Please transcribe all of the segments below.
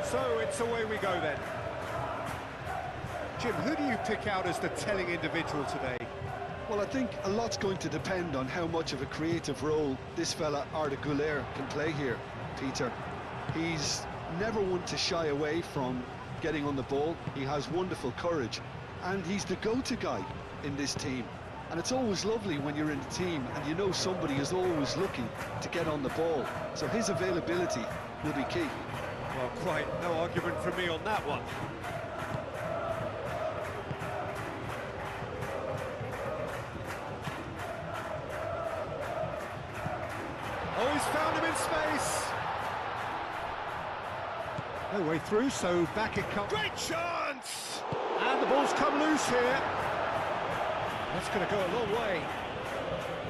So it's away we go then. Jim, who do you pick out as the telling individual today? Well, I think a lot's going to depend on how much of a creative role this fella Arda Güler can play here, Peter. He's never one to shy away from getting on the ball. He has wonderful courage, and he's the go-to guy in this team. And it's always lovely when you're in a team and you know somebody is always looking to get on the ball. So his availability will be key. Well, quite no argument from me on that one. Oh, he's found him in space. No way through, so back it comes. Great chance! And the ball's come loose here. That's going to go a long way.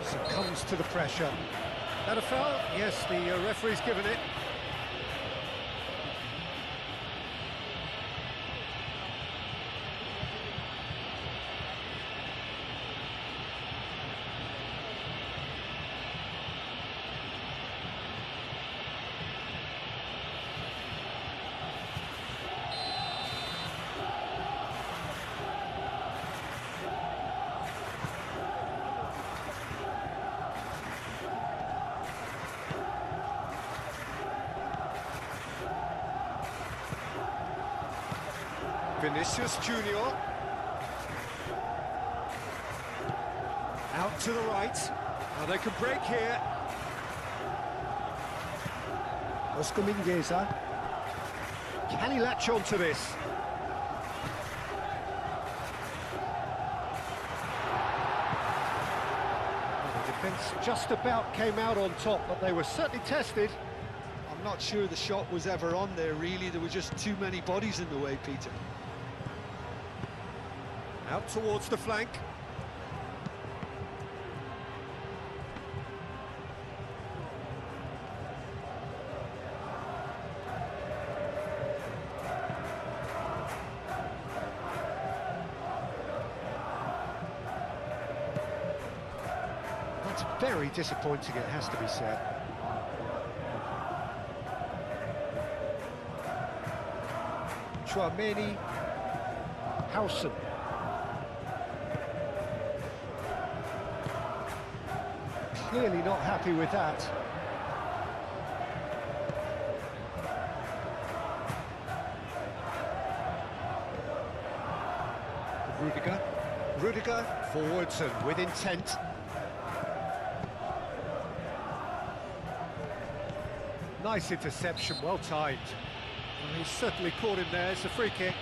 Succumbs to the pressure. That a foul? Yes, the referee's given it. Vinicius Junior. Out to the right. Now they can break here. Oscar Mingueza. Can he latch on to this? Well, the defence just about came out on top, but they were certainly tested. I'm not sure the shot was ever on there, really. There were just too many bodies in the way, Peter. Out towards the flank. That's very disappointing, it has to be said. Chouameni, Howson. Clearly not happy with that. Rudiger forwards and with intent. Nice interception, well timed. Well, he's certainly caught him there. It's a free kick.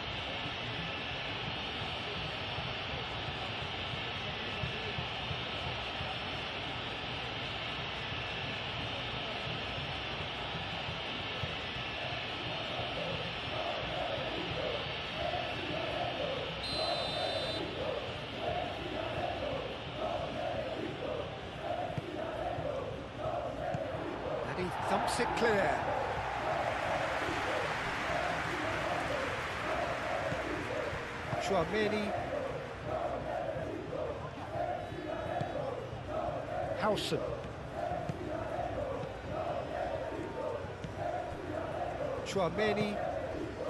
He thumps it clear. Chouameni. Howson. Chouameni.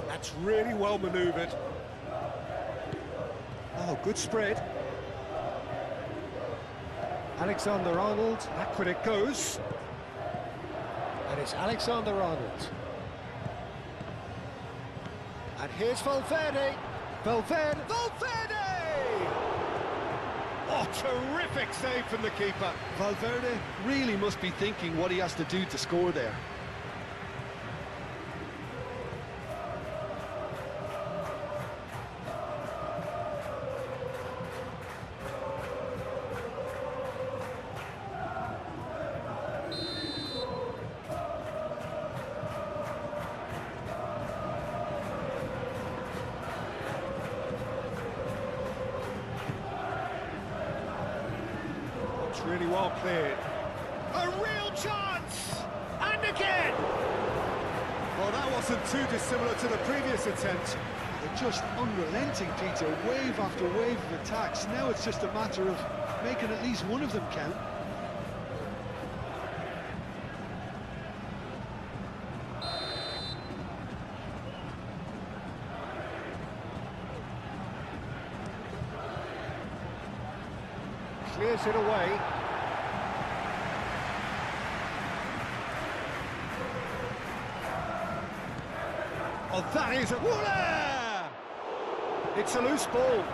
That's really well manoeuvred. Oh, good spread. Alexander-Arnold. Back when it goes. And it's Alexander-Arnold. And here's Valverde. Valverde! Oh, terrific save from the keeper. Valverde really must be thinking what he has to do to score there. Really well cleared. A real chance! And again! Well, that wasn't too dissimilar to the previous attempt. They're just unrelenting, Peter. Wave after wave of attacks. Now it's just a matter of making at least one of them count. clears it away. Oh, that is a... Woola! It's a loose ball.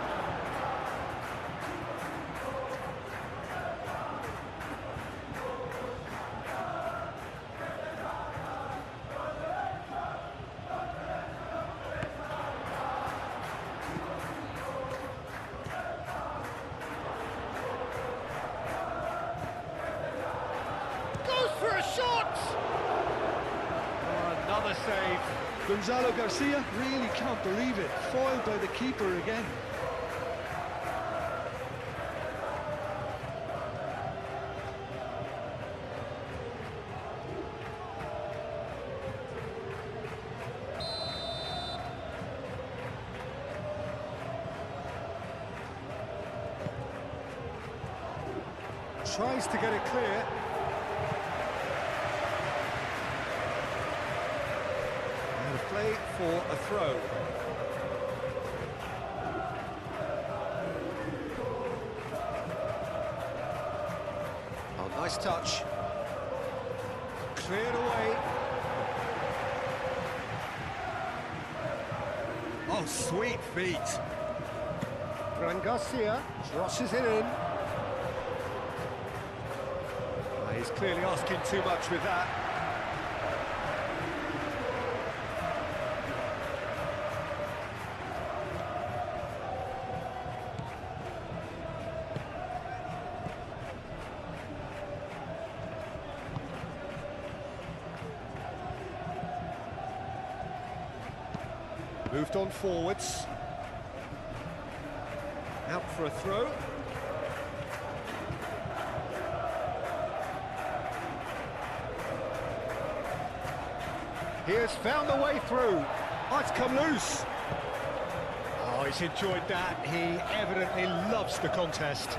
Goes for a shot! Oh, another save. Gonzalo Garcia really can't believe it. Foiled by the keeper again. Tries to get it clear. And a play for a throw. Oh, nice touch. Cleared away. Oh, sweet feet. Fran Garcia crosses it in. He's clearly asking too much with that. Moved on forwards. Out for a throw. He has found a way through. Oh, it's come loose. Oh, he's enjoyed that. He evidently loves the contest.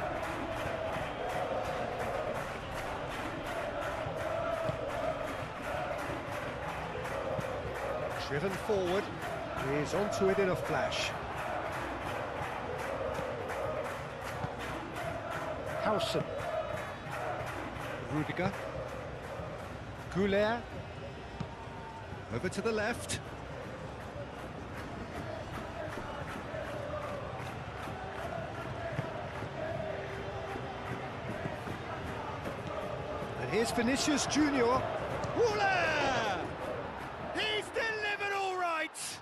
Driven forward. He's onto it in a flash. Howson. Rudiger. Goulet. Over to the left. And here's Vinicius Junior. Woola! He's delivered all right.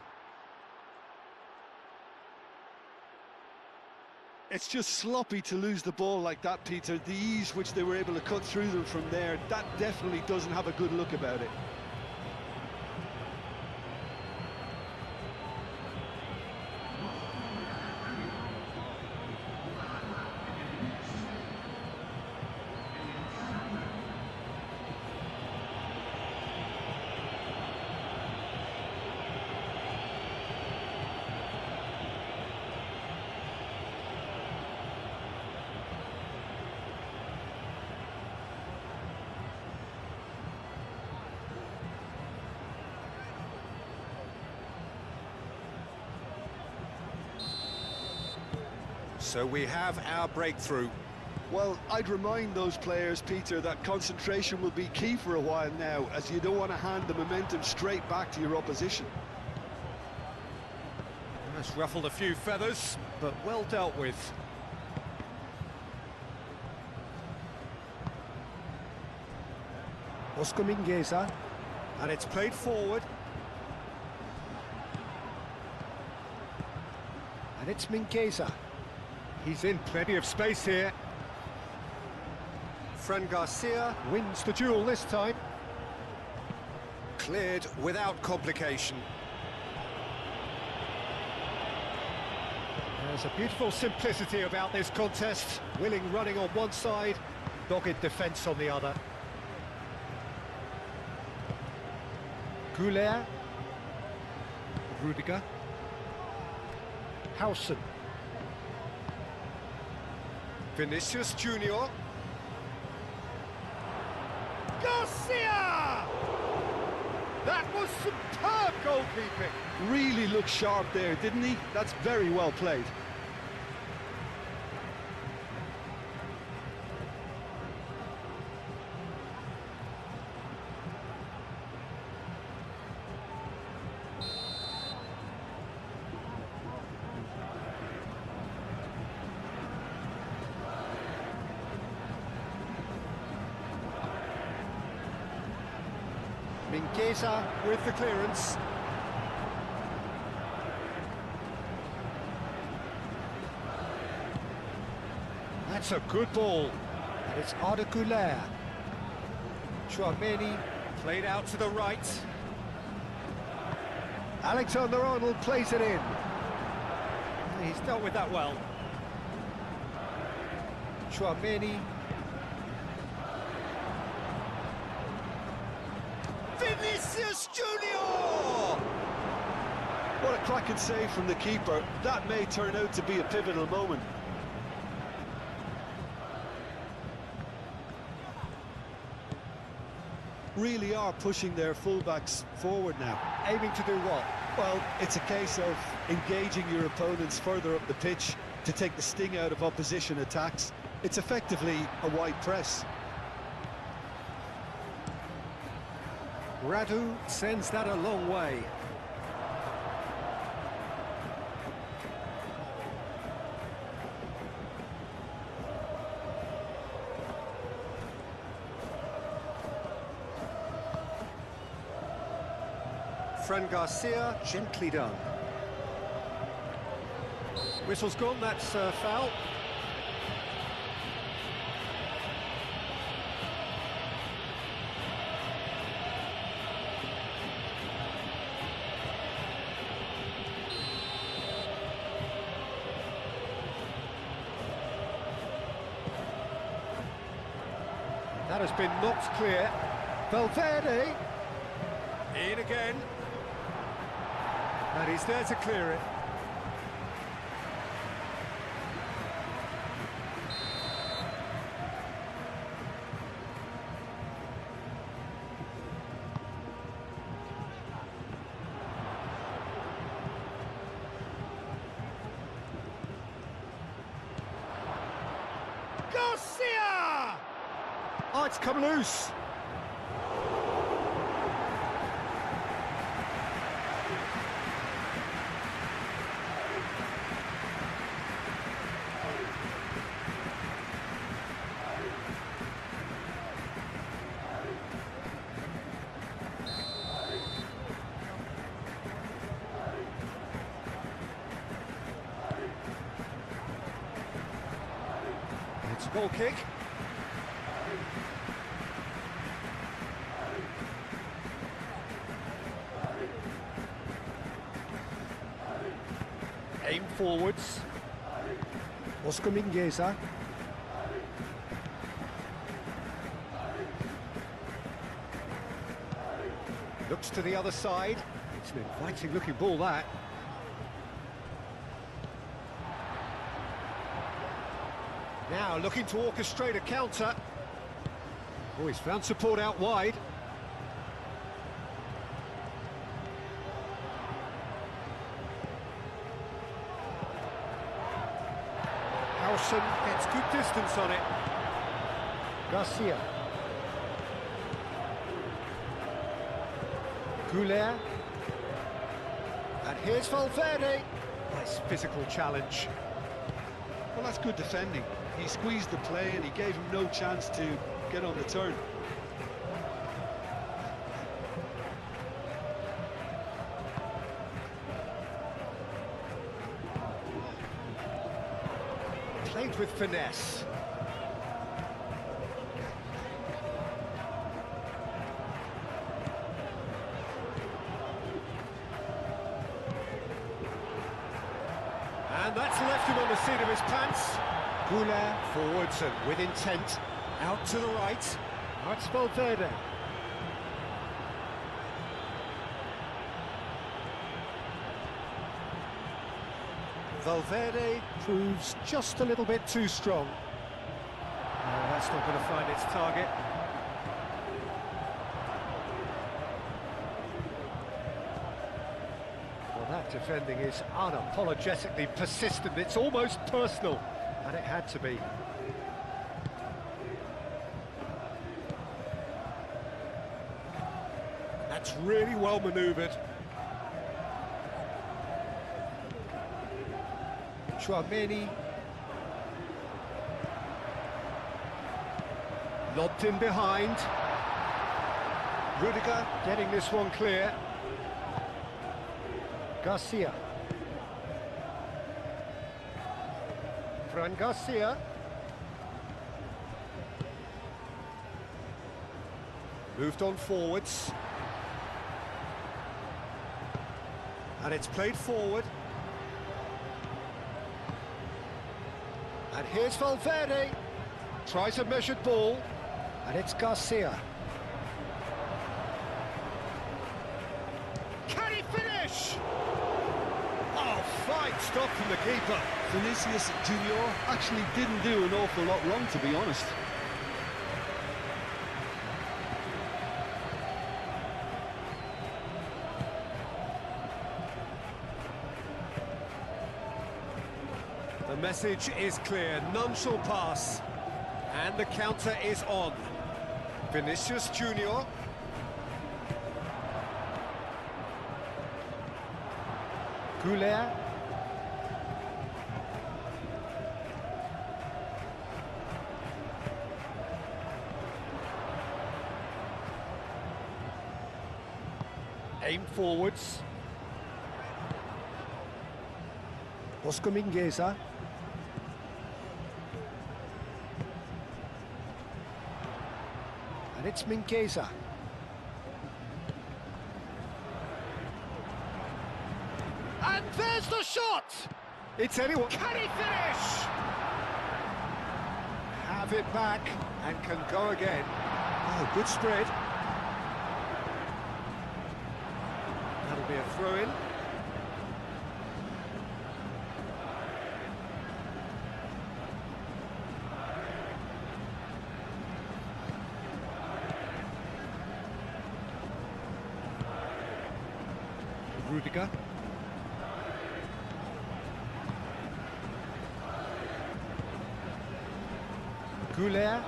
It's just sloppy to lose the ball like that, Peter. The ease which they were able to cut through them from there, that definitely doesn't have a good look about it. So we have our breakthrough. Well, I'd remind those players, Peter, that concentration will be key for a while now, as you don't want to hand the momentum straight back to your opposition. That's ruffled a few feathers, but well dealt with. Oscar Mingueza. And it's played forward. And it's Mingueza. He's in plenty of space here. Fran Garcia wins the duel this time. Cleared without complication. There's a beautiful simplicity about this contest. Willing running on one side, dogged defence on the other. Goulet. Rudiger. Howson. Vinicius Junior. Garcia! That was superb goalkeeping. Really looked sharp there, didn't he? That's very well played. Mingueza with the clearance. That's a good ball. And it's Arda Güler. Chouameni played out to the right. Alexander-Arnold plays it in. He's dealt with that well. Chouameni. Vinicius Junior! What a cracking save from the keeper. That may turn out to be a pivotal moment. Really are pushing their fullbacks forward now. Aiming to do what? Well, it's a case of engaging your opponents further up the pitch to take the sting out of opposition attacks. It's effectively a wide press. Radu sends that a long way. Fran Garcia, gently done. Whistle's gone, that's foul. That has been knocked clear. Valverde. In again. And he's there to clear it. Garcia! Oh, it's come loose. It's a goal kick. Aim forwards. Oscar Mingueza. Looks to the other side. It's an inviting looking ball, that. Now looking to orchestrate a counter. Oh, he's found support out wide. Harrison gets good distance on it. Garcia. Güler. And here's Valverde. Nice physical challenge. Well, that's good defending. He squeezed the play and he gave him no chance to get on the turn. Played with finesse. And that's left him on the seat of his pants. Güler forwards and with intent. Out to the right. That's Valverde. Valverde proves just a little bit too strong. No, that's not going to find its target. Well, that defending is unapologetically persistent. It's almost personal, and it had to be. That's really well manoeuvred. Chouameni. Lobbed in behind. Rudiger getting this one clear. Garcia. Fran Garcia. Moved on forwards. And it's played forward. And here's Valverde. Tries a measured ball. And it's Garcia. Can he finish? Oh, fine stop from the keeper. Vinicius Junior actually didn't do an awful lot wrong, to be honest. The message is clear, none shall pass. And the counter is on. Vinicius Junior. Goulet. Aim forwards. Oscar Mingueza. And it's Mingueza. And there's the shot! It's anyone. Can he finish? Have it back and can go again. Oh, good spread. That'll be a throw-in. Rudiger. Goulet.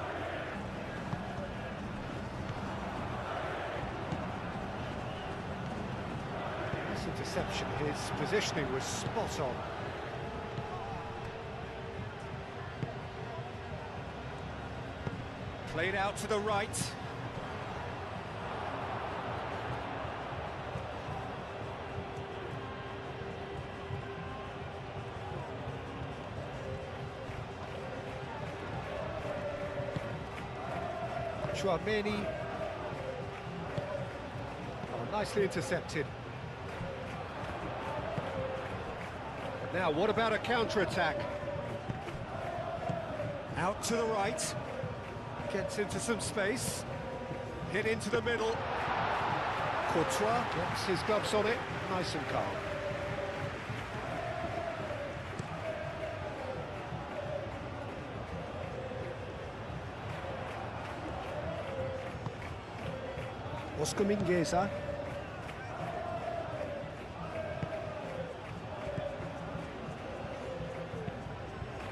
This interception, his positioning was spot on. Played out to the right. Chouameni. Oh, nicely intercepted. Now, what about a counter-attack? Out to the right. Gets into some space. Hit into the middle. Courtois gets his gloves on it. Nice and calm. Oscar Mingueza.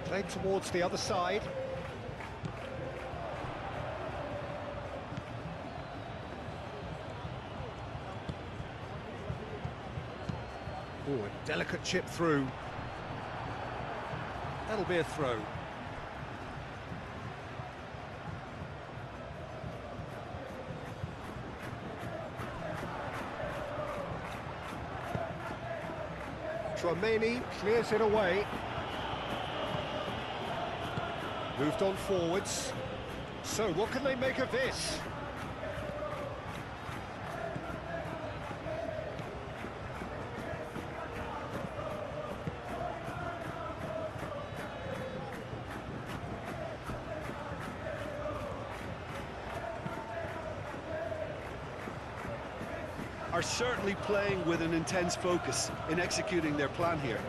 Played towards the other side. Oh, a delicate chip through. That'll be a throw. Chouameni clears it away. Moved on forwards. So what can they make of this? Are certainly playing with an intense focus in executing their plan here.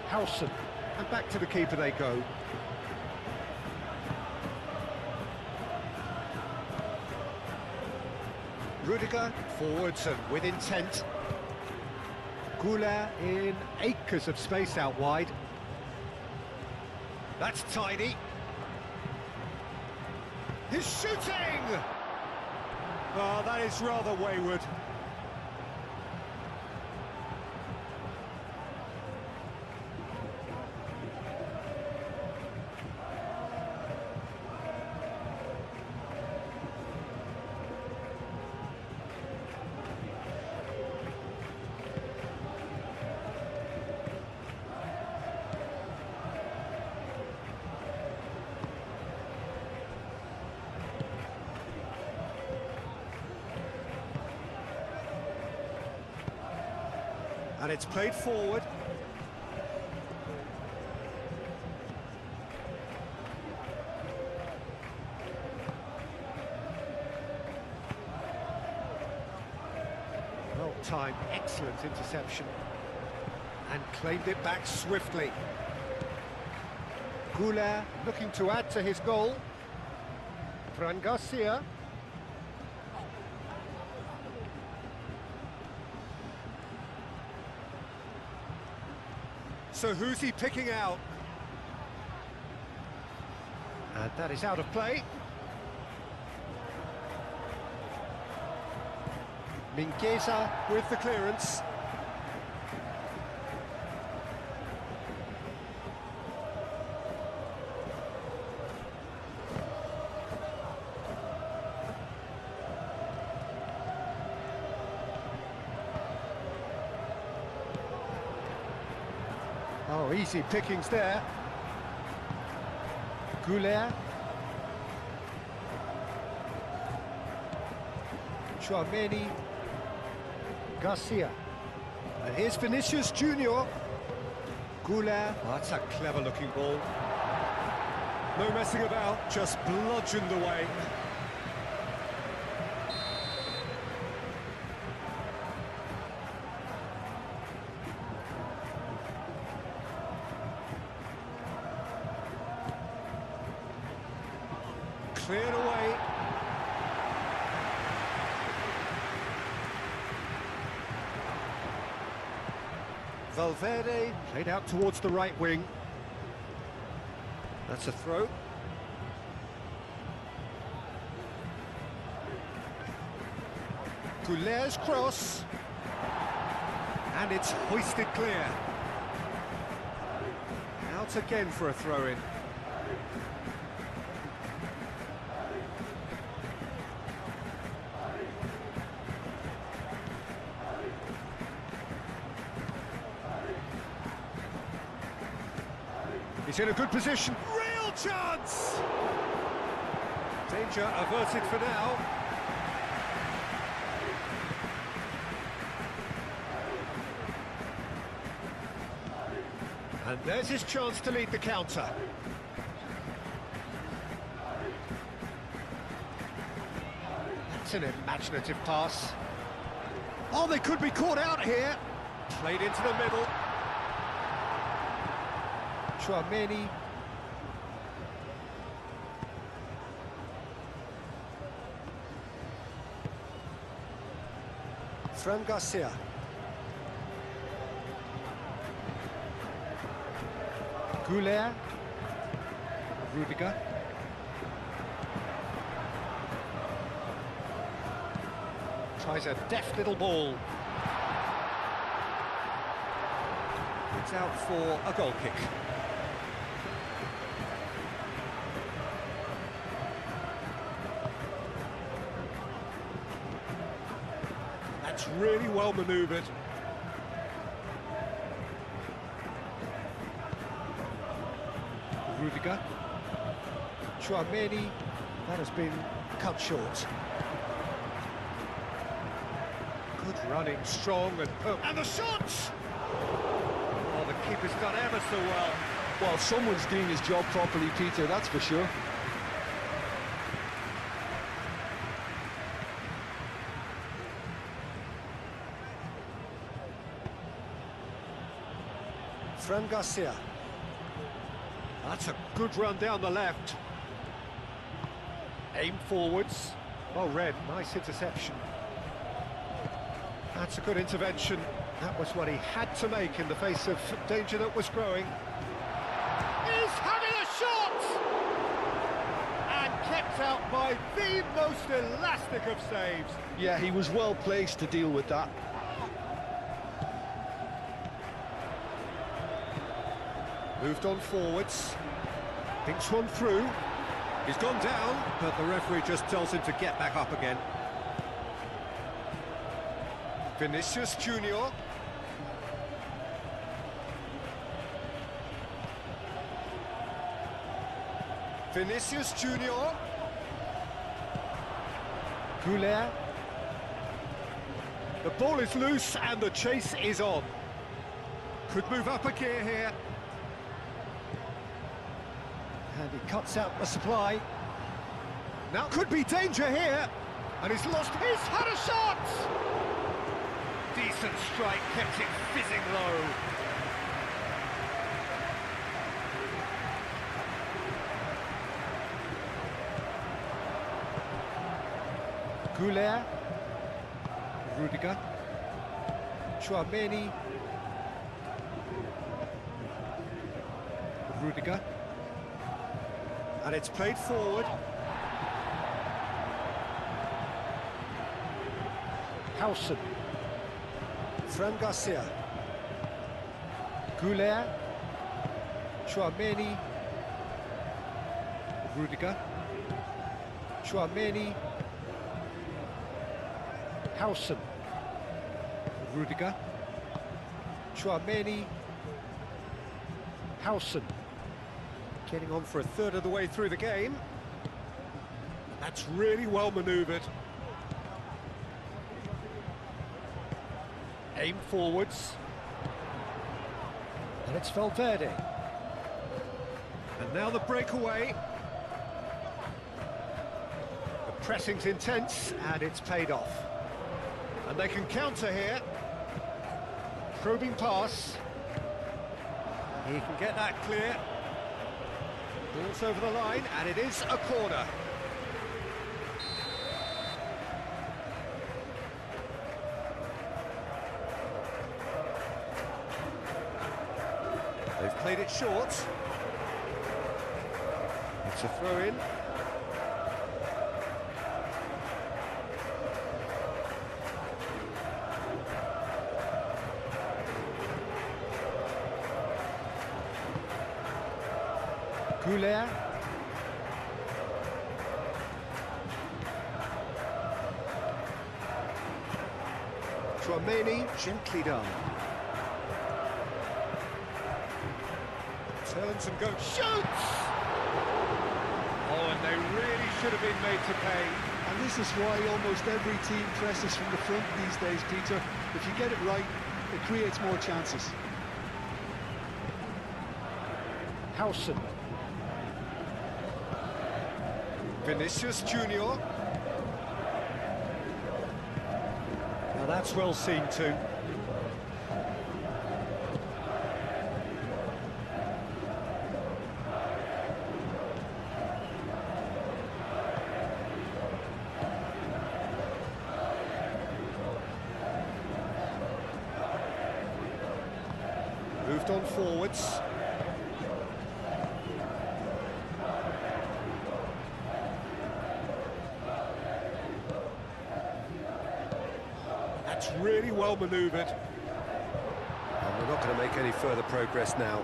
Howson, and back to the keeper they go. Rudiger, forwards and with intent. Goulet in acres of space out wide. That's tidy. He's shooting! Oh, that is rather wayward. And it's played forward. Well timed, excellent interception. And claimed it back swiftly. Goulet looking to add to his goal. Fran Garcia. So who's he picking out? And that is out of play. Mingueza with the clearance. Oh, easy pickings there. Goulet. Chouameni. Garcia. And here's Vinicius Junior. Goulet. Oh, that's a clever-looking ball. No messing about, just bludgeoned away. Cleared away. Valverde played out towards the right wing. That's a throw. Goulet's cross. And it's hoisted clear. Out again for a throw-in. He's in a good position. Real chance! Danger averted for now. And there's his chance to lead the counter. That's an imaginative pass. Oh, they could be caught out here. Played into the middle. Chouameni. Fran Garcia. Goulet. Rudiger. Tries a deft little ball. It's out for a goal kick. That's really well manoeuvred. Rudiger. Chouameni. That has been cut short. Good running, strong and the shot! Oh, the keeper's done ever so well. Well, someone's doing his job properly, Peter, that's for sure. Fran Garcia. That's a good run down the left. Aim forwards. Well read, nice interception. That's a good intervention. That was what he had to make in the face of danger that was growing. He's having a shot! And kept out by the most elastic of saves. Yeah, he was well placed to deal with that. Moved on forwards. Thinks one through. He's gone down, but the referee just tells him to get back up again. Vinicius Junior. Vinicius Junior. Goulet. The ball is loose and the chase is on. Could move up a gear here. And he cuts out the supply. Now could be danger here. And he's lost his, had a shot! Decent strike, kept it fizzing low. Goulet. Rudiger. Chouameni. Rudiger. And it's played forward. Howson. Fran Garcia. Goulet. Chouameni. Rudiger. Chouameni. Howson. Rudiger. Chouameni. Howson. Getting on for a third of the way through the game. That's really well manoeuvred. Aim forwards. And it's Valverde. And now the breakaway. The pressing's intense, and it's paid off. And they can counter here. Probing pass. He can get that clear. Ball's over the line, and it is a corner. They've played it short. It's a throw-in. Goulet. Chouameni, gently done. Turns and goes, shoots! Oh, and they really should have been made to pay. And this is why almost every team presses from the front these days, Peter. If you get it right, it creates more chances. Howson. Vinicius Junior. Now that's well seen too. Moved on forwards. That's really well manoeuvred. And we're not going to make any further progress now.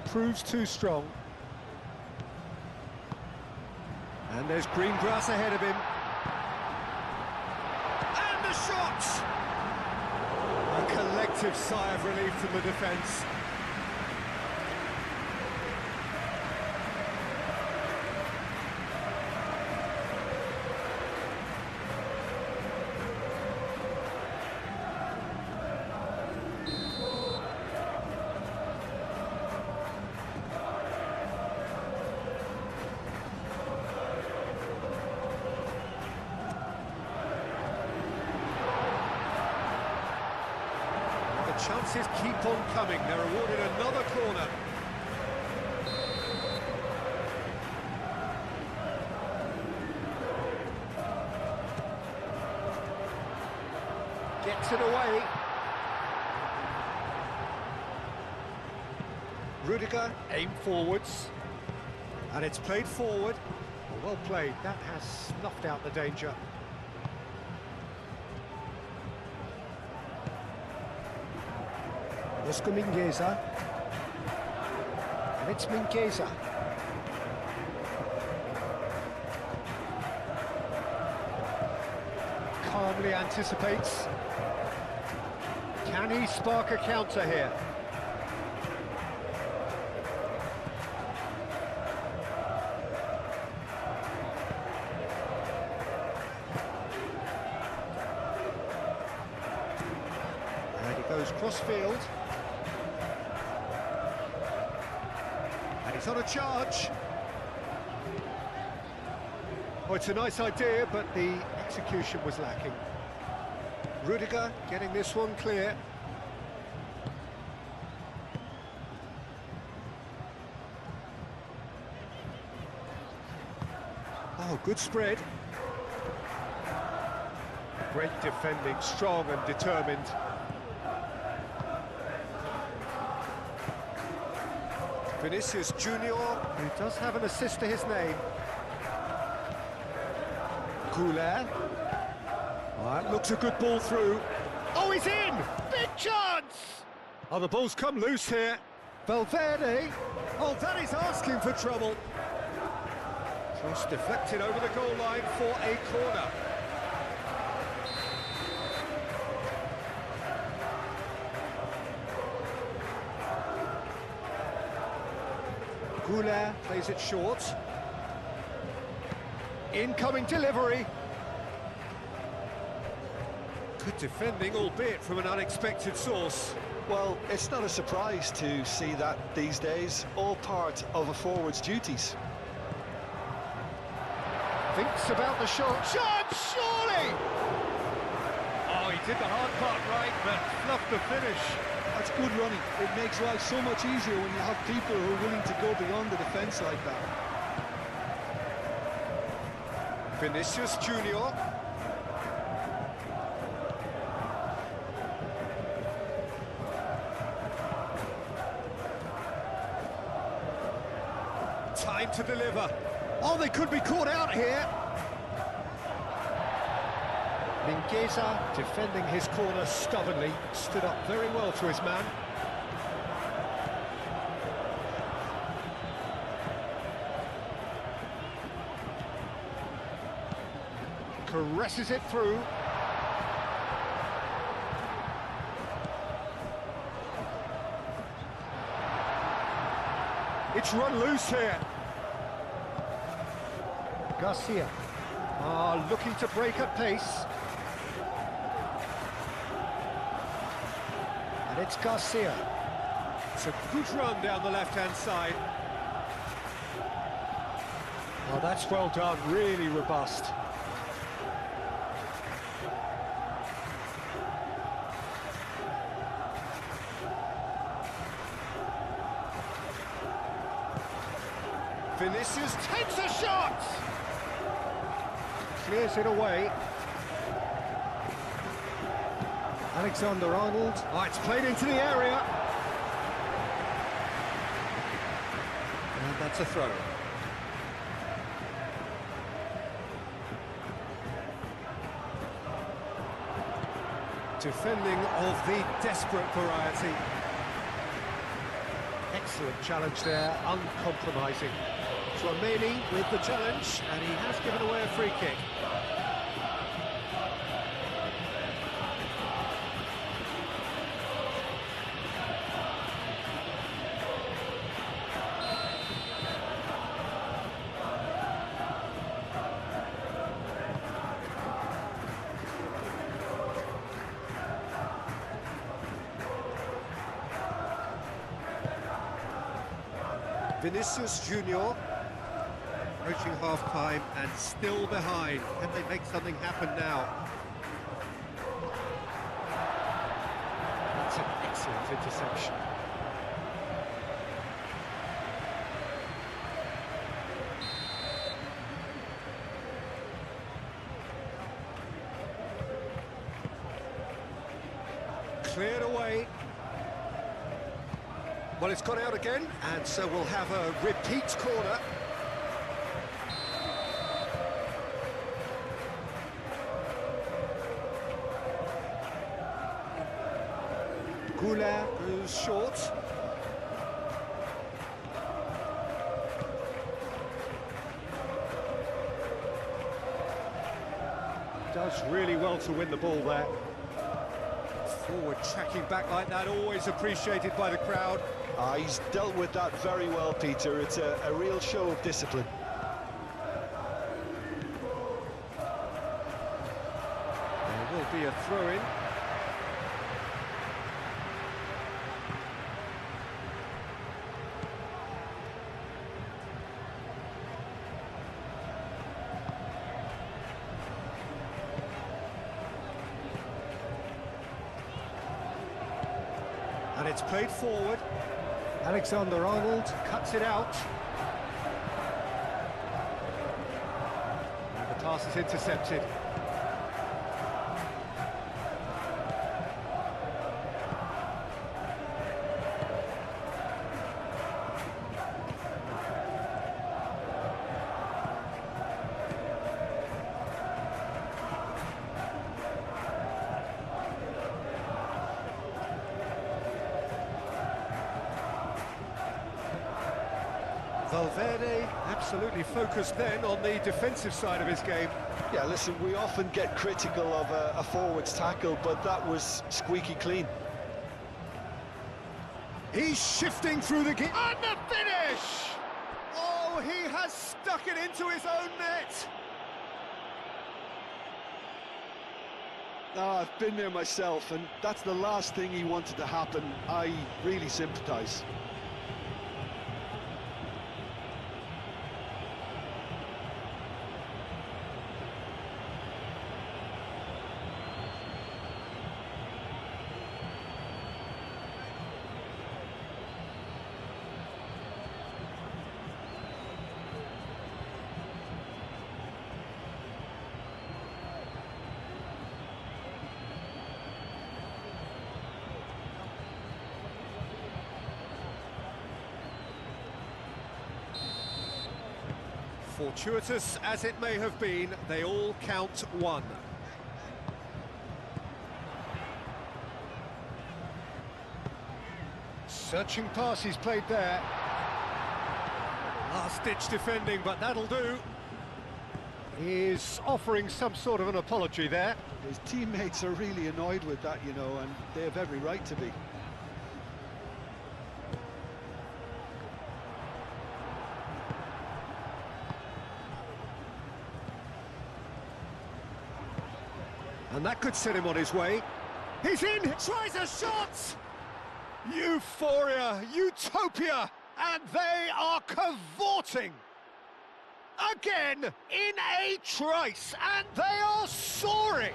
Proves too strong. And there's green grass ahead of him. And the shot! A collective sigh of relief from the defence. Chances keep on coming. They're awarded another corner. Gets it away. Rudiger, aim forwards. And it's played forward. Well played. That has snuffed out the danger. Oscar Mingueza. And it's Mingueza. Calmly anticipates. Can he spark a counter here? cross-field. And he's on a charge. Oh, it's a nice idea, but the execution was lacking. Rudiger getting this one clear. Oh, good spread. Great defending, strong and determined. Vinicius Junior, who does have an assist to his name. Goulet. Oh, that looks a good ball through. Oh, he's in! Big chance! Oh, the ball's come loose here. Valverde. Oh, that is asking for trouble. Cross deflected over the goal line for a corner. Goulet plays it short. Incoming delivery. Good defending, albeit from an unexpected source. Well, it's not a surprise to see that these days, all part of a forward's duties. Thinks about the shot. Shot, surely! Oh, he did the hard part right, but fluffed the finish. That's good running. It makes life so much easier when you have people who are willing to go beyond the defence like that. Vinicius Junior. Time to deliver. Oh, they could be caught out here. Mingueza defending his corner stubbornly, stood up very well to his man. Caresses it through. It's run loose here. Garcia. Looking to break at pace. And it's Garcia. It's a good run down the left-hand side. Oh, that's well done, really robust. Vinicius takes a shot! Clears it away. Alexander-Arnold. Oh, it's played into the area. And that's a throw. Defending of the desperate variety. Excellent challenge there, uncompromising. Romani with the challenge, and he has given away a free kick. Vinicius Junior approaching half-time and still behind. Can they make something happen now? That's an excellent interception. Cleared away. Well, it's gone out again, and so we'll have a repeat corner. Goulet goes short. Does really well to win the ball there. Forward tracking back like that, always appreciated by the crowd. He's dealt with that very well, Peter. It's a real show of discipline. There will be a throw-in. it's played forward. Alexander-Arnold. Cuts it out. And the pass is intercepted. Valverde absolutely focused then on the defensive side of his game. Yeah, listen, we often get critical of a forward's tackle, but that was squeaky clean. He's shifting through the game. And the finish! Oh, he has stuck it into his own net. I've been there myself, and that's the last thing he wanted to happen. I really sympathise. Fortuitous as it may have been, they all count one. Searching pass he's played there. Last-ditch defending, but that'll do. He's offering some sort of an apology there. His teammates are really annoyed with that, you know, and they have every right to be. And that could set him on his way. He's in, tries a shot! Euphoria, utopia, and they are cavorting. Again, in a trice, and they are soaring.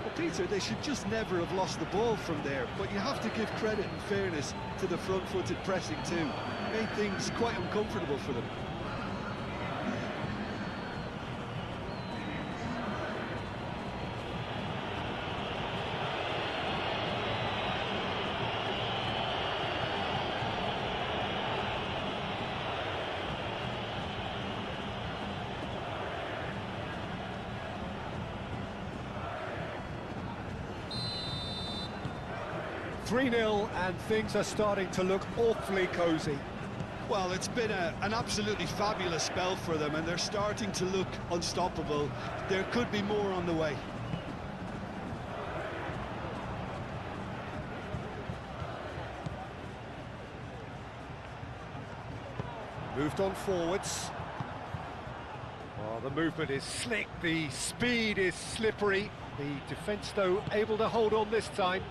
Well, Peter, they should just never have lost the ball from there, but you have to give credit and fairness to the front-footed pressing too. Made things quite uncomfortable for them. "3-0 and things are starting to look awfully cosy. Well, it's been an absolutely fabulous spell for them, and they're starting to look unstoppable. There could be more on the way. Moved on forwards. Oh, the movement is slick, the speed is slippery. The defence, though, able to hold on this time.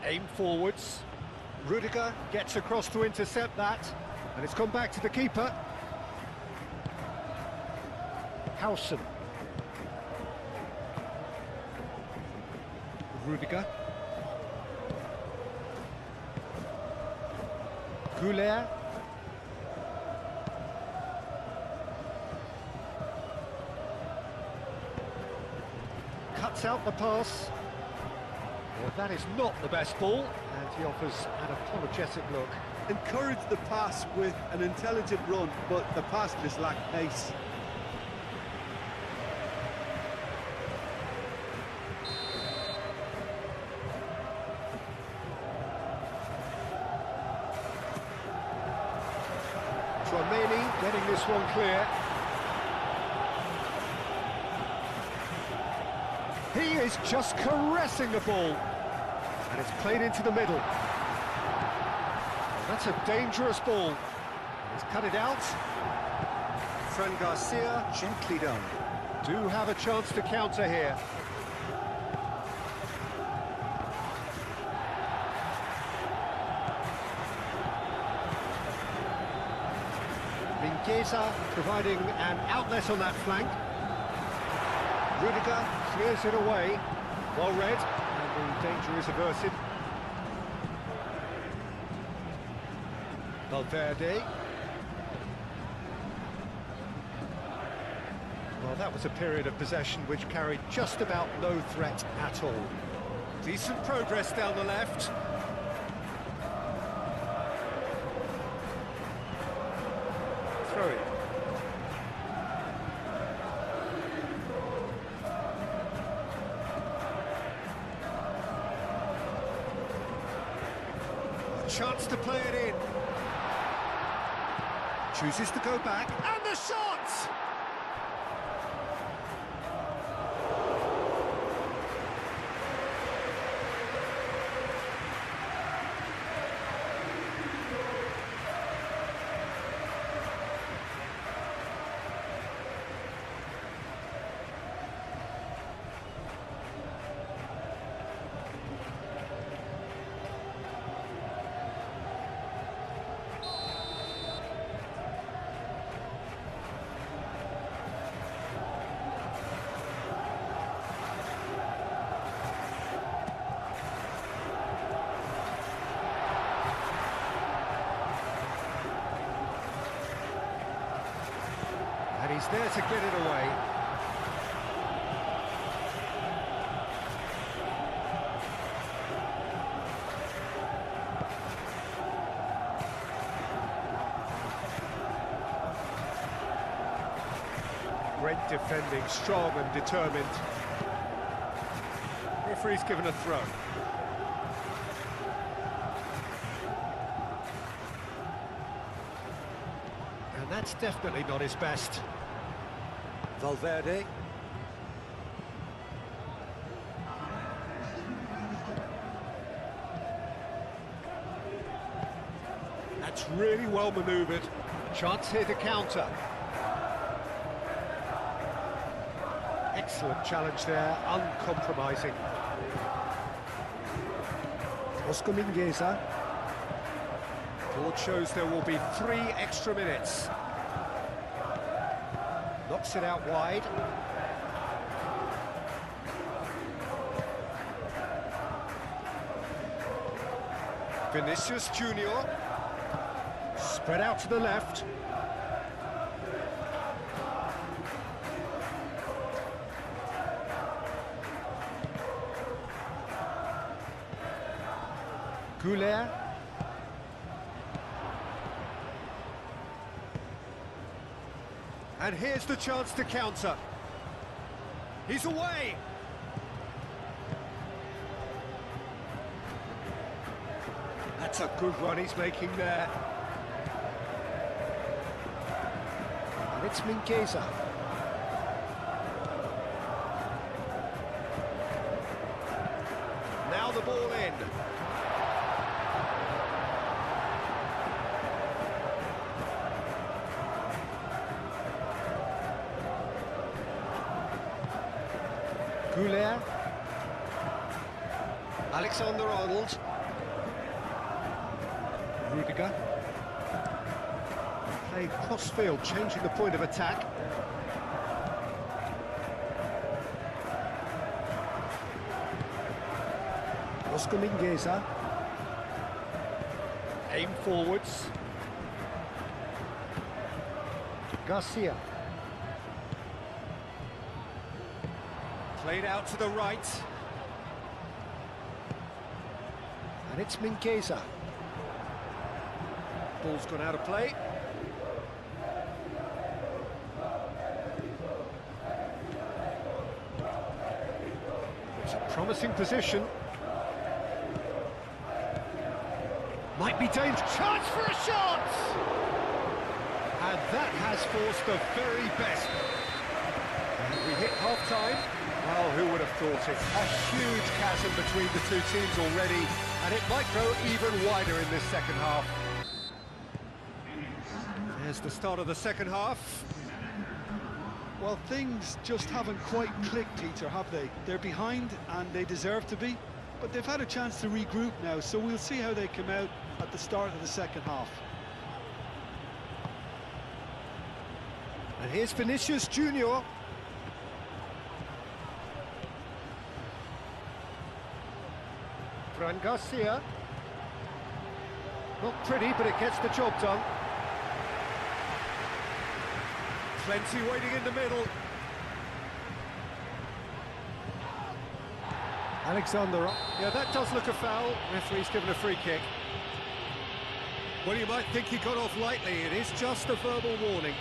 Aim forwards. Rudiger gets across to intercept that, and it's gone back to the keeper. Howson. Rudiger. Goulet. Cuts out the pass. Well, that is not the best ball, and he offers an apologetic look. Encourage the pass with an intelligent run, but the pass just lacked pace. Tchouameni getting this one clear. He is just caressing the ball, and it's played into the middle. That's a dangerous ball. He's cut it out. Fran Garcia gently done. Do have a chance to counter here. Mingueza providing an outlet on that flank. Rudiger clears it away. Well read, and the danger is averted. Valverde. Well, that was a period of possession which carried just about no threat at all. Decent progress down the left. Throw it. A chance to play it in. Chooses to go back, and the shot! And he's there to get it away. Great defending, strong and determined. Referee's given a throw. And that's definitely not his best. Valverde. That's really well manoeuvred. Chance here to counter. Excellent challenge there, uncompromising. Oscar Mingueza. Board shows there will be 3 extra minutes. Knocks it out wide. Vinicius Junior. Spread out to the left. Goulet. And here's the chance to counter. He's away. That's a good run he's making there. And it's Mingueza. Now the ball in. Goulet. Alexander-Arnold. Rudiger. Played cross-field, changing the point of attack. Oscar Mingueza. Aim forwards. Garcia. Played out to the right. And it's Mingueza. Ball's gone out of play. It's a promising position. Might be dangerous. Chance for a shot! And that has forced the very best. And we hit half-time. Well, who would have thought it? A huge chasm between the two teams already, and it might grow even wider in this second half. There's the start of the second half. Well, things just haven't quite clicked, Peter, have they? They're behind, and they deserve to be, but they've had a chance to regroup now, so we'll see how they come out at the start of the second half. And here's Vinicius Junior. Fran Garcia. Not pretty, but it gets the job done. Plenty waiting in the middle. Alexander. Yeah, that does look a foul. Referee's given a free kick. Well, you might think he got off lightly. It is just a verbal warning.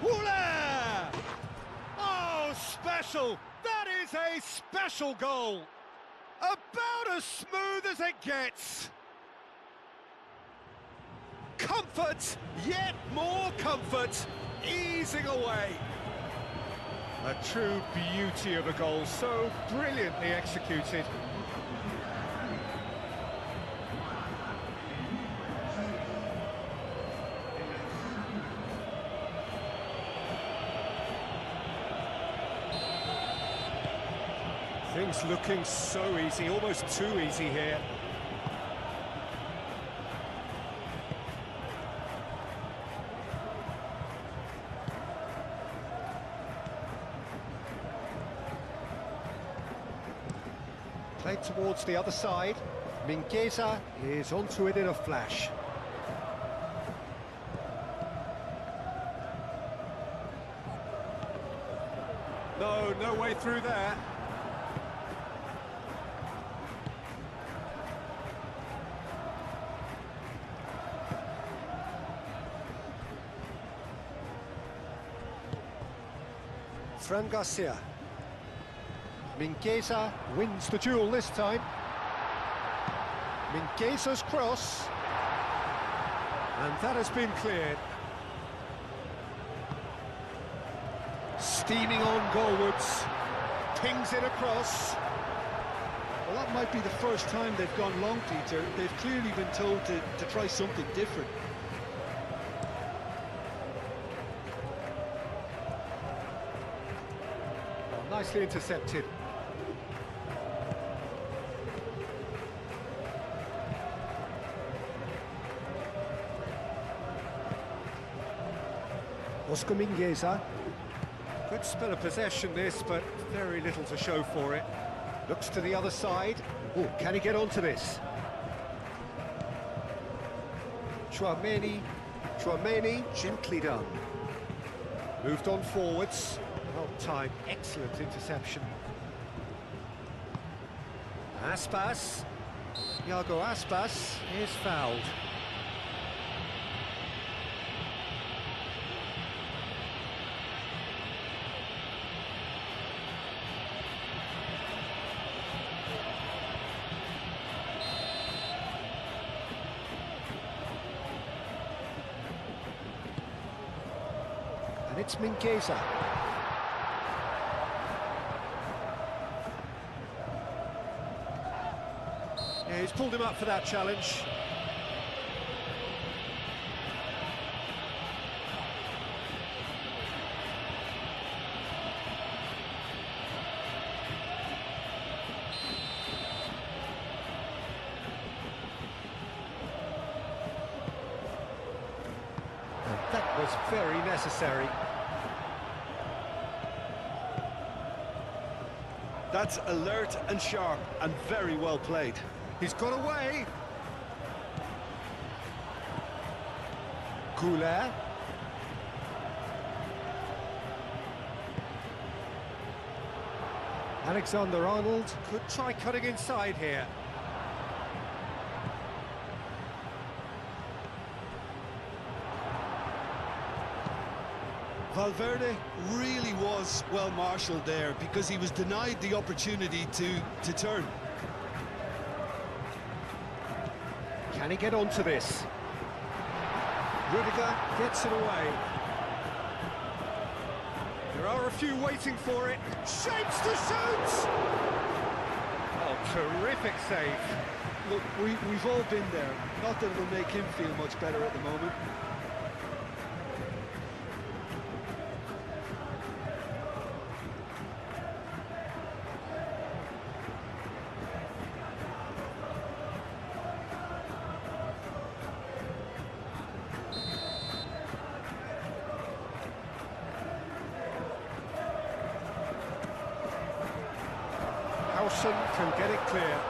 Woola! Oh, special! That is a special goal! About as smooth as it gets! Comfort, yet more comfort, easing away. A true beauty of a goal, so brilliantly executed. Things looking so easy, almost too easy here. Played towards the other side. Mingueza is onto it in a flash. No way through there. Fran Garcia. Mingueza wins the duel this time. Mingueza's cross. And that has been cleared. Steaming on goalwards. Pings it across. Well, that might be the first time they've gone long, Peter. They've clearly been told to try something different. Oh, nicely intercepted. Oscar Mingueza. Good spell of possession this, but very little to show for it. Looks to the other side. Oh, can he get onto this? Chouameni, gently done. Moved on forwards. Well timed, excellent interception. Aspas. Iago Aspas is fouled. And it's Mingueza. Yeah, he's pulled him up for that challenge. And that was very necessary. That's alert and sharp and very well played. He's got away. Goulet. Alexander-Arnold. Could try cutting inside here. Valverde really was well marshalled there because he was denied the opportunity to turn. Can he get onto this? Rudiger gets it away. There are a few waiting for it. Shapes to shoot! Oh, terrific save. Look, we've all been there. Not that it'll make him feel much better at the moment. Howson can get it clear.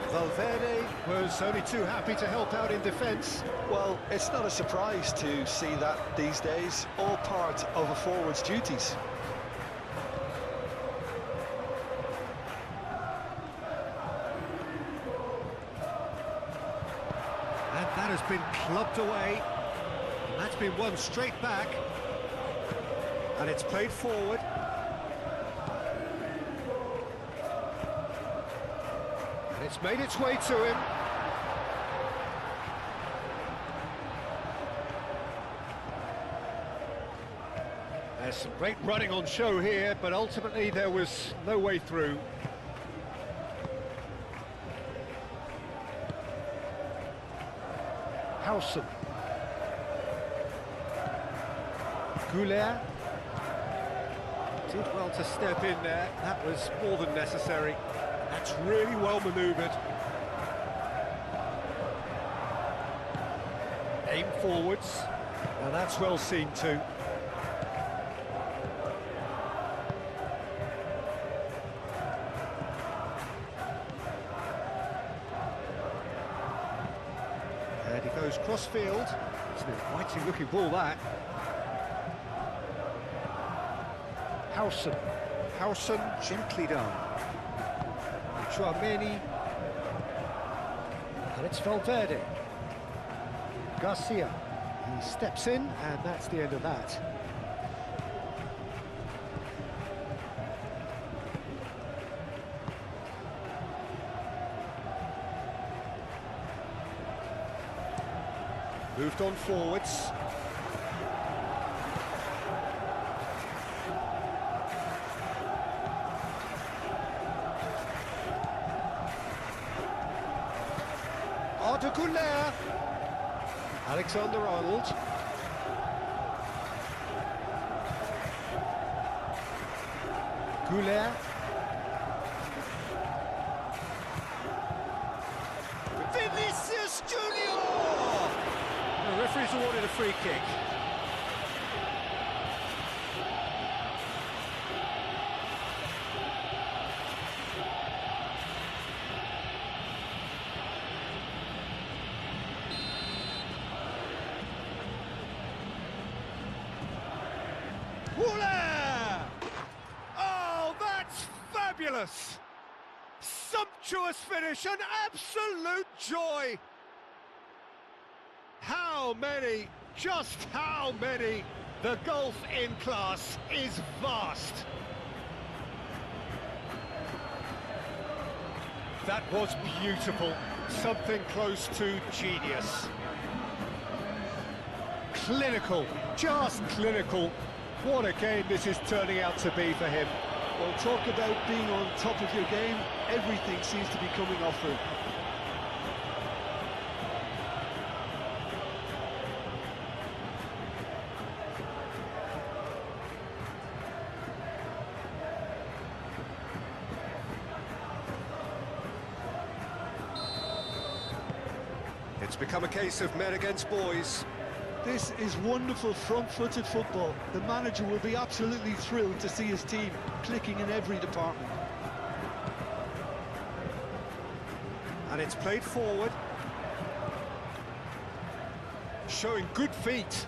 Valverde was only too happy to help out in defence. Well, it's not a surprise to see that these days, all part of a forward's duties. And that has been clubbed away. And that's been won straight back. And it's played forward. And it's made its way to him. There's some great running on show here, but ultimately there was no way through. Howson. Goulet. Did well to step in there. That was more than necessary. That's really well manoeuvred. Aim forwards. And that's well seen too. And he goes cross-field. It's an inviting looking ball, that. Howson. Howson gently done. Chouameni. And it's Valverde. Garcia. He steps in, and that's the end of that. Moved on forwards. Arda Güler. Alexander-Arnold. Güler. Vinicius Junior! The referee's awarded a free kick. Oh, that's fabulous! Sumptuous finish, an absolute joy! How many, just how many? The gulf in class is vast. That was beautiful, something close to genius. Clinical, just clinical. What a game this is turning out to be for him. Well, talk about being on top of your game. Everything seems to be coming off him. It's become a case of men against boys. This is wonderful front-footed football. The manager will be absolutely thrilled to see his team clicking in every department. And it's played forward. Showing good feet.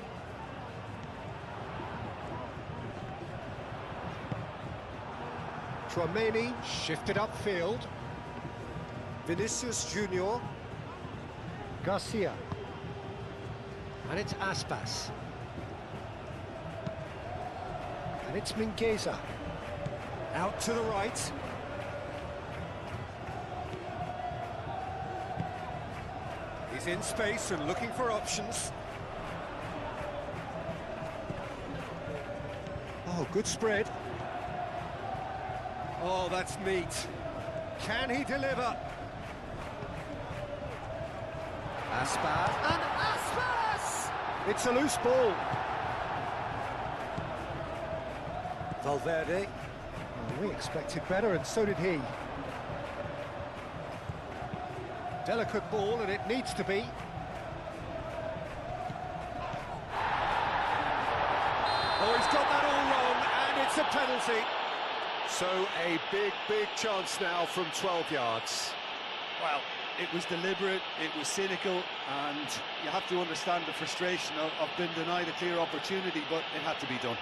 Chouameni shifted upfield. Vinicius Junior. Garcia. And it's Aspas. And it's Mingueza. Out to the right. He's in space and looking for options. Oh, good spread. Oh, that's neat. Can he deliver? Aspas. And Aspas! It's a loose ball. Valverde. Oh, we expected better, and so did he. Delicate ball, and it needs to be. Oh, he's got that all wrong, and it's a penalty. So a big chance now from 12 yards. Well, it was deliberate, it was cynical, and you have to understand the frustration of being denied a clear opportunity, but it had to be done.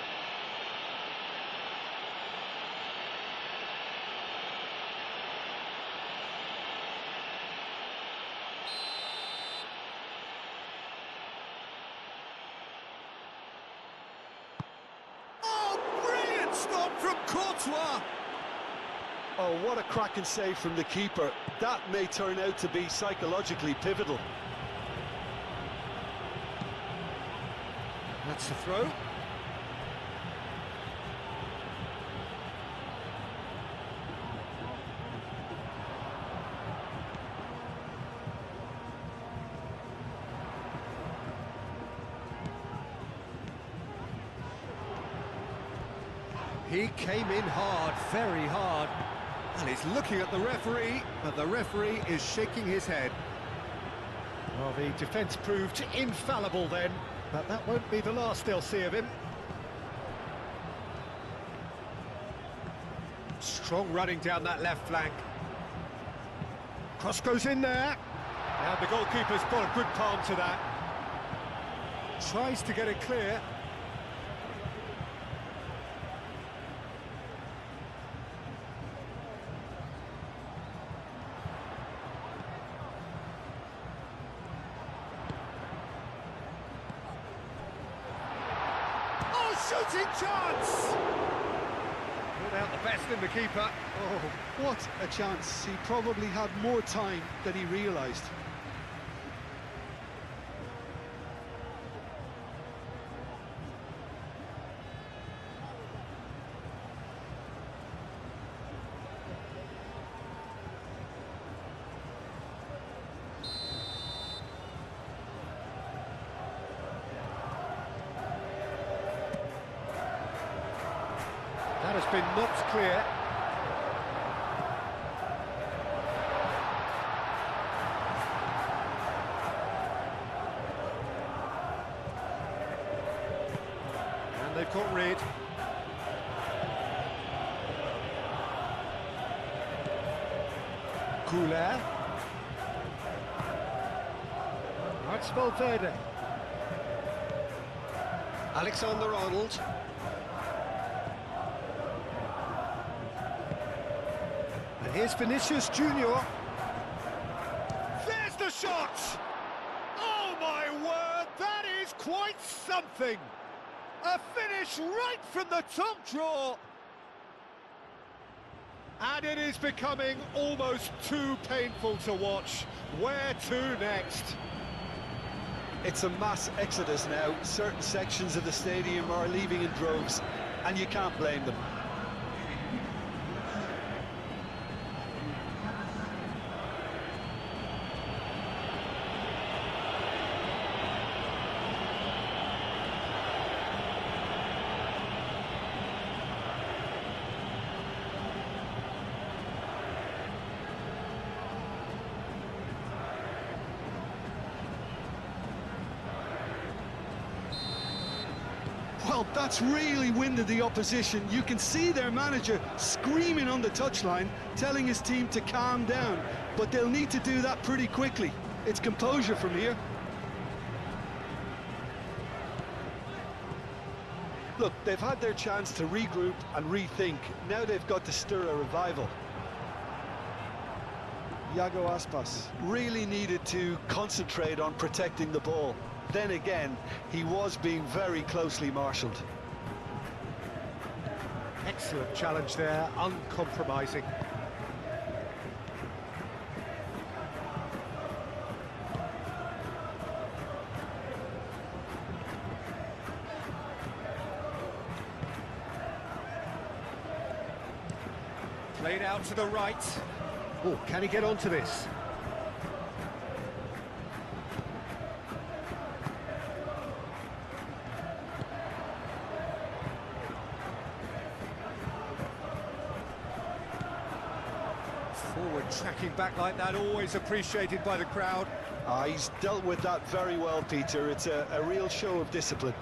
Oh, brilliant stop from Courtois! Oh, what a cracking save from the keeper. That may turn out to be psychologically pivotal. That's the throw. He came in hard, very hard. And he's looking at the referee, but the referee is shaking his head. Well, the defence proved infallible then, but that won't be the last they'll see of him. Strong running down that left flank. Cross goes in there. And the goalkeeper's got a good palm to that. Tries to get it clear. Shooting chance! Put out the best in the keeper. Oh, what a chance. He probably had more time than he realised. That has been knocked clear. And they've got rid. Goulet. That's Valverde. Alexander-Arnold. And here's Vinicius Junior. There's the shot! Oh my word, that is quite something! A finish right from the top draw! And it is becoming almost too painful to watch. Where to next? It's a mass exodus now. Certain sections of the stadium are leaving in droves, and you can't blame them. Well, that's really winded the opposition. You can see their manager screaming on the touchline, telling his team to calm down, but they'll need to do that pretty quickly. It's composure from here. Look, they've had their chance to regroup and rethink. Now they've got to stir a revival. Iago Aspas really needed to concentrate on protecting the ball. Then again, he was being very closely marshalled. Excellent challenge there, uncompromising. Played out to the right. Oh, can he get onto this? Forward tracking back like that, always appreciated by the crowd. He's dealt with that very well, Peter. It's a real show of discipline.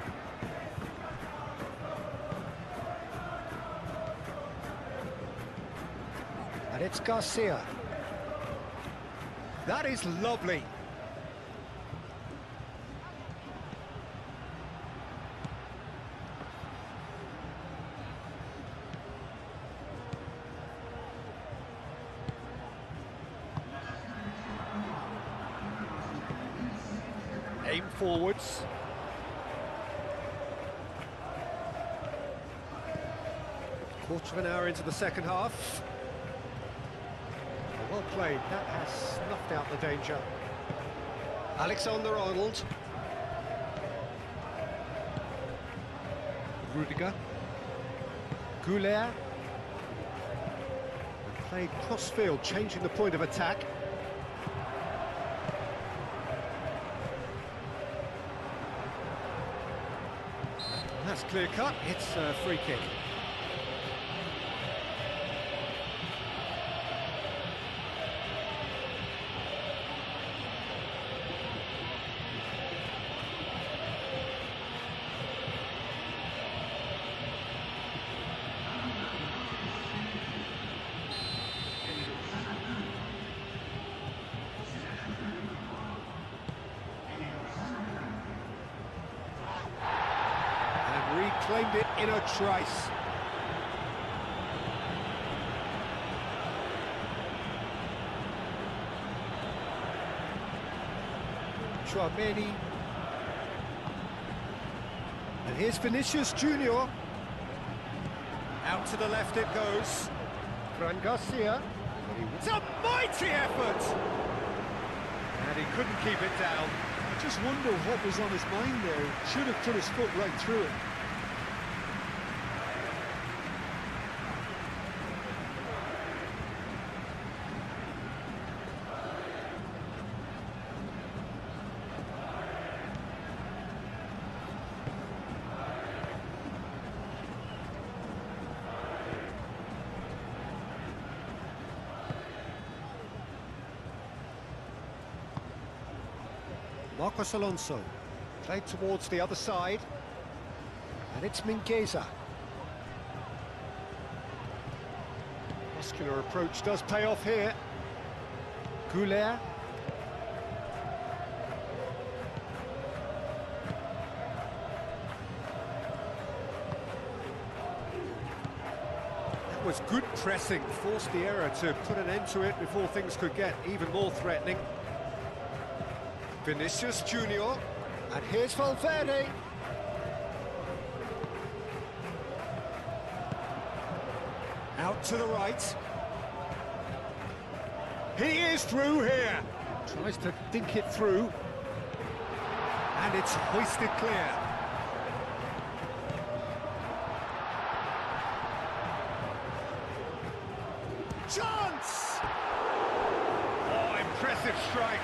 It's Garcia. That is lovely. Aim forwards. Quarter of an hour into the second half. Well played, that has snuffed out the danger. Alexander-Arnold. Rudiger. Goulet. Played cross-field, changing the point of attack. That's clear-cut, it's a free kick. Reclaimed it in a trice. Chouameni. And here's Vinicius Junior. Out to the left it goes. Fran Garcia. It's a mighty effort! And he couldn't keep it down. I just wonder what was on his mind there. Should have put his foot right through it. Marcos Alonso. Played towards the other side. And it's Mingueza. Muscular approach does pay off here. Goulet. That was good pressing, forced the error to put an end to it before things could get even more threatening. Vinicius Junior. And here's Valverde. Out to the right. He is through here. Tries to dink it through. And it's hoisted clear. Chance! Oh, impressive strike.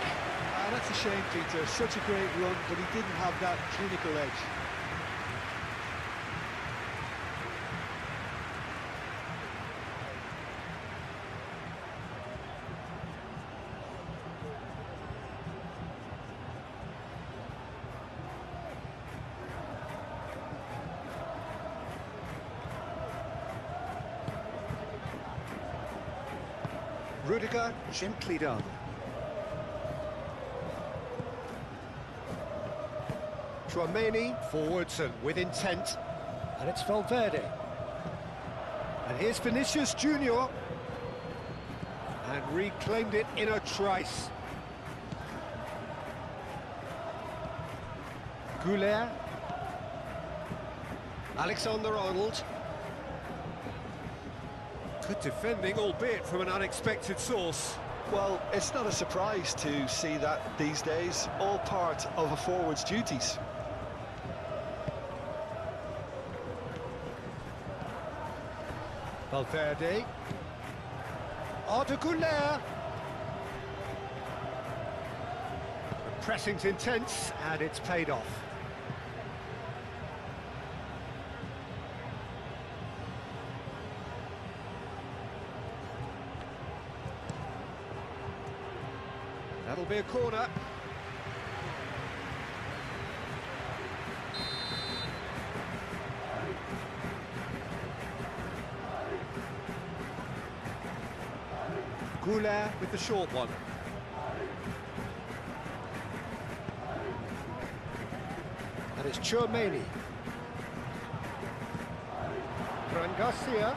That's a shame, Peter. Such a great run, but he didn't have that clinical edge. Rudiger, gently done. Chouameni, forwards and with intent. And it's Valverde. And here's Vinicius Junior. And reclaimed it in a trice. Goulet. Alexander-Arnold. Good defending, albeit from an unexpected source. Well, it's not a surprise to see that these days, all part of a forward's duties. Valverde. Arda Güler. The pressing's intense, and it's paid off. That'll be a corner. Goulet with the short one. And it's Chouameni. Fran Garcia.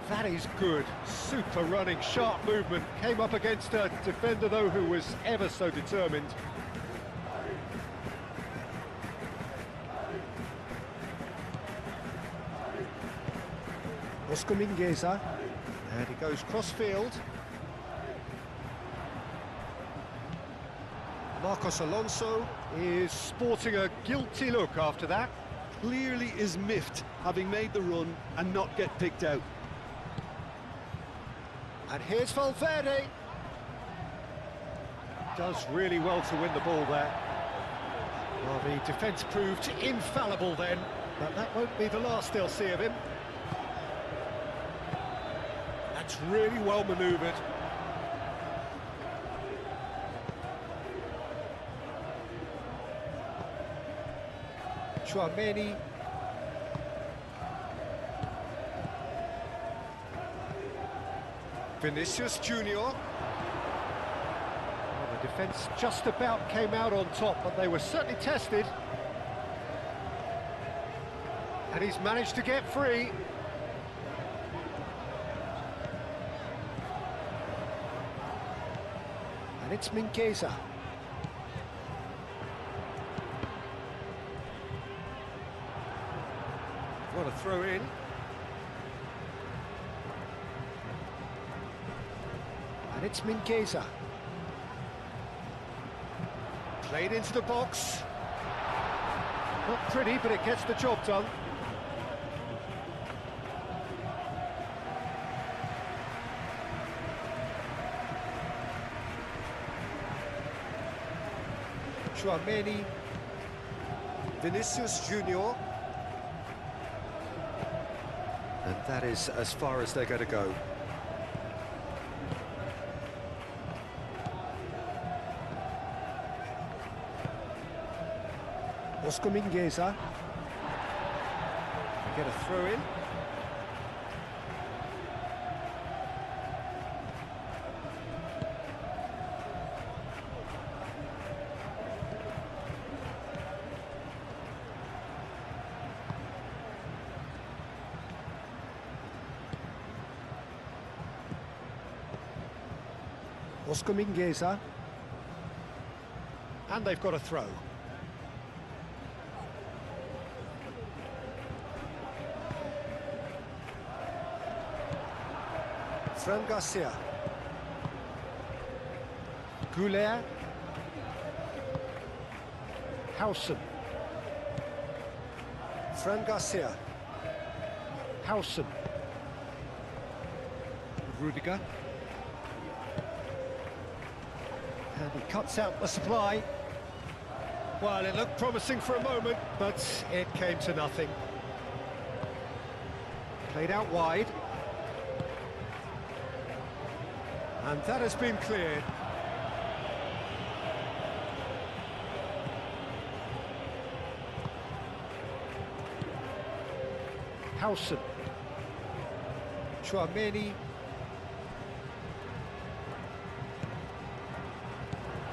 That is good. Super running, sharp movement. Came up against a defender, though, who was ever so determined. Oscar Mingueza. And he goes cross-field. Marcos Alonso is sporting a guilty look after that. Clearly is miffed, having made the run and not get picked out. And here's Valverde. Does really well to win the ball there. Well, the defence proved infallible then, but that won't be the last they'll see of him. That's really well manoeuvred. Chouameni. Vinicius Junior. Well, the defence just about came out on top, but they were certainly tested. And he's managed to get free. And it's Mingueza. What a throw in. And it's Mingueza. Played into the box. Not pretty, but it gets the job done. Chouameni. Vinicius Junior. And that is as far as they're going to go. Oscar Mingueza. Get a throw in. Oscar Mingueza. And they've got a throw. Fran Garcia. Goulet. Howson. Fran Garcia. Howson. Rudiger. And he cuts out the supply. Well, it looked promising for a moment, but it came to nothing. Played out wide. And that has been cleared. Howson. Chouameni.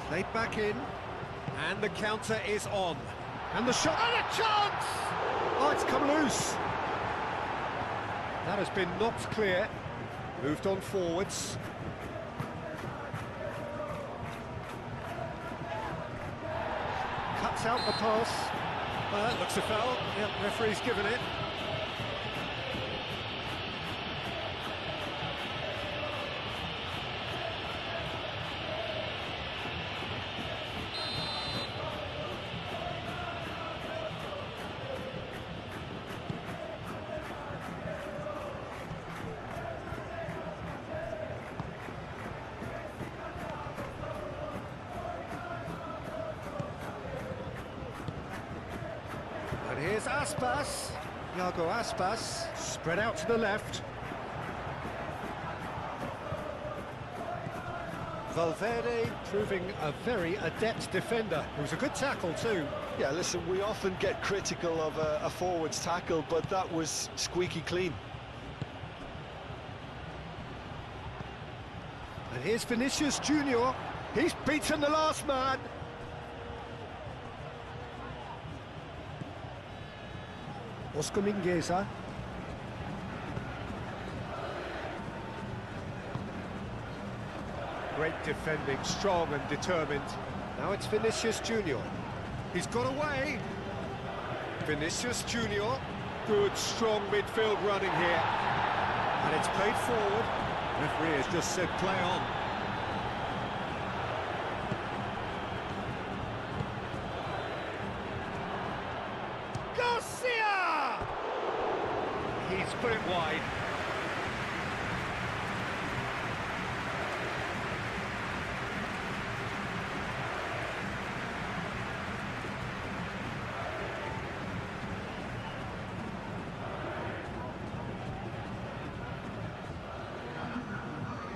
Played back in. And the counter is on. And the shot. And a chance! Oh, it's come loose. That has been knocked clear. Moved on forwards. Cuts out the pass. That looks a foul. Yep, referee's given it. And here's Aspas. Iago Aspas. Spread out to the left. Valverde proving a very adept defender. It was a good tackle too. Yeah, listen, we often get critical of a forward's tackle, but that was squeaky clean. And here's Vinicius Junior. He's beaten the last man. Oscar Mingueza. Great defending, strong and determined. Now it's Vinicius Junior. He's got away. Vinicius Junior. Good, strong midfield running here. And it's played forward. Referee has just said play on. Garcia! He's put it wide.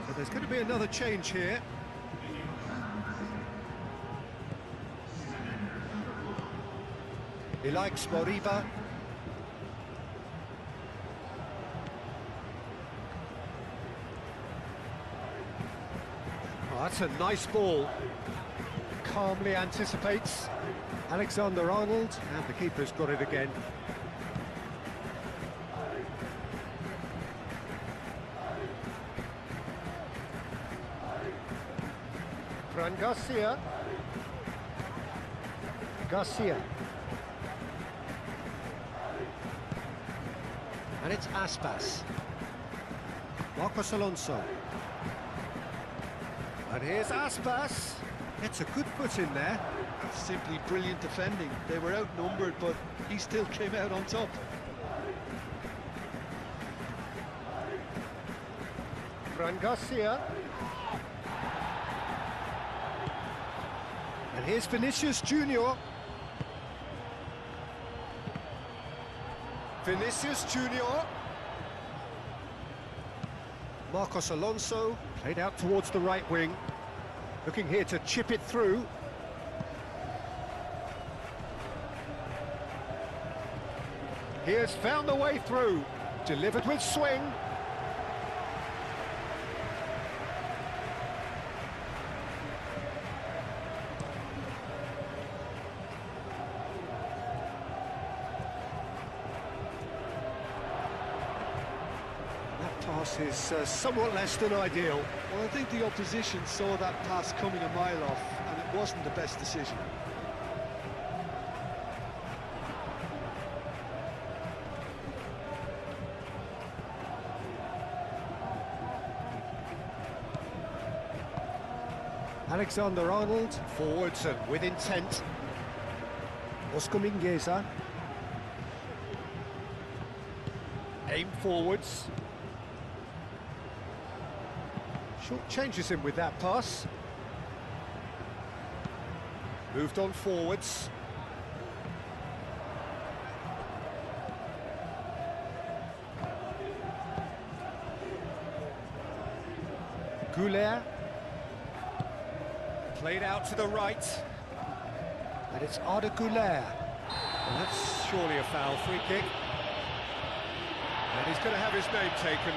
So there's going to be another change here. He likes Moriba. Oh, that's a nice ball. Calmly anticipates. Alexander-Arnold, and the keeper's got it again. Fran Garcia. Garcia. And it's Aspas. Marcos Alonso. And here's Aspas. It's a good put in there. Simply brilliant defending. They were outnumbered, but he still came out on top. Fran Garcia. And here's Vinicius Junior. Vinicius Junior. Marcos Alonso played out towards the right wing. Looking here to chip it through. He has found the way through. Delivered with swing. Pass is somewhat less than ideal. Well, I think the opposition saw that pass coming a mile off, and it wasn't the best decision. Alexander-Arnold, forwards and with intent. Oscar Mingueza. Aim forwards. Short changes him with that pass. Moved on forwards. Goulet. Played out to the right. And it's Arda Goulet. And that's surely a foul, free kick. And he's going to have his name taken.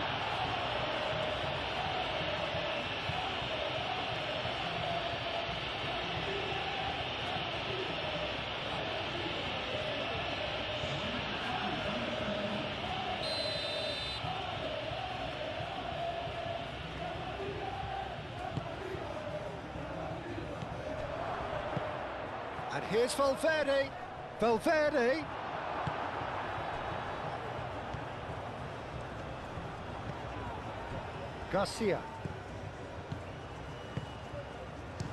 And here's Valverde. Valverde. Garcia.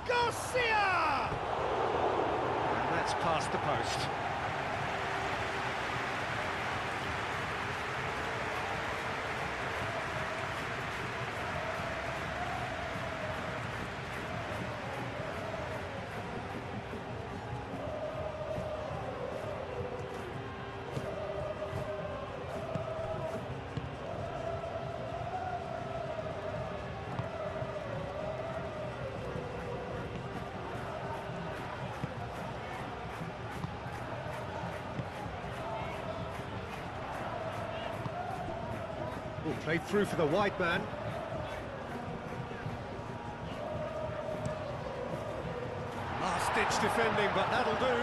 Garcia! And that's past the post. Oh, played through for the wide man. Last-ditch defending, but that'll do.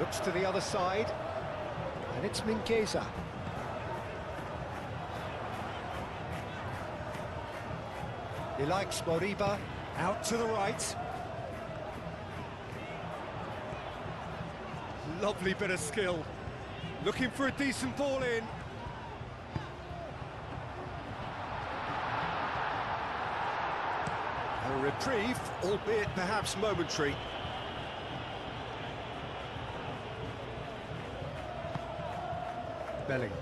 Looks to the other side, and it's Mingueza. He likes Moriba, out to the right. Lovely bit of skill. Looking for a decent ball in. A reprieve, albeit perhaps momentary. Belling.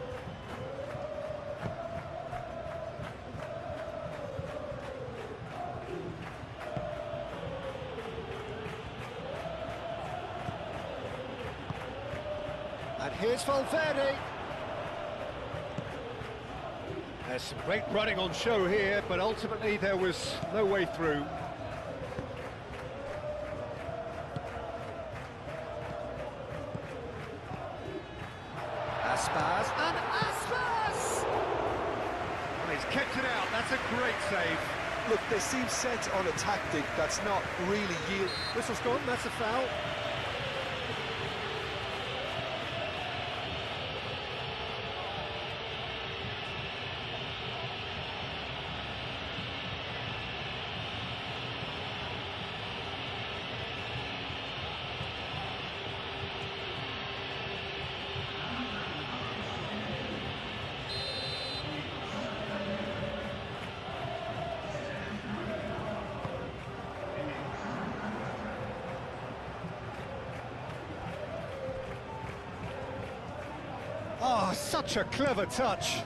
And here's Valverde. There's some great running on show here, but ultimately there was no way through. Aspas, and Aspas! And he's kept it out, that's a great save. Look, they seem set on a tactic that's not really yield. Whistle's gone, that's a foul. Oh, such a clever touch.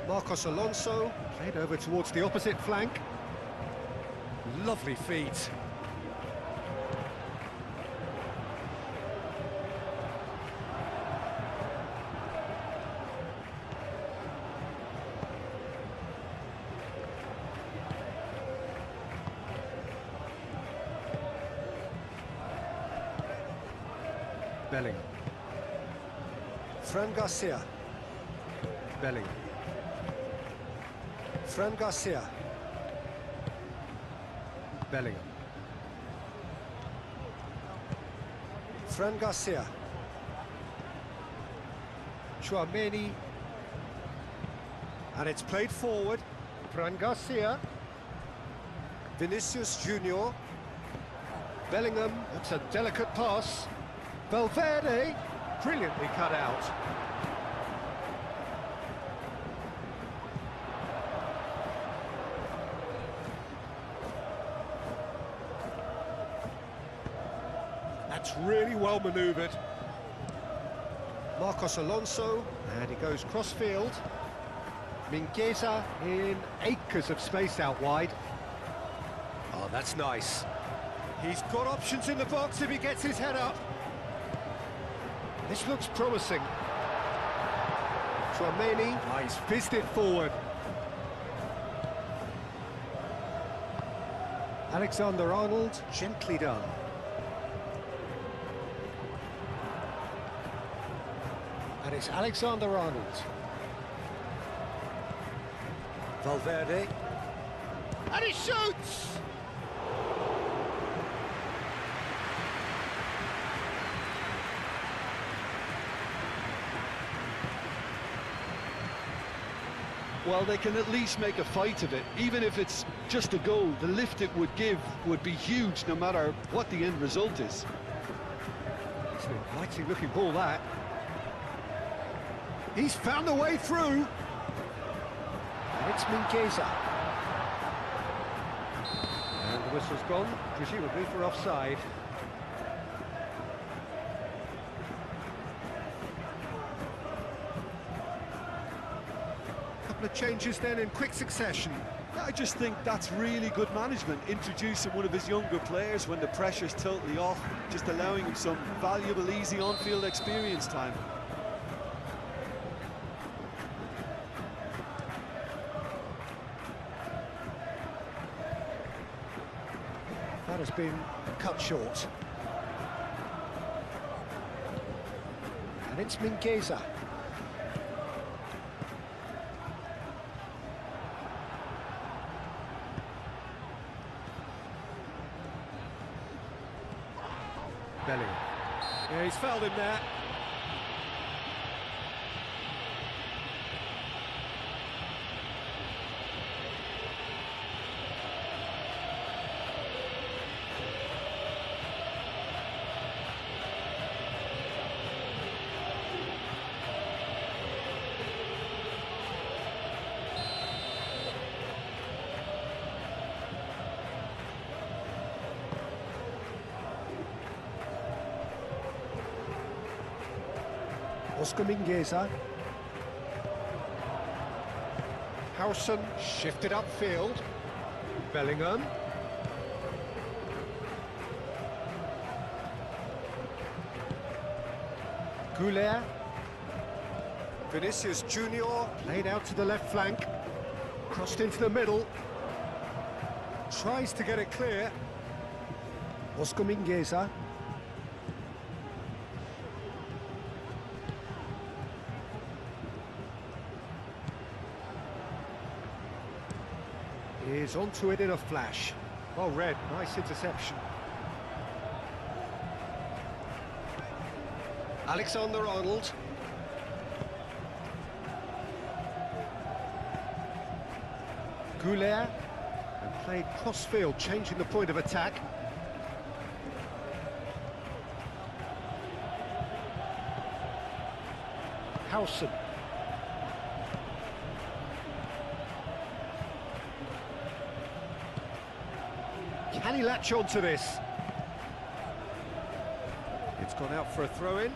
Marcos Alonso played over towards the opposite flank. Lovely feet. Belling. Fran Garcia. Belling. Fran Garcia. Bellingham. Fran Garcia. Chouameni. And it's played forward. Fran Garcia. Vinicius Junior. Bellingham. That's a delicate pass. Valverde. Brilliantly cut out. That's really well manoeuvred. Marcos Alonso, and he goes cross-field. Mingueza in acres of space out wide. Oh, that's nice. He's got options in the box if he gets his head up. This looks promising. Chouameni, he's fizzed it forward. Alexander-Arnold, gently done. And it's Alexander-Arnold. Valverde. And he shoots! Well, they can at least make a fight of it. Even if it's just a goal, the lift it would give would be huge no matter what the end result is. It's an inviting looking ball, that. He's found a way through. And it's Mingueza. And the whistle's gone, presumably for offside. Couple of changes then in quick succession. I just think that's really good management, introducing one of his younger players when the pressure's totally off, just allowing him some valuable, easy on-field experience time. That has been cut short. And it's Mingueza. Bellingham. Yeah, he's fouled him there. Oscar Mingueza. Howson shifted upfield. Bellingham. Goulet. Vinicius Junior laid out to the left flank. Crossed into the middle. Tries to get it clear. Oscar Mingueza. Is onto it in a flash. Well read, nice interception. Alexander-Arnold. Goulet, and played cross-field, changing the point of attack. Howson. Can he latch on to this? It's gone out for a throw-in.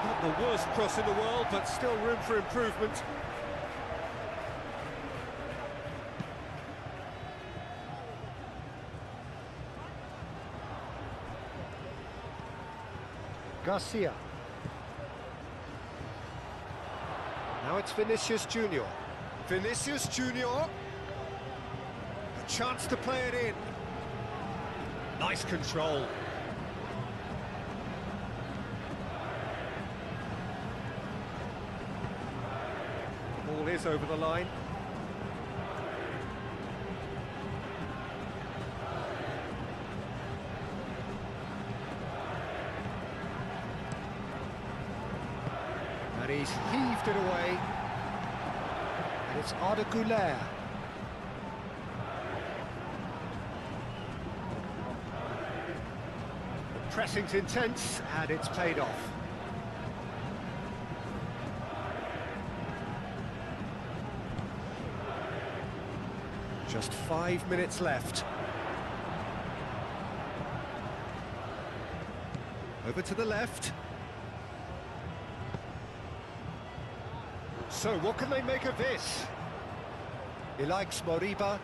Not the worst cross in the world, but still room for improvement. Garcia. Now it's Vinicius Junior. Vinicius Junior. A chance to play it in. Nice control. Ball is over the line. And he's heaved it away. And it's Arda Güler. The pressing's intense, and it's paid off. Just 5 minutes left. Over to the left. So, what can they make of this? He likes Moriba.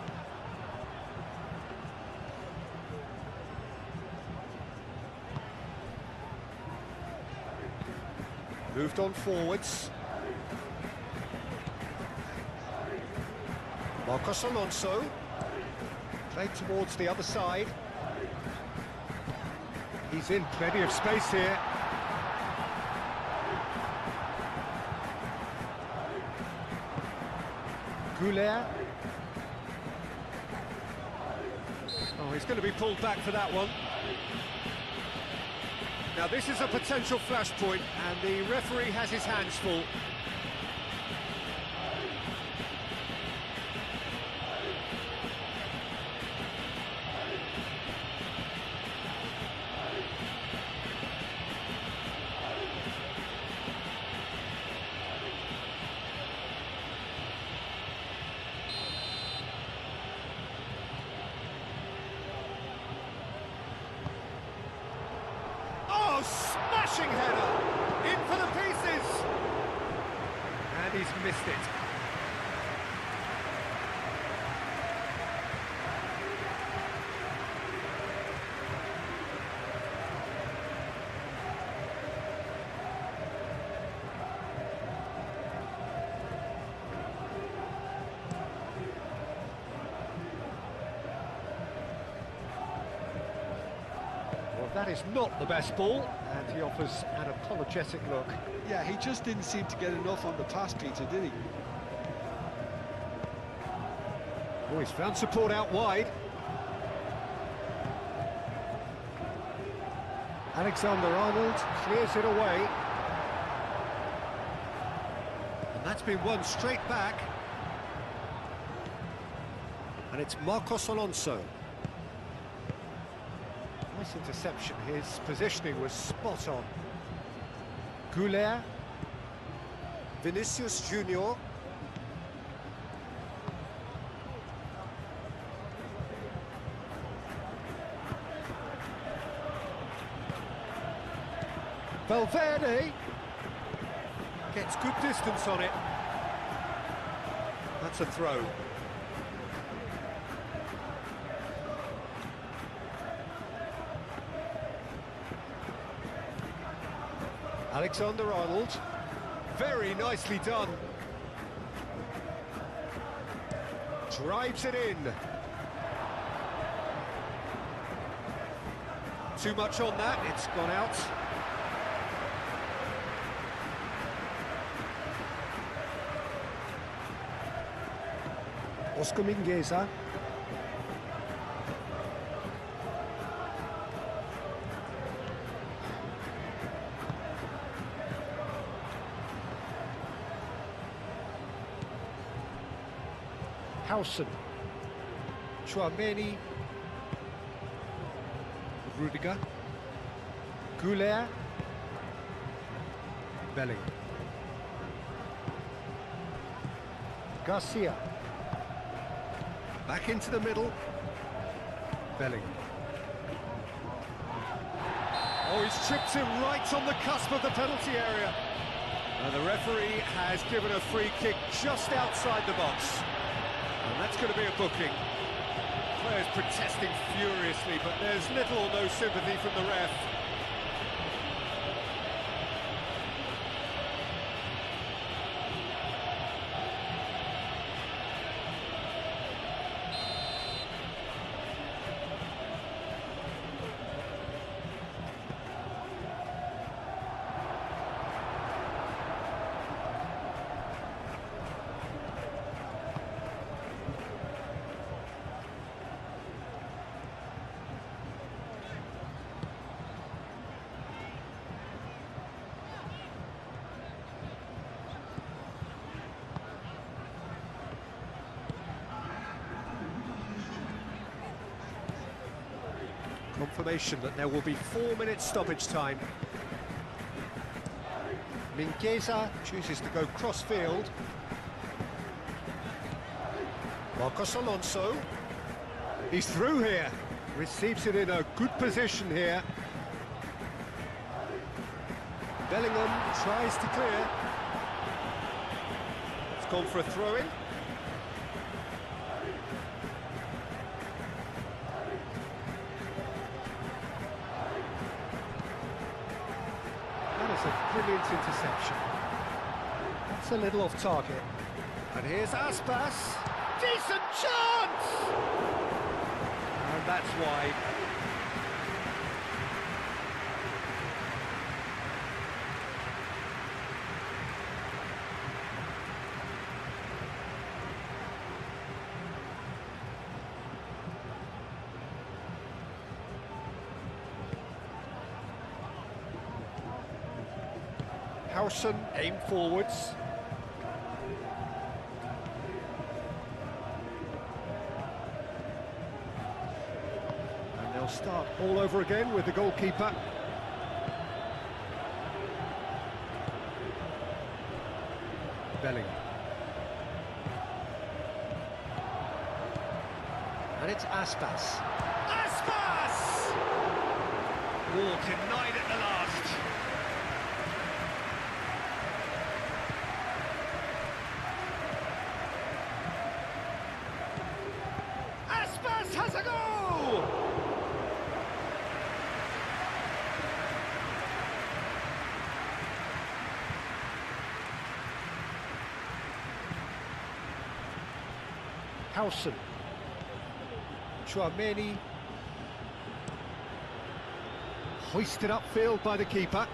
Moved on forwards. Marcos Alonso. Played towards the other side. He's in plenty of space here. Goulet. Oh, he's going to be pulled back for that one. Now this is a potential flashpoint, and the referee has his hands full. Smashing header, in for the pieces, and he's missed it. That is not the best ball, and he offers an apologetic look. Yeah, he just didn't seem to get enough on the pass, Peter, did he? Oh, he's found support out wide. Alexander-Arnold clears it away. And that's been won straight back. And it's Marcos Alonso. Nice interception, his positioning was spot on. Goulet. Vinicius Junior. Valverde gets good distance on it. That's a throw. Alexander-Arnold, very nicely done. Drives it in. Too much on that, it's gone out. Oscar Mingueza. Hausen. Chouameni. Rudiger. Goulet. Bellingham. Garcia. Back into the middle. Bellingham. Oh, he's chipped him right on the cusp of the penalty area. And the referee has given a free kick just outside the box. And that's going to be a booking. Players protesting furiously, but there's little or no sympathy from the ref. Confirmation that there will be 4 minutes stoppage time. Mingueza chooses to go cross-field. Marcos Alonso. He's through here. Receives it in a good position here. Bellingham tries to clear. It's gone for a throw-in. A brilliant interception. That's a little off target. And here's Aspas. Decent chance! And that's wide. Hausen aim forwards. And they'll start all over again with the goalkeeper. Bellingham. And it's Aspas. Aspas! Oh, denied at the last. Has a goal! Hausen. Chouameni. Hoisted upfield by the keeper.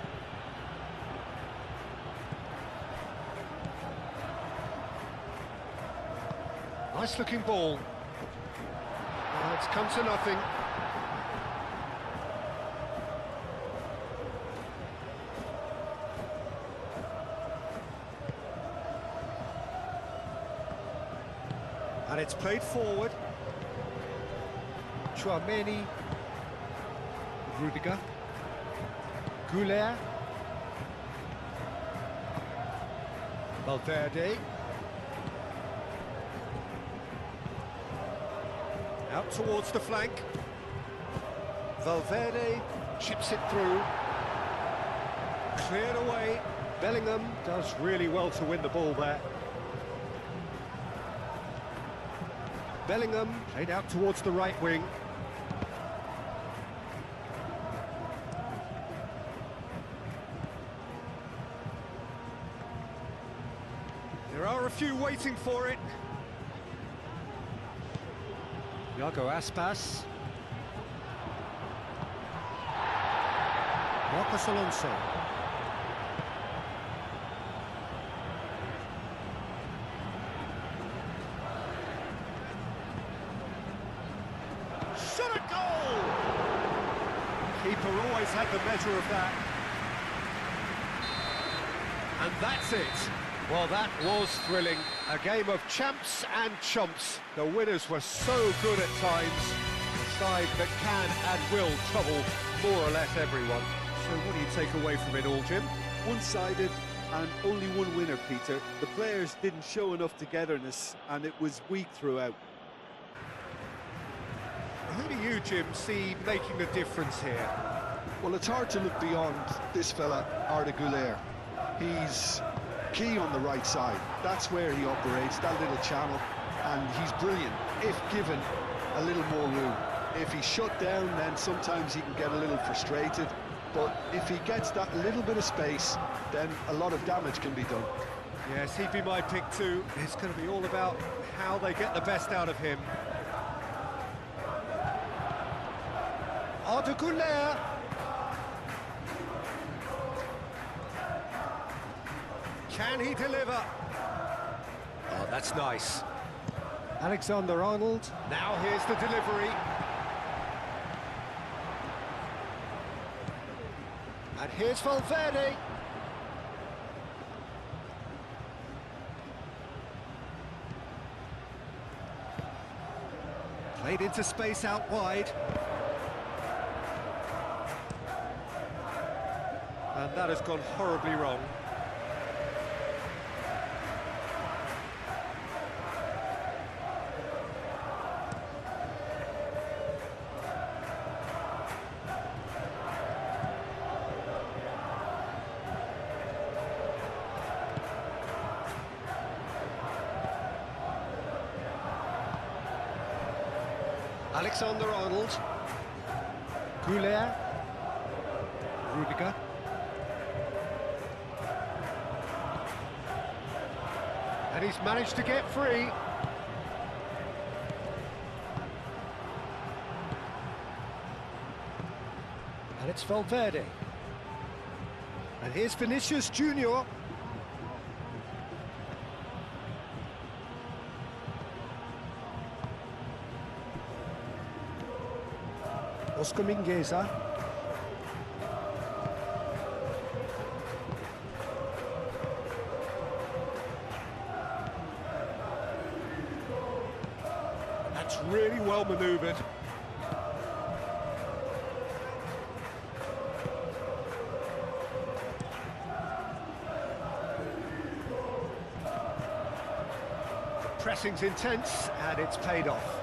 Nice looking ball. It's come to nothing. And it's played forward. Chouameni. Rudiger. Goulet. Valverde. Out towards the flank. Valverde chips it through. Cleared away. Bellingham does really well to win the ball there. Bellingham played out towards the right wing. There are a few waiting for it. Iago Aspas. Marcos Alonso. Shot a goal! Keeper always had the measure of that. And that's it. Well, that was thrilling. A game of champs and chumps. The winners were so good at times. A side that can and will trouble more or less everyone. So what do you take away from it all, Jim? One-sided and only one winner, Peter. The players didn't show enough togetherness and it was weak throughout. Who do you, Jim, see making the difference here? Well, it's hard to look beyond this fella, Arda Güler. He's key on the right side. That's where he operates, that little channel, and he's brilliant if given a little more room. If he's shut down, then sometimes he can get a little frustrated, but if he gets that little bit of space, then a lot of damage can be done. Yes, he'd be my pick too. It's going to be all about how they get the best out of him. Arda Güler. Can he deliver? Oh, that's nice. Alexander-Arnold. Now here's the delivery. And here's Valverde. Played into space out wide. And that has gone horribly wrong. Alexander-Arnold. Goulet. Rudiger. And he's managed to get free. And it's Valverde. And here's Vinicius Junior. Oscar Mingueza. That's really well manoeuvred. The pressing's intense and it's paid off.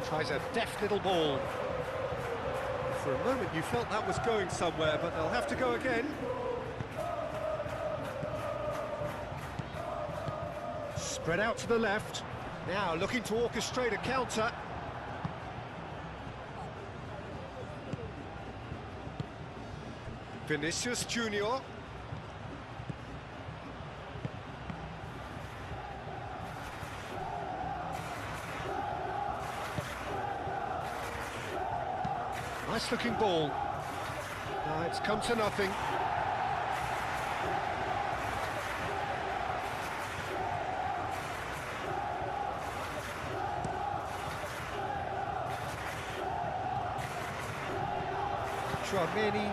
Tries a deft little ball. For a moment you felt that was going somewhere, but they'll have to go again. Spread out to the left. Now looking to orchestrate a counter. Vinicius Junior. Nice looking ball. It's come to nothing. Tchouaméni.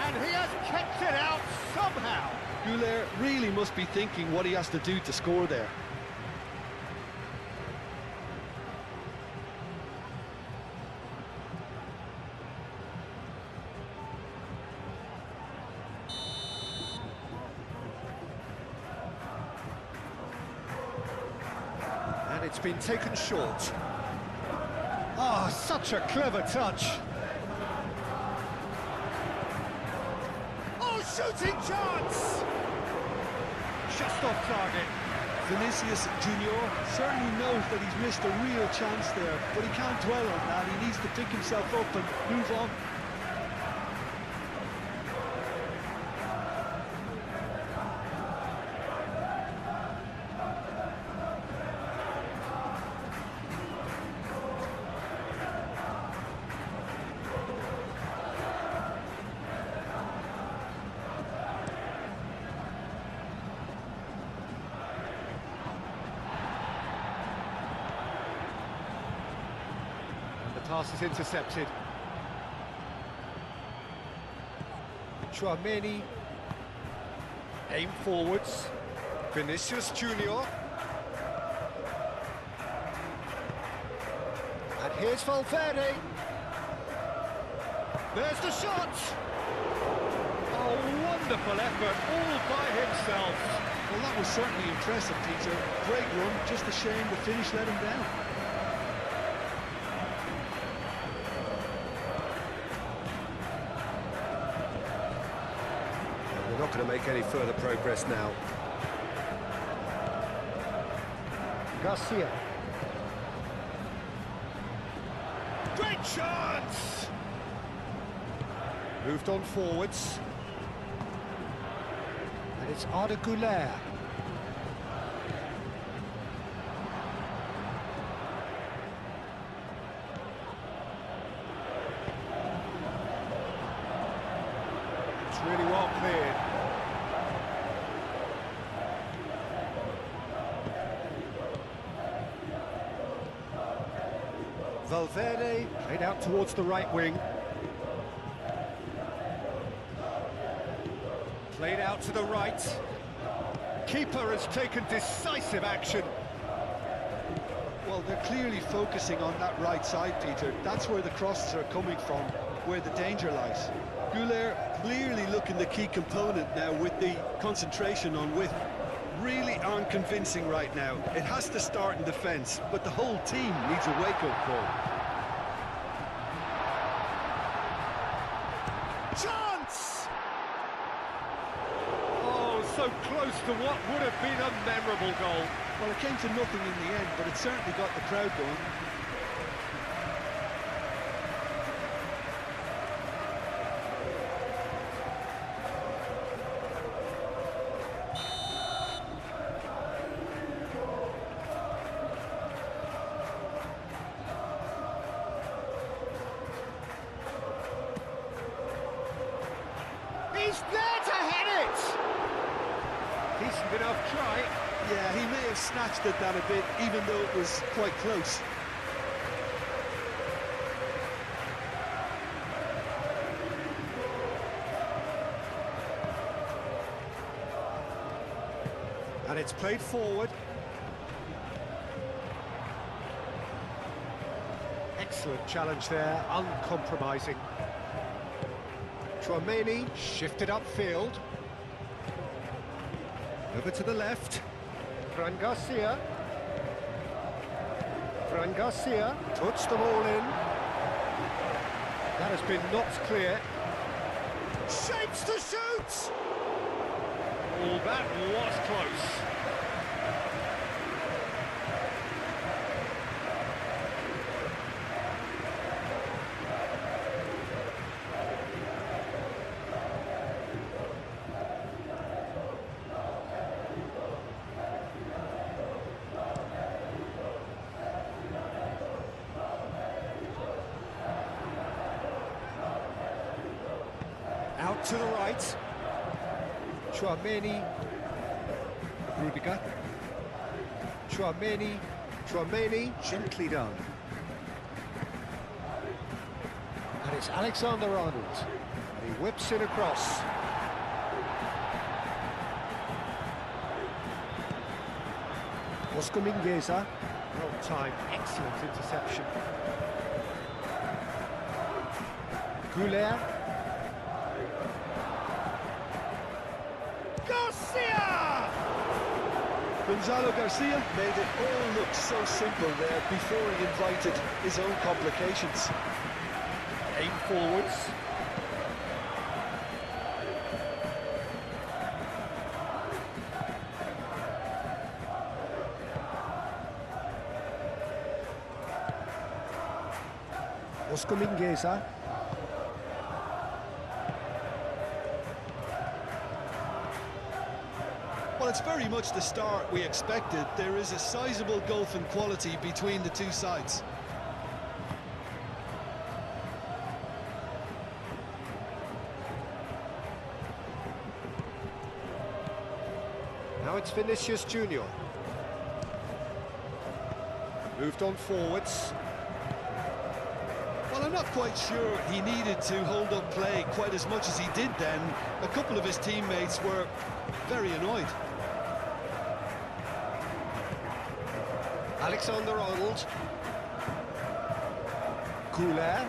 And he has kept it out somehow. Goulet really must be thinking what he has to do to score there. And it's been taken short. Ah, such a clever touch. Oh, shooting chance! Just off target. Vinicius Junior certainly knows that he's missed a real chance there, but he can't dwell on that. He needs to pick himself up and move on. Pass is intercepted. Tchouaméni. Aim forwards. Vinicius Junior. And here's Valverde. There's the shot! Oh, wonderful effort, all by himself. Well, that was certainly impressive, Peter. Great run, just a shame the finish let him down. Not going to make any further progress now. Garcia. Great chance! Moved on forwards. And it's Arda Güler. It's really well cleared. Valverde played out towards the right wing. Played out to the right. Keeper has taken decisive action. Well, they're clearly focusing on that right side, Peter. That's where the crosses are coming from, where the danger lies. Güler clearly looking the key component now with the concentration on width. Really aren't convincing right now. It has to start in defence, but the whole team needs a wake-up call. Chance! Oh, so close to what would have been a memorable goal. Well, it came to nothing in the end, but it certainly got the crowd going. He's there to head it! Decent enough try. Yeah, he may have snatched at that a bit, even though it was quite close. And it's played forward. Excellent challenge there, uncompromising. Tchouaméni shifted upfield. Over to the left. Fran Garcia. Fran Garcia puts them all in. That has been knocked clear. Shapes to shoot! Oh, that was close. Out to the right. Chouameni. Rudiger. Chouameni. Chouameni, gently done. And it's Alexander-Arnold. And he whips it across. Oscar Mingueza. Well timed, excellent interception. Goulet. Garcia! Gonzalo Garcia made it all look so simple there before he invited his own complications. Aim forwards. Oscar Mingueza. Well, it's very much the start we expected. There is a sizable gulf in quality between the two sides. Now it's Vinicius Junior. Moved on forwards. Well, I'm not quite sure he needed to hold up play quite as much as he did then. A couple of his teammates were very annoyed. Alexander-Arnold. Goulet.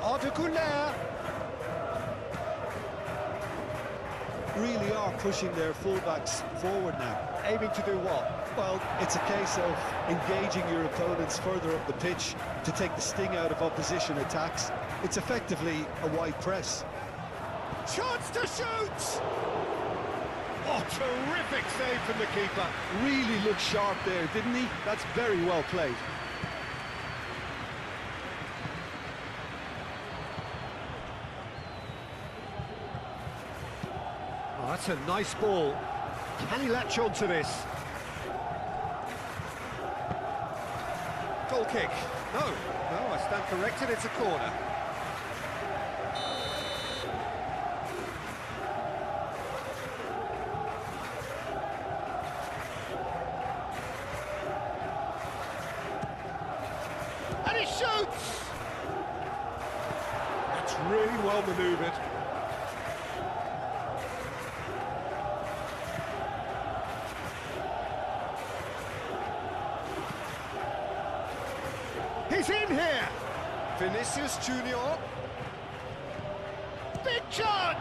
Arda Goulet. Really are pushing their fullbacks forward now. Aiming to do what? Well, it's a case of engaging your opponents further up the pitch to take the sting out of opposition attacks. It's effectively a wide press. Chance to shoot! Oh, terrific save from the keeper. Really looked sharp there, didn't he? That's very well played. Oh, that's a nice ball. Can he latch on to this? Goal kick. No, I stand corrected, it's a corner. And he shoots! That's really well manoeuvred. He's in here! Vinicius Junior. Big chance!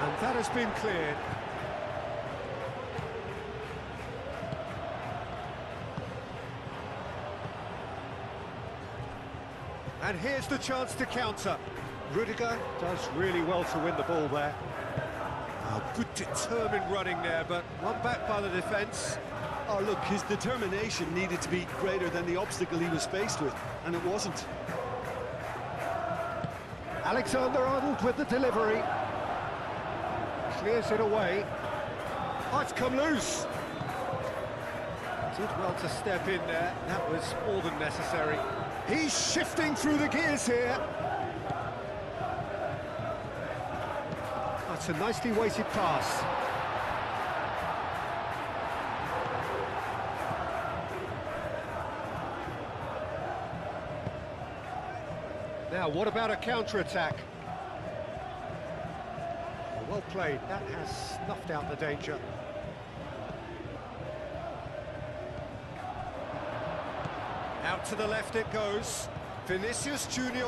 And that has been cleared. And here's the chance to counter. Rudiger does really well to win the ball there. Oh, good determined running there, but one back by the defence. Oh, look, his determination needed to be greater than the obstacle he was faced with, and it wasn't. Alexander-Arnold with the delivery. Clears it away. Oh, it's come loose. Did well to step in there. That was more than necessary. He's shifting through the gears here. That's a nicely weighted pass. Now, what about a counter-attack? Well played. That has snuffed out the danger. Out to the left it goes. Vinicius Junior.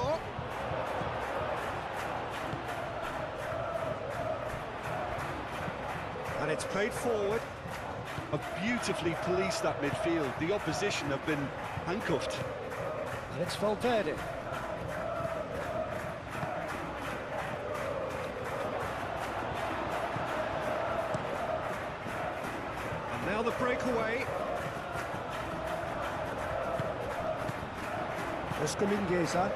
And it's played forward. A beautifully policed that midfield. The opposition have been handcuffed. And it's Valverde. And now the breakaway. Oscar Mingueza.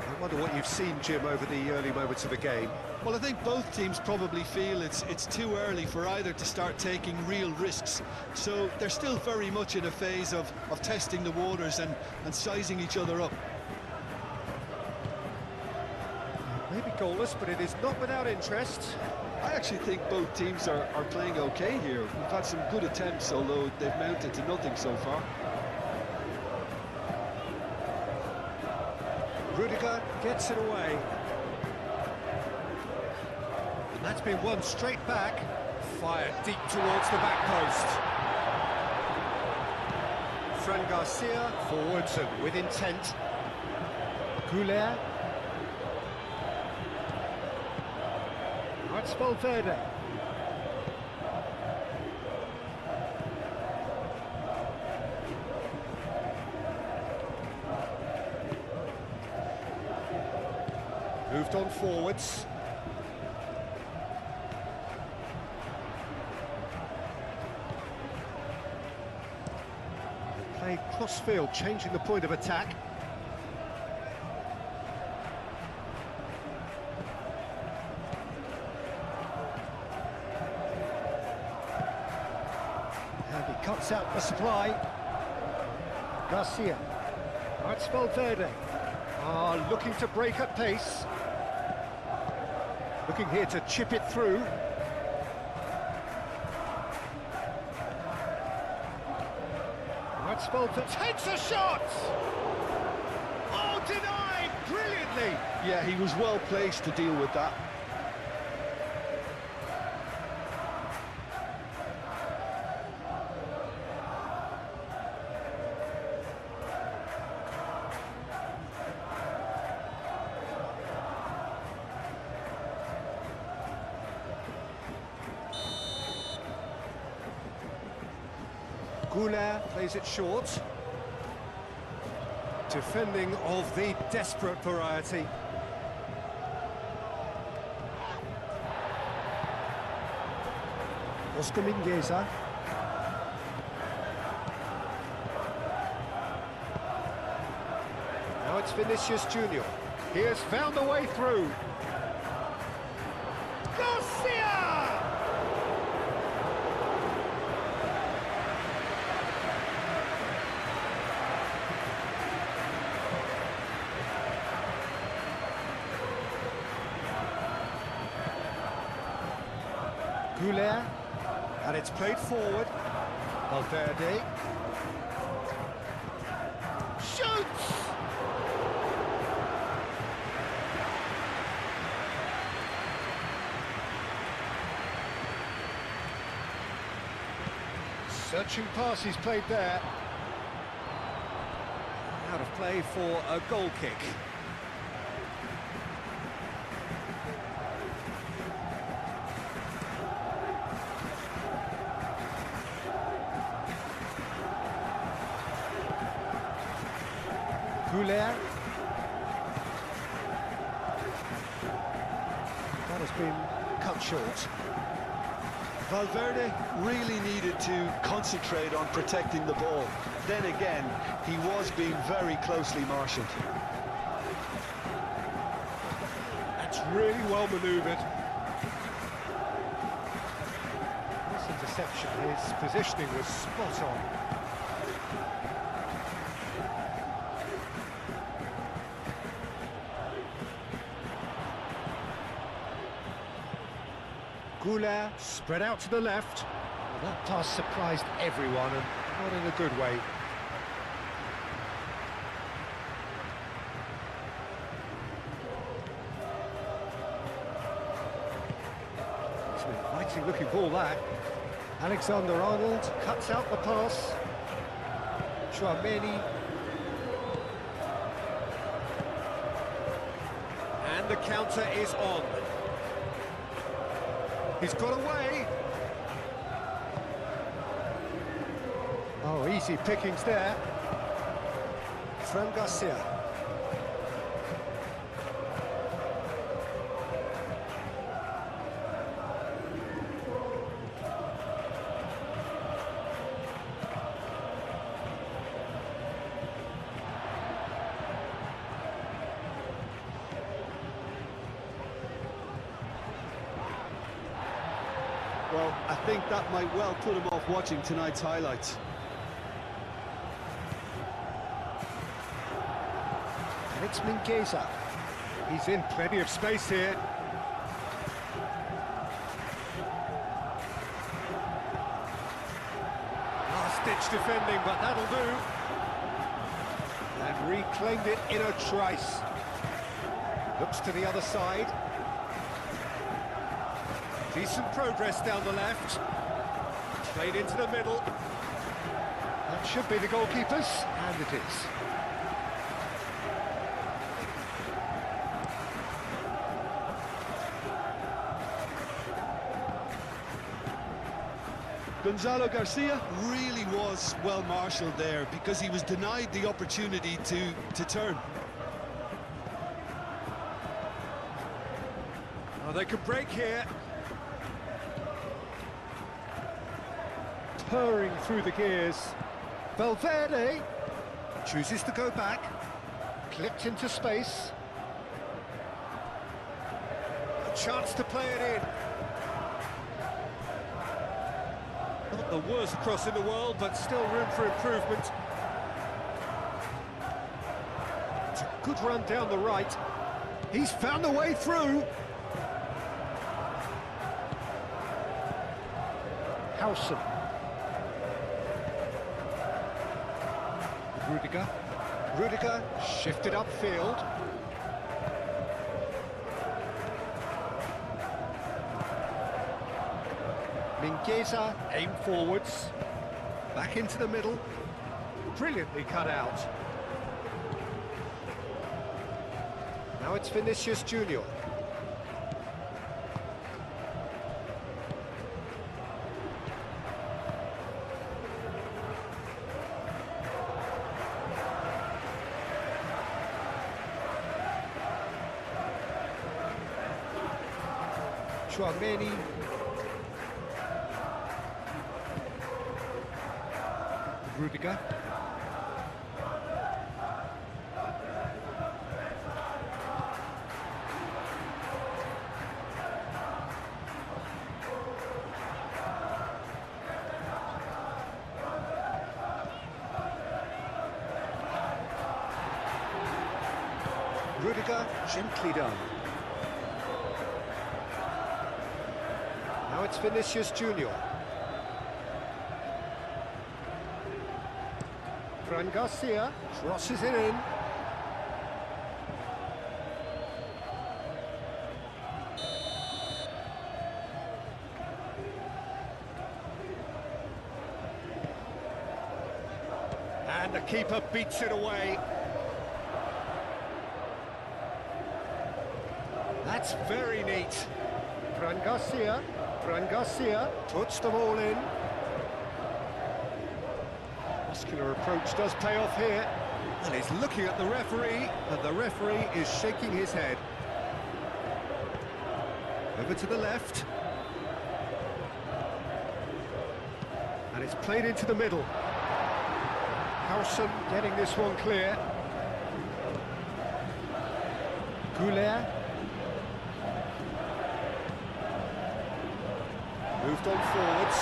I wonder what you've seen, Jim, over the early moments of the game. Well, I think both teams probably feel it's too early for either to start taking real risks. So they're still very much in a phase of testing the waters and sizing each other up. Maybe goalless, but it is not without interest. I actually think both teams are playing okay here. We've had some good attempts, although they've mounted to nothing so far. Rudiger gets it away. And that's been won straight back. Fired deep towards the back post. Fran Garcia forwards and with intent. Goulet. That's Valverde. Moved on forwards. Playing cross-field, changing the point of attack. And he cuts out the supply. Garcia. That's Valverde. Looking to break at pace. Looking here to chip it through. That's Valverde. Takes a shot! Oh, denied brilliantly! Yeah, he was well placed to deal with that. Goulet plays it short. Defending of the desperate variety. Oscar Mingueza. Now it's Vinicius Junior. He has found a way through. Garcia! Goulet, and it's played forward. Valverde shoots! Searching pass he's played there. Out of play for a goal kick. Goulet. That has been cut short. Valverde really needed to concentrate on protecting the ball. Then again, he was being very closely marshalled. That's really well manoeuvred. This interception, his positioning was spot on. Goulet spread out to the left. Well, that pass surprised everyone, and not in a good way. It's an inviting looking ball, that. Alexander-Arnold cuts out the pass. Chouameni. And the counter is on. He's got away. Oh, easy pickings there. Fran Garcia. Well, I think that might well put him off watching tonight's highlights. And it's Mingueza. He's in plenty of space here. Last-ditch defending, but that'll do. And reclaimed it in a trice. Looks to the other side. Decent progress down the left. Played into the middle. That should be the goalkeeper's, and it is. Gonzalo Garcia really was well marshalled there because he was denied the opportunity to turn. Oh, they could break here. Purring through the gears. Valverde chooses to go back. Clipped into space. A chance to play it in. Not the worst cross in the world, but still room for improvement. It's a good run down the right. He's found the way through. Howson. Rudiger shifted upfield. Mingueza aimed forwards. Back into the middle. Brilliantly cut out. Now it's Vinicius Junior. Chouameni. Rudiger. Rudiger, gently done. Now it's Vinicius Junior. Fran Garcia crosses it in. And the keeper beats it away. That's very neat. Fran Garcia puts the ball in. Muscular approach does pay off here. And he's looking at the referee, and the referee is shaking his head. Over to the left. And it's played into the middle. Howson getting this one clear. Goulet. Moved on forwards.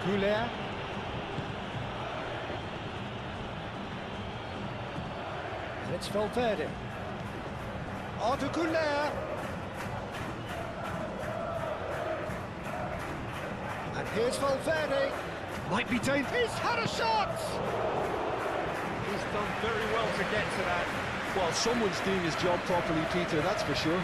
Goulet. And it's Valverde. Onto Goulet. And here's Valverde. Might be dangerous. He's had a shot! He's done very well to get to that. Well, someone's doing his job properly, Peter, that's for sure.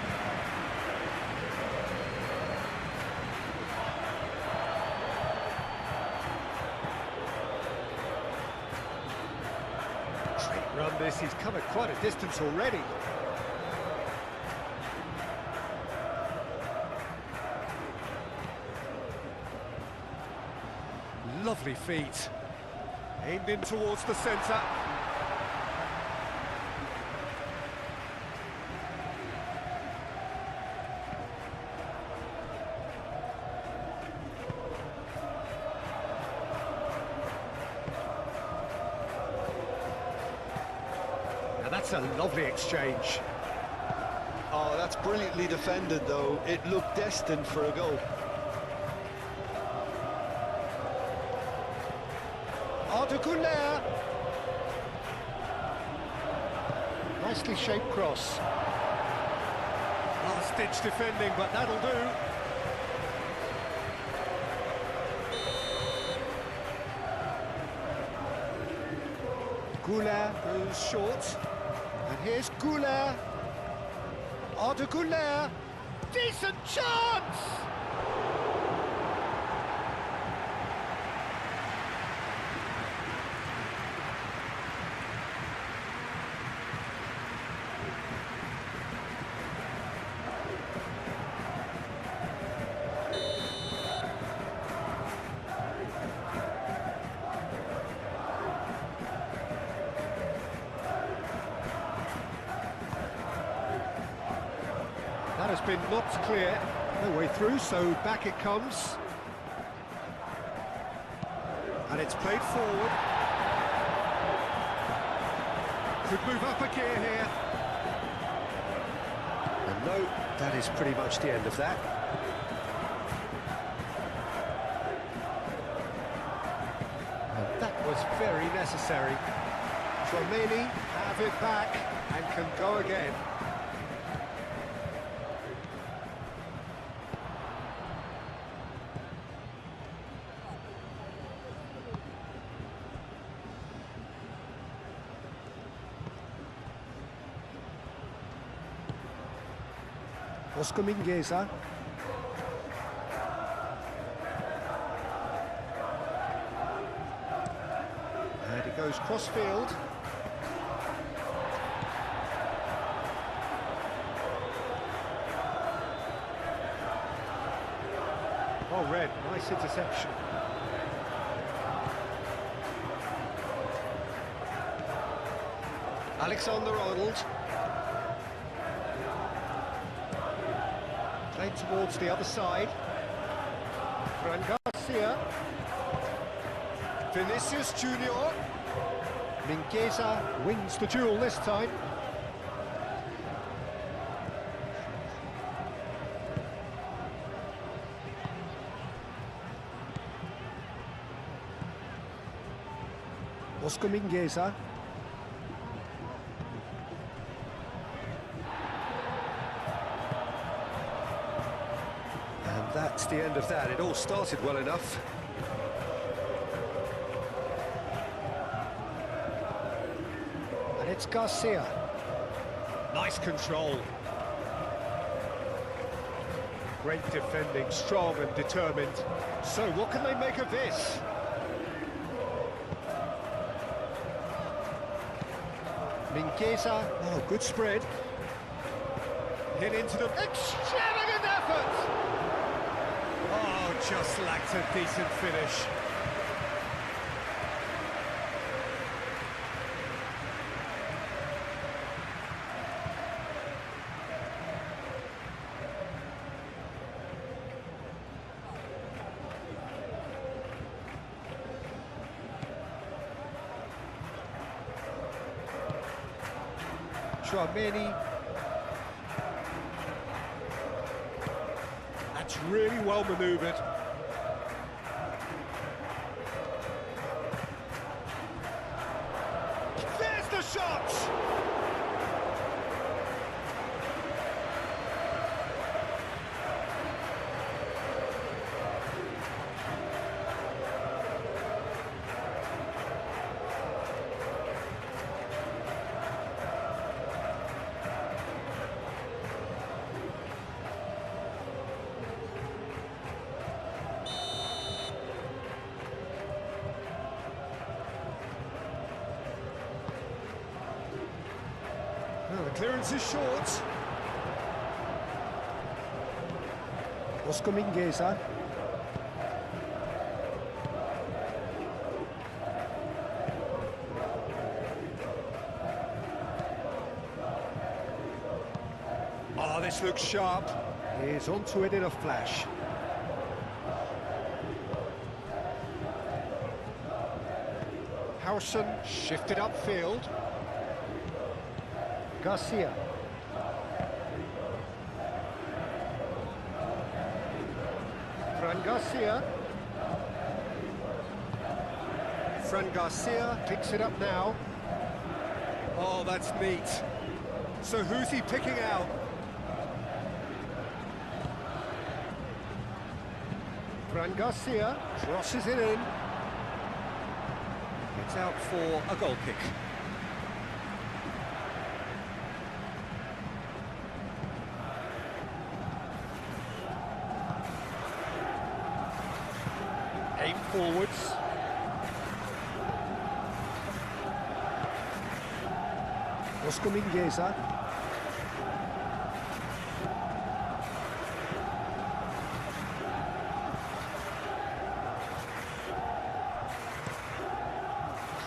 Great run this, he's covered quite a distance already. Lovely feet. Aimed in towards the centre. That's a lovely exchange. Oh, that's brilliantly defended, though. It looked destined for a goal. Arda. Nicely shaped cross. Last-ditch defending, but that'll do. Goulart goes short. And here's Goulart. Arda. Decent chance! That has been knocked clear. No way through, so back it comes. And it's played forward. Could move up a gear here. And no, that is pretty much the end of that. And that was very necessary. Tchouaméni have it back and can go again. Oscar Mingueza. And it goes cross-field. Oh, Red, nice interception. Alexander-Arnold. Played towards the other side. Fran Garcia. Vinicius Junior. Mingueza wins the duel this time. Oscar Mingueza. And that's the end of that. It all started well enough. And it's Garcia. Nice control. Great defending, strong and determined. So what can they make of this? Mingueza, oh, good spread. Hit into the extravagant effort! Oh, just lacked a decent finish. Tchouaméni. That's really well manoeuvred. There's the shot! Well, the clearance is short. Oscar Mingueza. Oh, this looks sharp. He's onto it in a flash. Harrison shifted upfield. Garcia. Fran Garcia. Fran Garcia picks it up now. Oh, that's neat. So who's he picking out? Fran Garcia crosses it in. It's out for a goal kick. Aim forwards. Oscar Mingueza.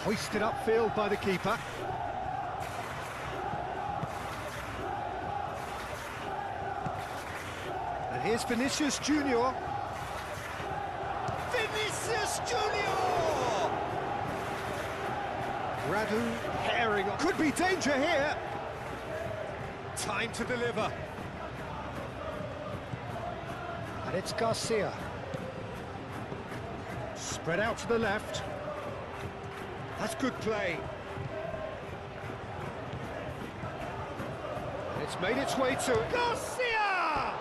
Hoisted upfield by the keeper. And here's Vinicius Junior. Vinicius Junior! Radu herring on. Could be danger here. Time to deliver. And it's Garcia. Spread out to the left. That's good play. And it's made its way to Garcia!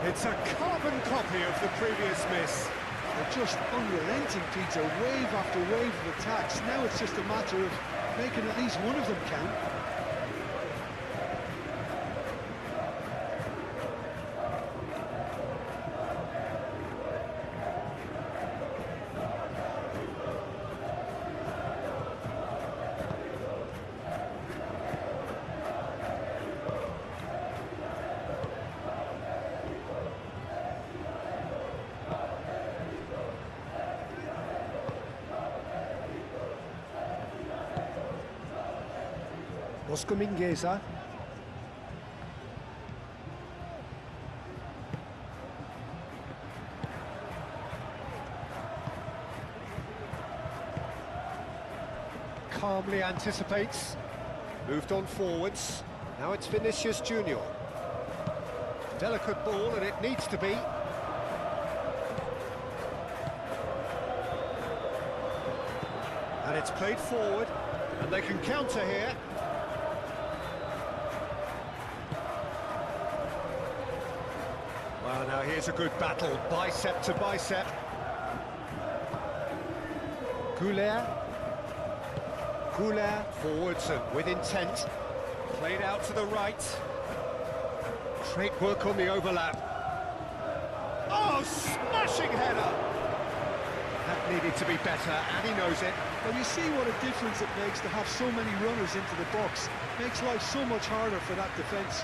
It's a carbon copy of the previous miss. They're just unrelenting, Peter, wave after wave of attacks. Now it's just a matter of making at least one of them count. Oscar Mingueza. Calmly anticipates. Moved on forwards. Now it's Vinicius Junior. Delicate ball, and it needs to be. And it's played forward, and they can counter here. Well, now here's a good battle, bicep to bicep. Goulet forwards and with intent. Played out to the right. Great work on the overlap. Oh, smashing header! That needed to be better, and he knows it. Well, you see what a difference it makes to have so many runners into the box. Makes life so much harder for that defence.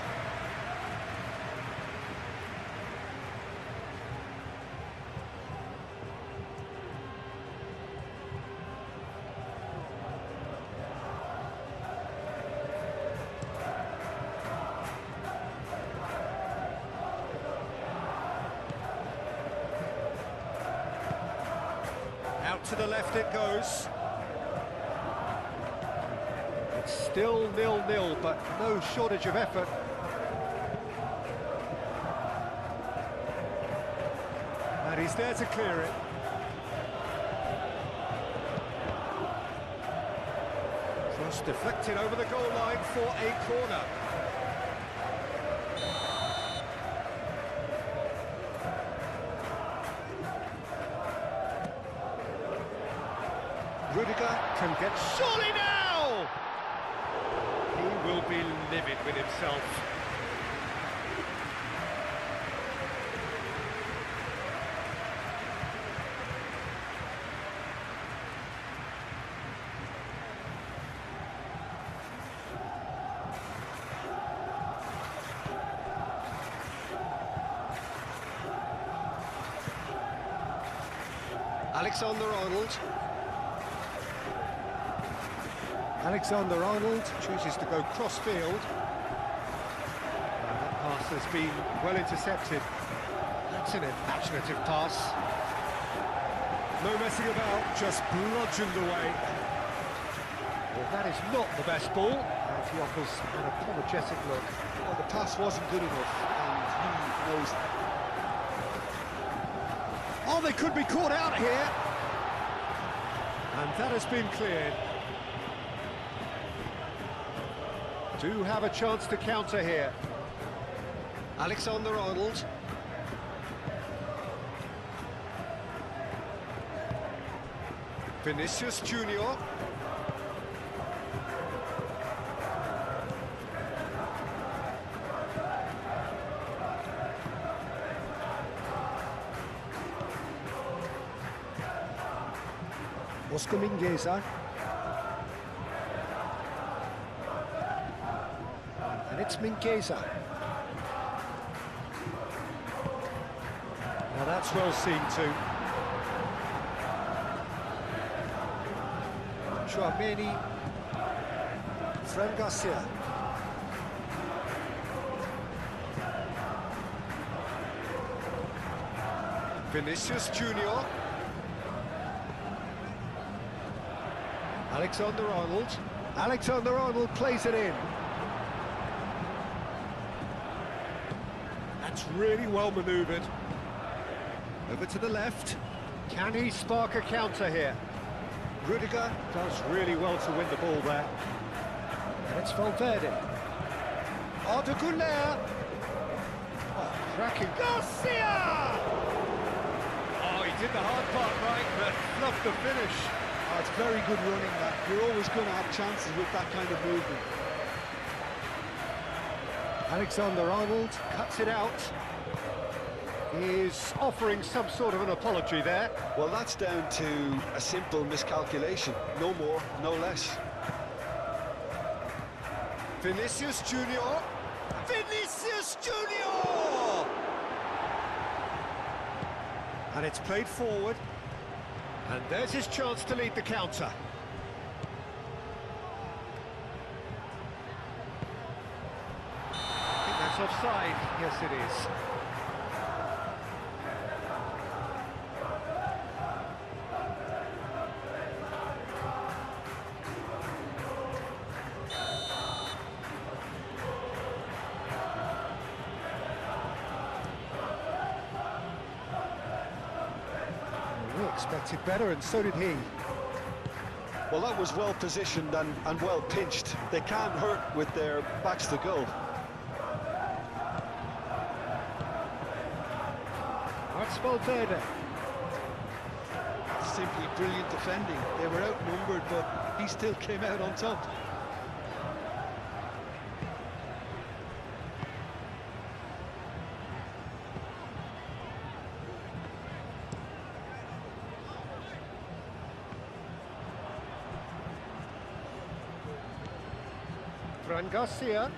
Out to the left it goes. It's still 0-0, but no shortage of effort. And he's there to clear it. Cross deflected over the goal line for a corner. Rudiger can get... Surely now! He will be livid with himself. Alexander-Arnold. Alexander-Arnold chooses to go cross-field. That pass has been well intercepted. That's an imaginative pass. No messing about, just bludgeoned away. Well, that is not the best ball. And he offers an apologetic look. Well, the pass wasn't good enough, and he knows. Oh, they could be caught out here. And that has been cleared. Do have a chance to counter here. Alexander-Arnold. Vinicius Junior. Oscar Mingueza. And it's Mingueza. Now that's well seen too. Chouameni. Fran Garcia. Vinicius Junior. Alexander-Arnold. Alexander-Arnold plays it in. That's really well manoeuvred. Over to the left. Can he spark a counter here? Rudiger does really well to win the ball there. And it's Valverde. Arda Güler. Oh, cracking. Garcia! Oh, he did the hard part right, but fluffed the finish. Oh, it's very good running, that. You're always going to have chances with that kind of movement. Alexander-Arnold cuts it out. He's offering some sort of an apology there. Well, that's down to a simple miscalculation. No more, no less. Vinicius Junior. Vinicius Junior! And it's played forward. And there's his chance to lead the counter. I think that's offside. Yes, it is. We expected better, and so did he. Well, that was well positioned and well pinched. They can't hurt with their backs to goal. That's Valverde. Simply brilliant defending. They were outnumbered, but he still came out on top. Fran Garcia.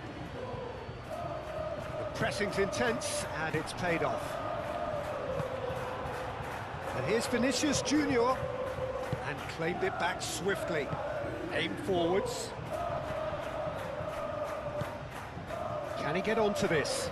The pressing's intense, and it's paid off. And here's Vinicius Junior, and claimed it back swiftly. Aim forwards. Can he get onto this?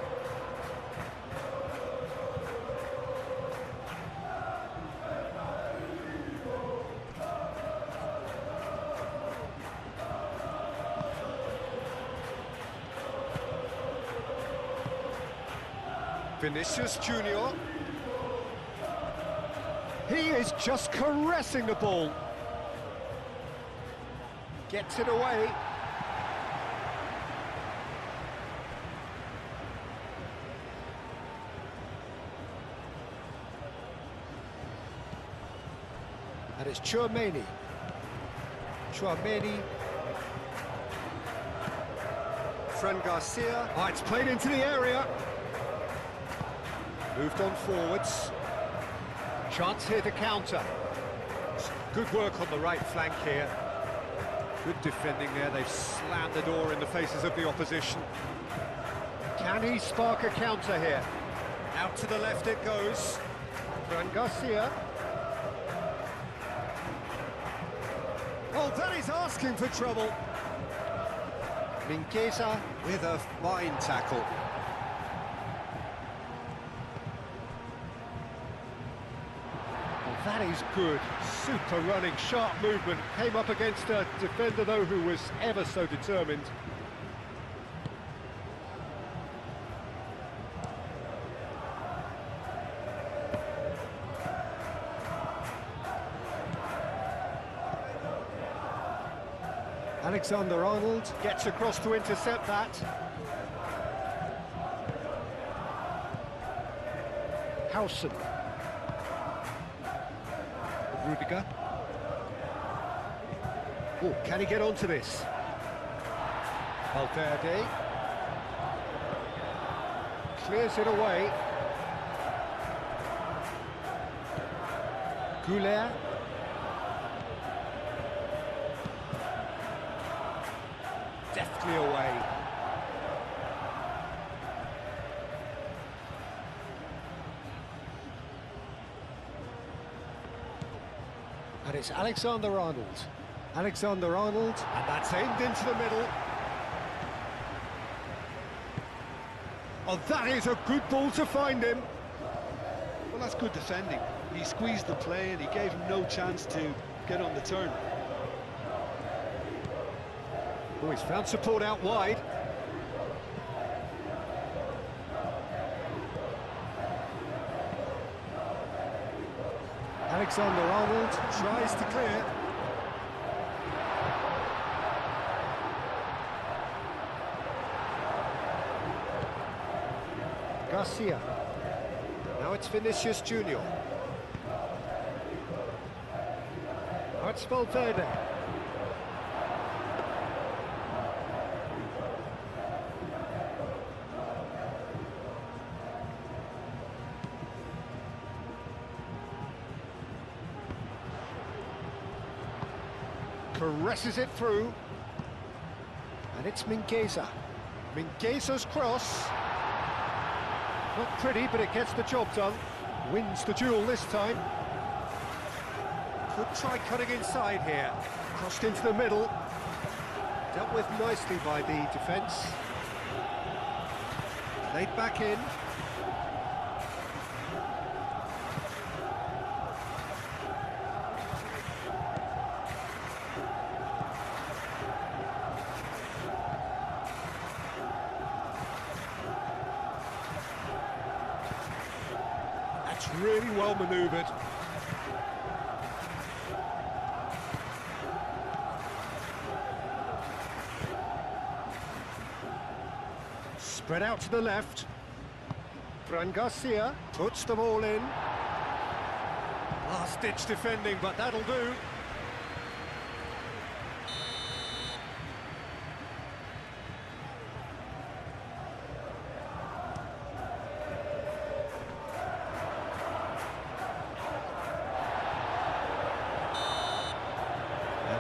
Vinicius Junior. He is just caressing the ball. Gets it away. And it's Chouameni. Chouameni. Fran Garcia. Oh, it's played into the area. Moved on forwards. Chance here to counter. Good work on the right flank here. Good defending there. They've slammed the door in the faces of the opposition. Can he spark a counter here? Out to the left it goes. Fran Garcia. Oh, that is asking for trouble. Mingueza with a fine tackle. That is good, super running, sharp movement. Came up against a defender, though, who was ever so determined. Alexander-Arnold gets across to intercept that. Howson. Rudiger. Oh, can he get onto this? Valverde. Clears it away. Goulet. Deftly away. And it's Alexander-Arnold. Alexander-Arnold, and that's aimed into the middle. Oh, that is a good ball to find him. Well, that's good defending. He squeezed the play and he gave him no chance to get on the turn. Oh, he's found support out wide. Alexander-Arnold tries to clear. Garcia. Now it's Vinicius Junior. Now it's Valverde. Caresses it through. And it's Mingueza. Mingueza's cross. Not pretty, but it gets the job done. Wins the duel this time. Could try cutting inside here. Crossed into the middle. Dealt with nicely by the defence. Laid back in. Really well manoeuvred. Spread out to the left. Fran Garcia puts them all in. Last-ditch defending, but that'll do.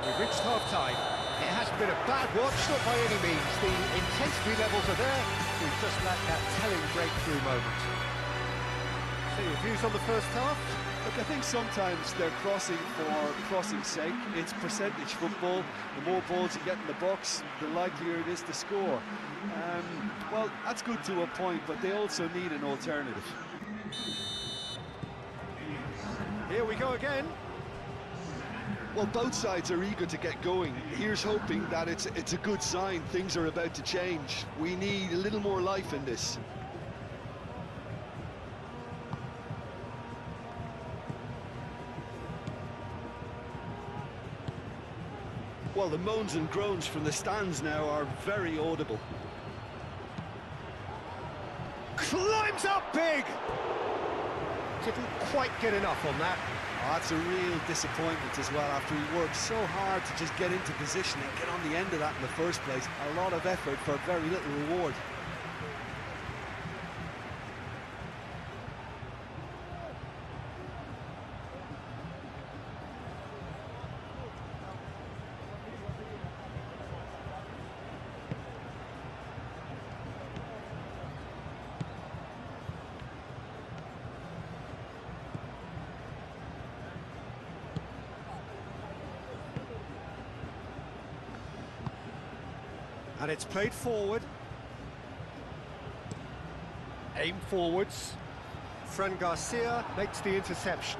We've reached half-time. It hasn't been a bad watch, not by any means. The intensity levels are there. We've just lacked that telling breakthrough moment. So your views on the first half? Look, I think sometimes they're crossing for crossing's sake. It's percentage football. The more balls you get in the box, the likelier it is to score. Well, that's good to a point, but they also need an alternative. Here we go again. Well, both sides are eager to get going. Here's hoping that it's a good sign. Things are about to change. We need a little more life in this. Well, the moans and groans from the stands now are very audible. Climbs up big! Didn't quite get enough on that. Oh, that's a real disappointment as well, after he worked so hard to just get into position and get on the end of that in the first place. A lot of effort for very little reward. And it's played forward. Aim forwards. Fran Garcia makes the interception.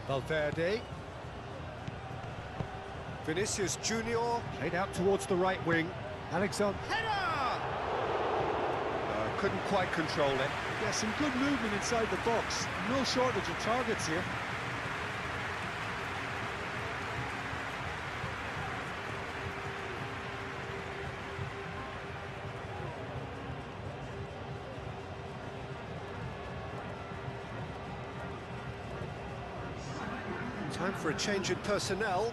Valverde. Vinicius Junior played out towards the right wing. Alexander. Header! Couldn't quite control it. Yeah, some good movement inside the box. No shortage of targets here. Time for a change in personnel.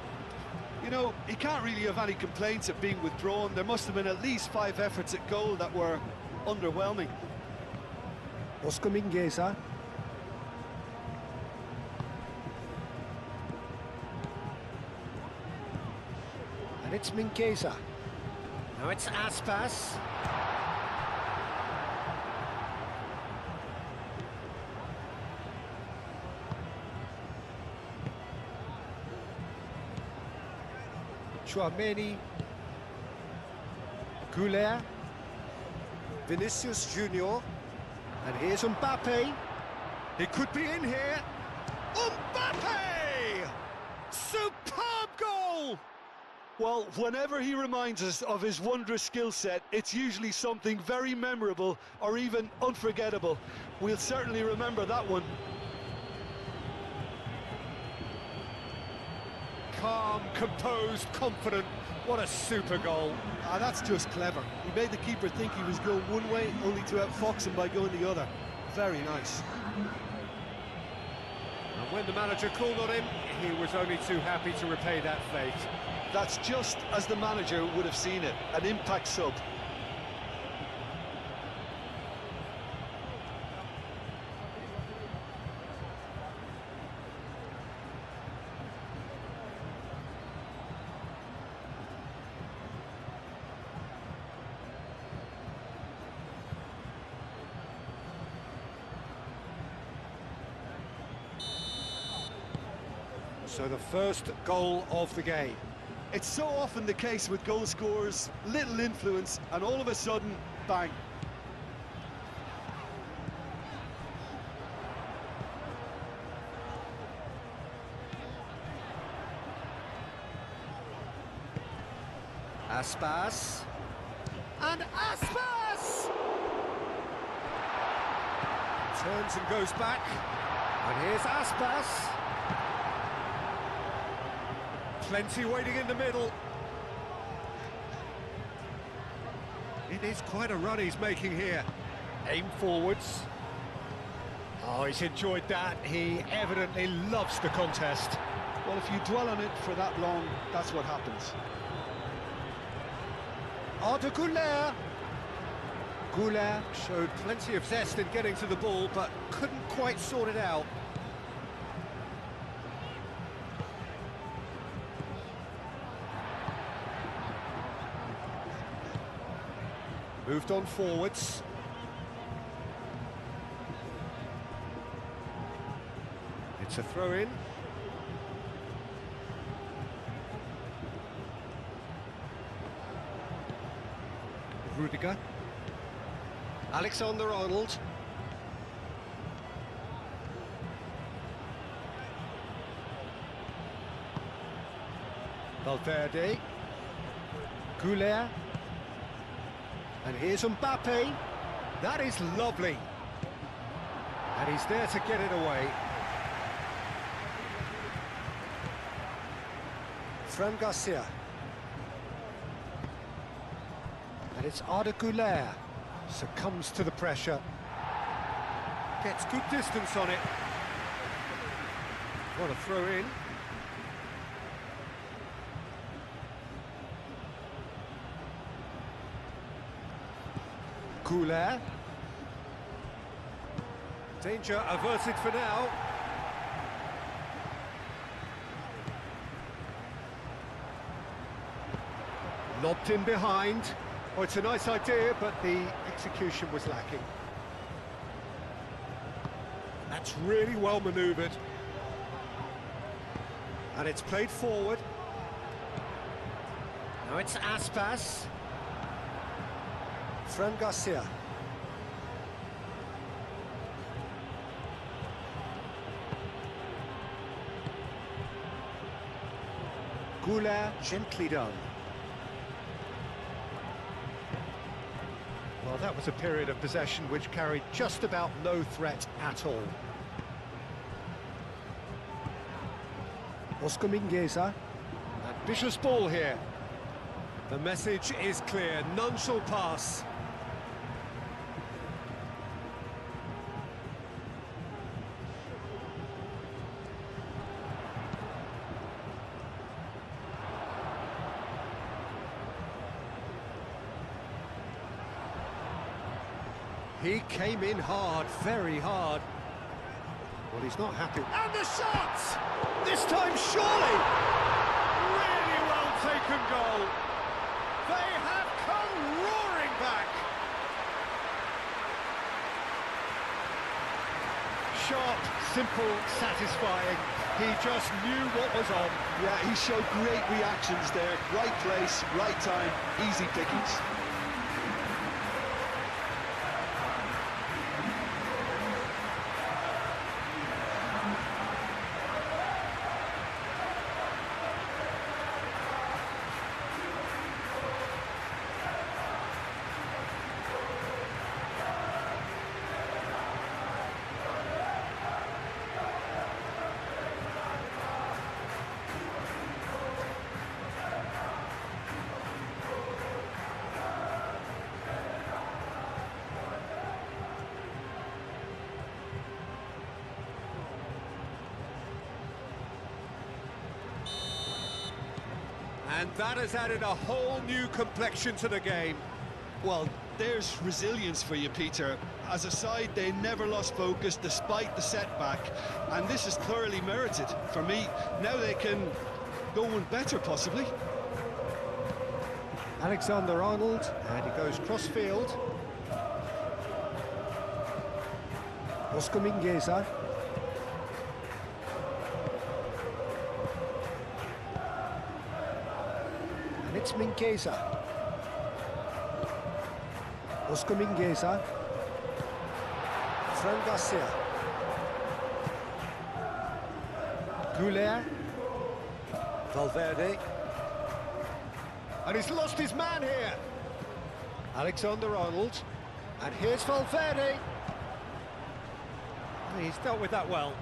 You know, he can't really have any complaints at being withdrawn. There must have been at least 5 efforts at goal that were underwhelming. Oscar Mingueza. And it's Mingueza. Now it's Aspas. Chouameni. Goulet. Vinicius Junior. And here's Mbappe. He could be in here. Mbappe! Superb goal! Well, whenever he reminds us of his wondrous skill set, it's usually something very memorable or even unforgettable. We'll certainly remember that one. Calm, composed, confident. What a super goal. Ah, that's just clever. He made the keeper think he was going one way, only to outfox him by going the other. Very nice. And when the manager called on him, he was only too happy to repay that fate. That's just as the manager would have seen it, an impact sub. So the first goal of the game. It's so often the case with goal scorers, little influence, and all of a sudden, bang. Aspas. And Aspas! Turns and goes back. And here's Aspas. Plenty waiting in the middle. It is quite a run he's making here. Aim forwards. Oh, he's enjoyed that. He evidently loves the contest. Well, if you dwell on it for that long, that's what happens. Arda Güler. Güler showed plenty of zest in getting to the ball, but couldn't quite sort it out. Moved on forwards. It's a throw-in. Rudiger. Alexander-Arnold. Valverde. Güler. And here's Mbappe. That is lovely. And he's there to get it away. Fran Garcia. And it's Arda Güler. Succumbs to the pressure. Gets good distance on it. What a throw in. Güler. Danger averted for now. Lobbed in behind. Oh, it's a nice idea, but the execution was lacking. That's really well manoeuvred. And it's played forward. Now it's Aspas. Fran Garcia. Güler, gently done. Well, that was a period of possession which carried just about no threat at all. Oscar Mingueza. Ambitious ball here. The message is clear, none shall pass. He came in hard, very hard. Well, he's not happy. And the shot! This time, surely! Really well taken goal. They have come roaring back. Sharp, simple, satisfying. He just knew what was on. Yeah, he showed great reactions there. Right place, right time, easy pickings. And that has added a whole new complexion to the game. Well, there's resilience for you, Peter. As a side, they never lost focus despite the setback, and this is thoroughly merited. For me, now they can go one better, possibly. Alexander-Arnold, and he goes cross-field. Oscar Mingueza. And it's Mingueza. Oscar Mingueza. Fran Garcia. Goulet. Valverde. And he's lost his man here. Alexander-Arnold. And here's Valverde. He's dealt with that well.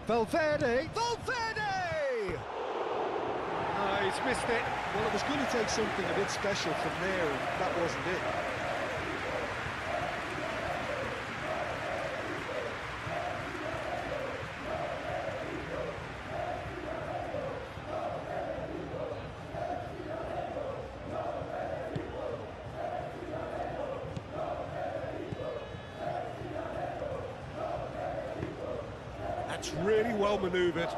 Valverde! Valverde! Oh, he's missed it. Well, it was going to take something a bit special from there, and that wasn't it. That's really well manoeuvred.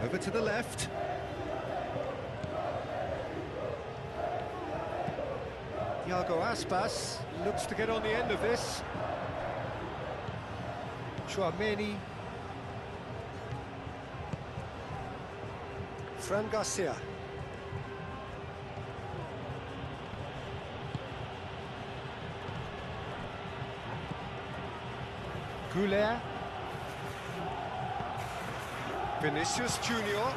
Over to the left. Thiago Aspas looks to get on the end of this. Chouameni. Fran Garcia. Goulet. Vinicius Junior.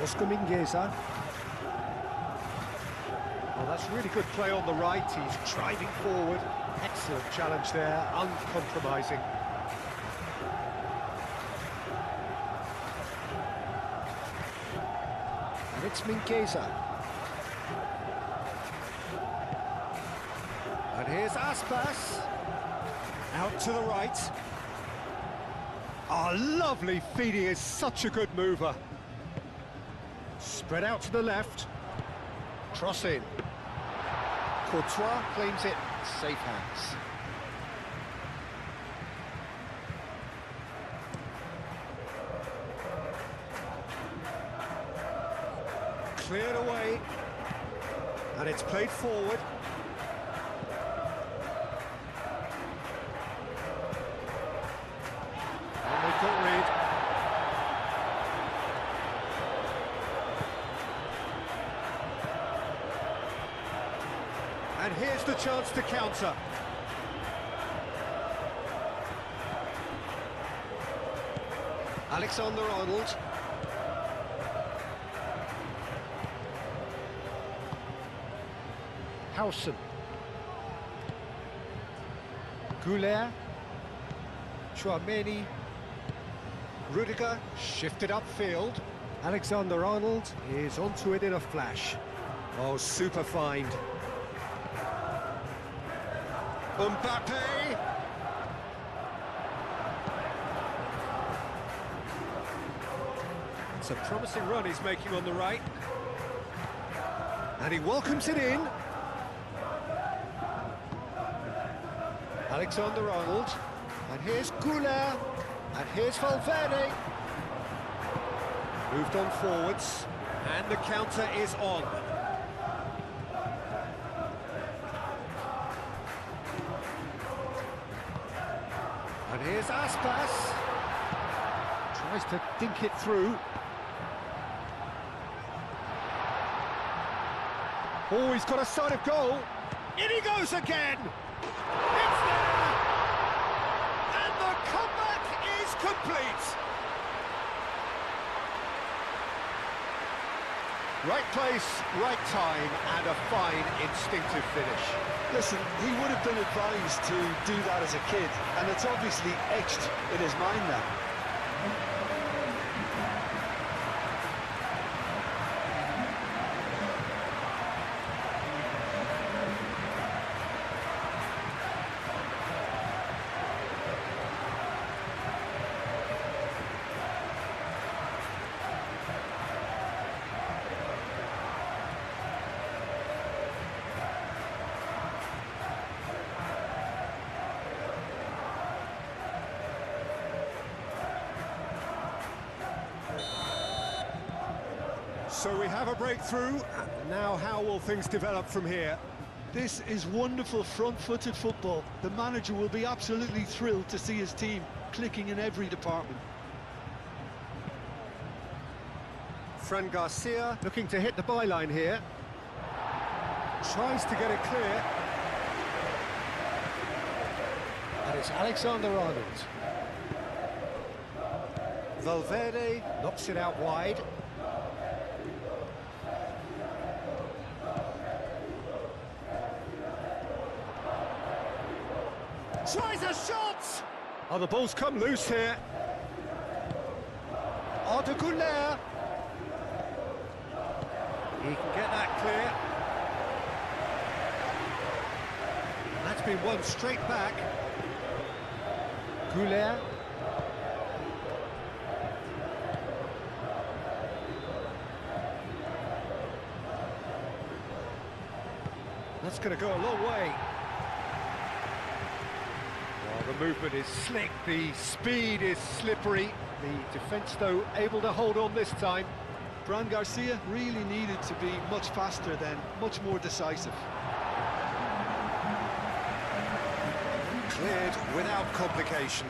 Oscar Mingueza. Well, that's really good play on the right. He's driving forward. Excellent challenge there, uncompromising. And it's Mingueza. And here's Aspas. Out to the right. Oh, lovely feed. He is such a good mover. Spread out to the left. Cross in. Courtois claims it. Safe hands. Cleared away. And it's played forward. And they've got rid. here's the chance to counter. Alexander-Arnold. Howson. Goulet. Chouameni. Rudiger shifted upfield. Alexander-Arnold is onto it in a flash. Oh, super find. Mbappe. It's a promising run he's making on the right. And he welcomes it in. Alexander-Arnold. And here's Goulet. And here's Valverde. Moved on forwards. And the counter is on. And here's Aspas. Tries to dink it through. Oh, he's got a sight of goal. In he goes again. It's there. And the comeback is complete. Right place, right time, and a fine instinctive finish. Listen, he would have been advised to do that as a kid, and it's obviously etched in his mind now. So we have a breakthrough. Now how will things develop from here? This is wonderful front-footed football. The manager will be absolutely thrilled to see his team clicking in every department. Fran Garcia looking to hit the byline here. Tries to get it clear. And it's Alexander-Arnold. Valverde knocks it out wide. Tries a shot! Oh, the ball's come loose here. Arda Güler. He can get that clear. That's been won straight back. Güler. That's going to go a long way. Well, the movement is slick, the speed is slippery. The defence, though, able to hold on this time. Fran Garcia really needed to be much faster then, much more decisive. Cleared without complication.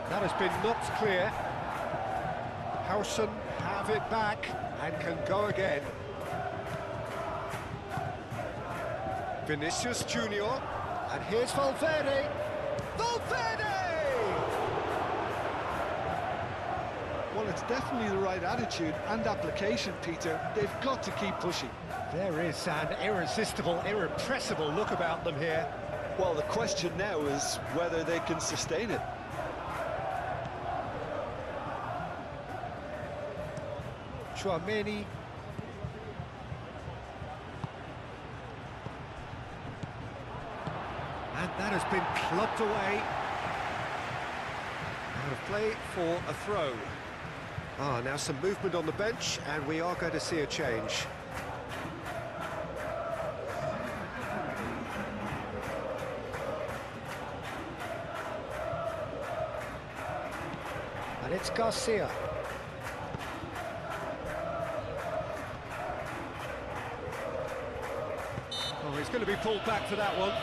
That has been knocked clear. Howson have it back and can go again. Vinicius Junior, and here's Valverde. Valverde! Well, it's definitely the right attitude and application, Peter. They've got to keep pushing. There is an irresistible, irrepressible look about them here. Well, the question now is whether they can sustain it. Chouameni. And that has been clubbed away. Out of play for a throw. Now some movement on the bench, and we are going to see a change. And it's Garcia. Oh, he's going to be pulled back for that one.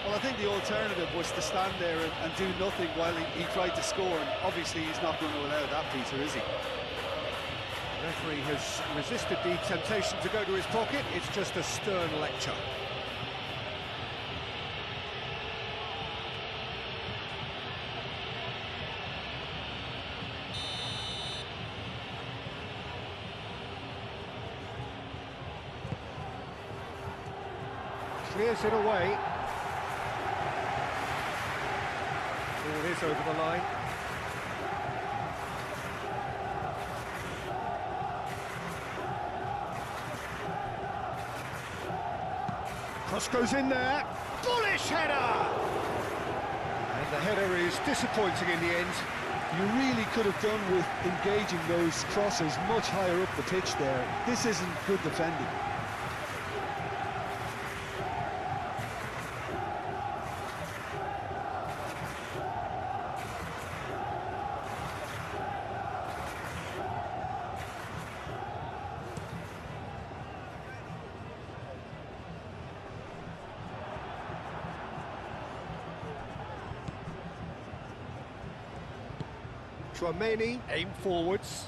Well, I think the alternative was to stand there and do nothing while he tried to score, and obviously he's not going to allow that, Peter, is he? Referee has resisted the temptation to go to his pocket. It's just a stern lecture. Clears it away. Ball is over the line. Cross goes in there. Bullish header! And the header is disappointing in the end. You really could have done with engaging those crosses much higher up the pitch there. This isn't good defending. Chouameni, aim forwards,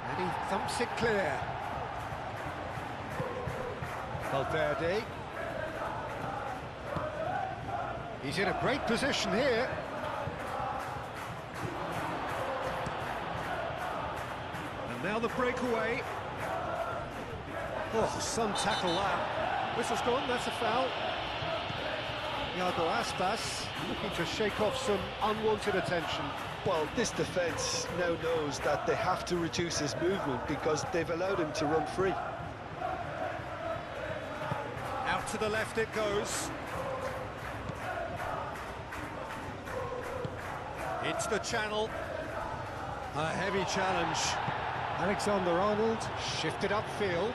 and he thumps it clear. Valverde. He's in a great position here. And now the breakaway. Oh, some tackle that. Whistle's gone, that's a foul. Iago Aspas looking to shake off some unwanted attention. Well, this defence now knows that they have to reduce his movement because they've allowed him to run free. Out to the left it goes. Into the channel. A heavy challenge. Alexander-Arnold shifted upfield.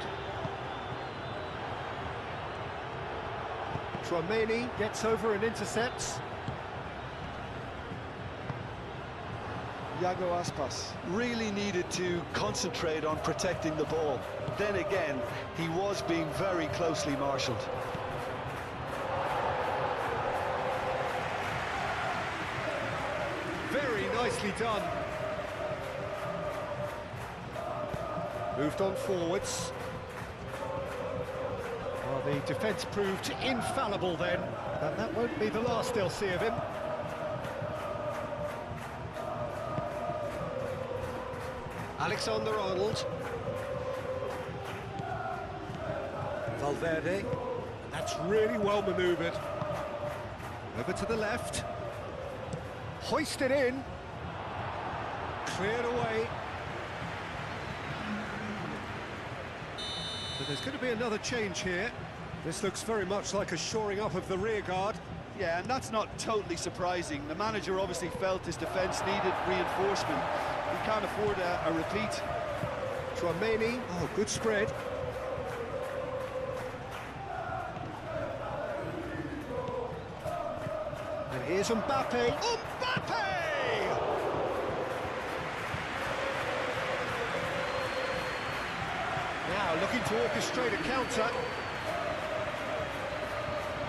Chouameni gets over and intercepts. Iago Aspas really needed to concentrate on protecting the ball. Then again, he was being very closely marshalled. Very nicely done. Moved on forwards. Well, the defence proved infallible then, but that won't be the last they'll see of him. Alexander-Arnold. Valverde. That's really well manoeuvred. Over to the left. Hoisted in. Cleared away. But there's going to be another change here. This looks very much like a shoring up of the rear guard. Yeah, and that's not totally surprising. The manager obviously felt his defence needed reinforcement. He can't afford a repeat. Chouameni, oh, good spread. And here's Mbappe. Mbappe! Now looking to orchestrate a counter.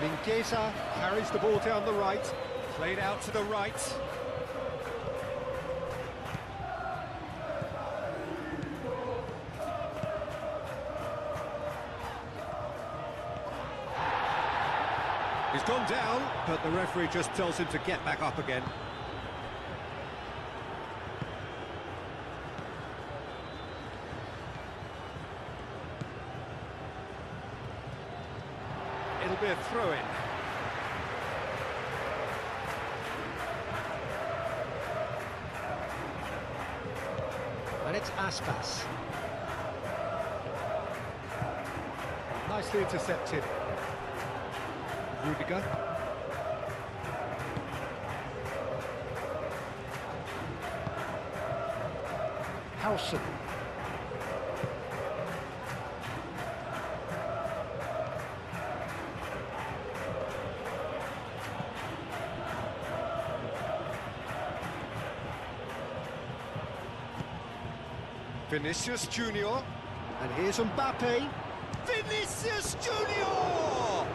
Mingueza carries the ball down the right, played out to the right. He's gone down, but the referee just tells him to get back up again. It'll be a throw-in. And it's Aspas. Nicely intercepted. Rudiger. Howson. Vinicius Junior. And here's Mbappe. Vinicius Junior!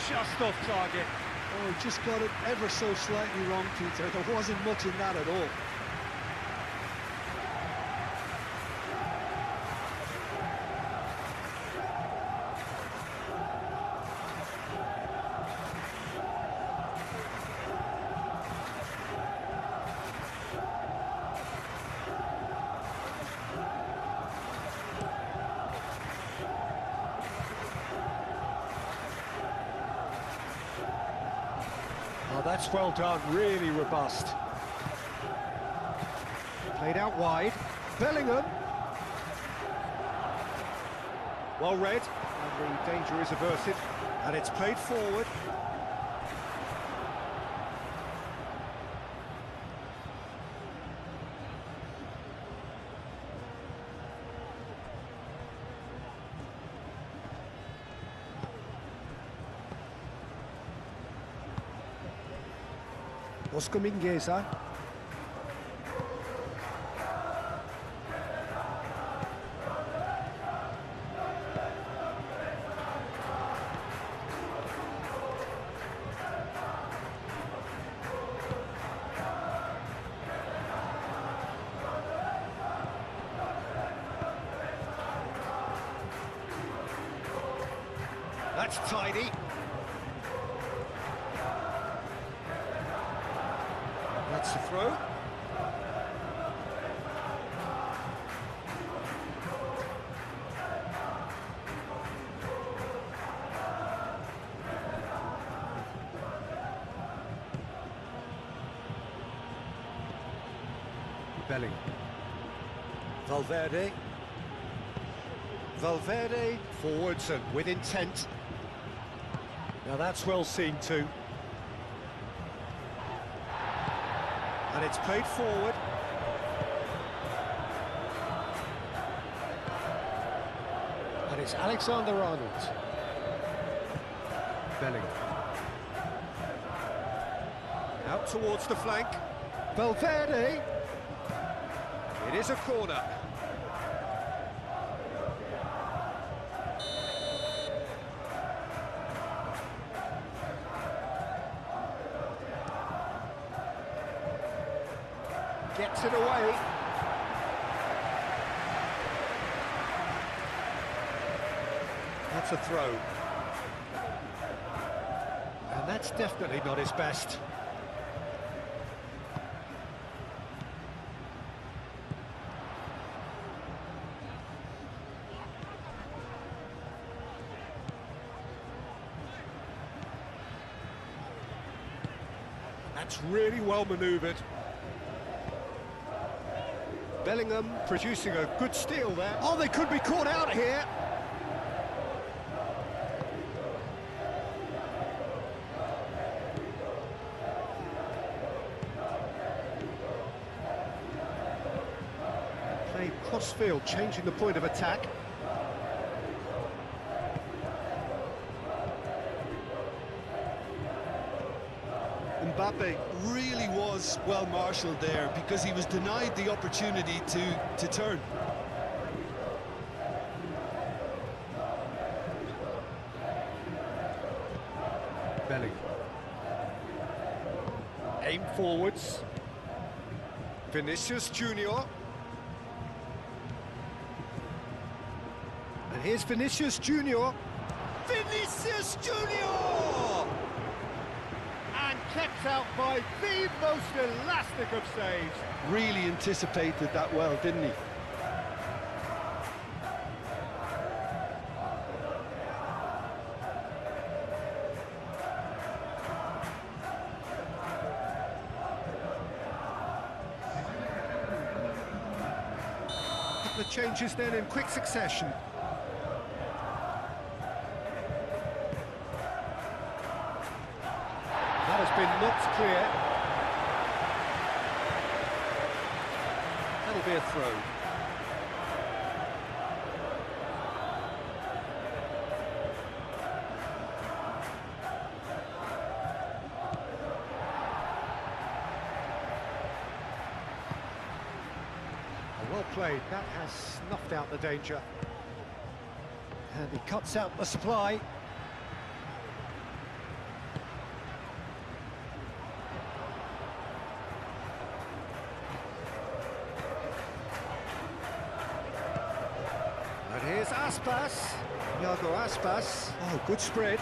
Just off target. Oh, he just got it ever so slightly wrong, Peter. There wasn't much in that at all. that's well done, really robust. Played out wide. Bellingham. Well read, and the danger is averted. And it's played forward. Oscar Mingueza. That's tidy. That's the throw. Bellingham. Valverde. Valverde forwards and with intent. Now that's well seen too. And it's played forward. And it's Alexander-Arnold. Bellingham. Out towards the flank. Valverde. It is a corner. Gets it away. That's a throw. And that's definitely not his best. That's really well manoeuvred. Bellingham producing a good steal there. Oh, they could be caught out here. Play cross-field, changing the point of attack. Mbappe really was well marshalled there because he was denied the opportunity to turn. Bellingham. Aim forwards. Vinicius Junior. And here's Vinicius Junior. Vinicius Junior! And kept out by the most elastic of saves. Really anticipated that well, didn't he? Couple of changes then in quick succession. That has been knocked clear. That'll be a throw. Well played. That has snuffed out the danger. And he cuts out the supply. And here's Aspas. Iago Aspas. Oh, good spread.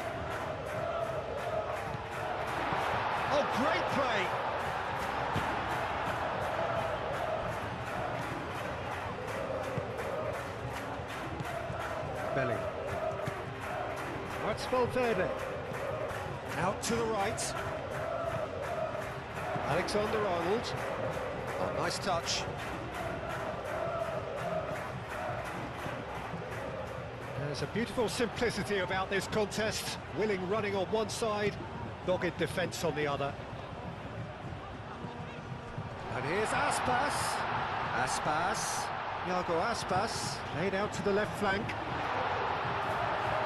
Oh, great play. Bellingham. That's Valverde. Out to the right. Alexander-Arnold. Oh, nice touch. There's a beautiful simplicity about this contest. Willing running on one side, dogged defence on the other. And here's Aspas. Iago Aspas, laid out to the left flank.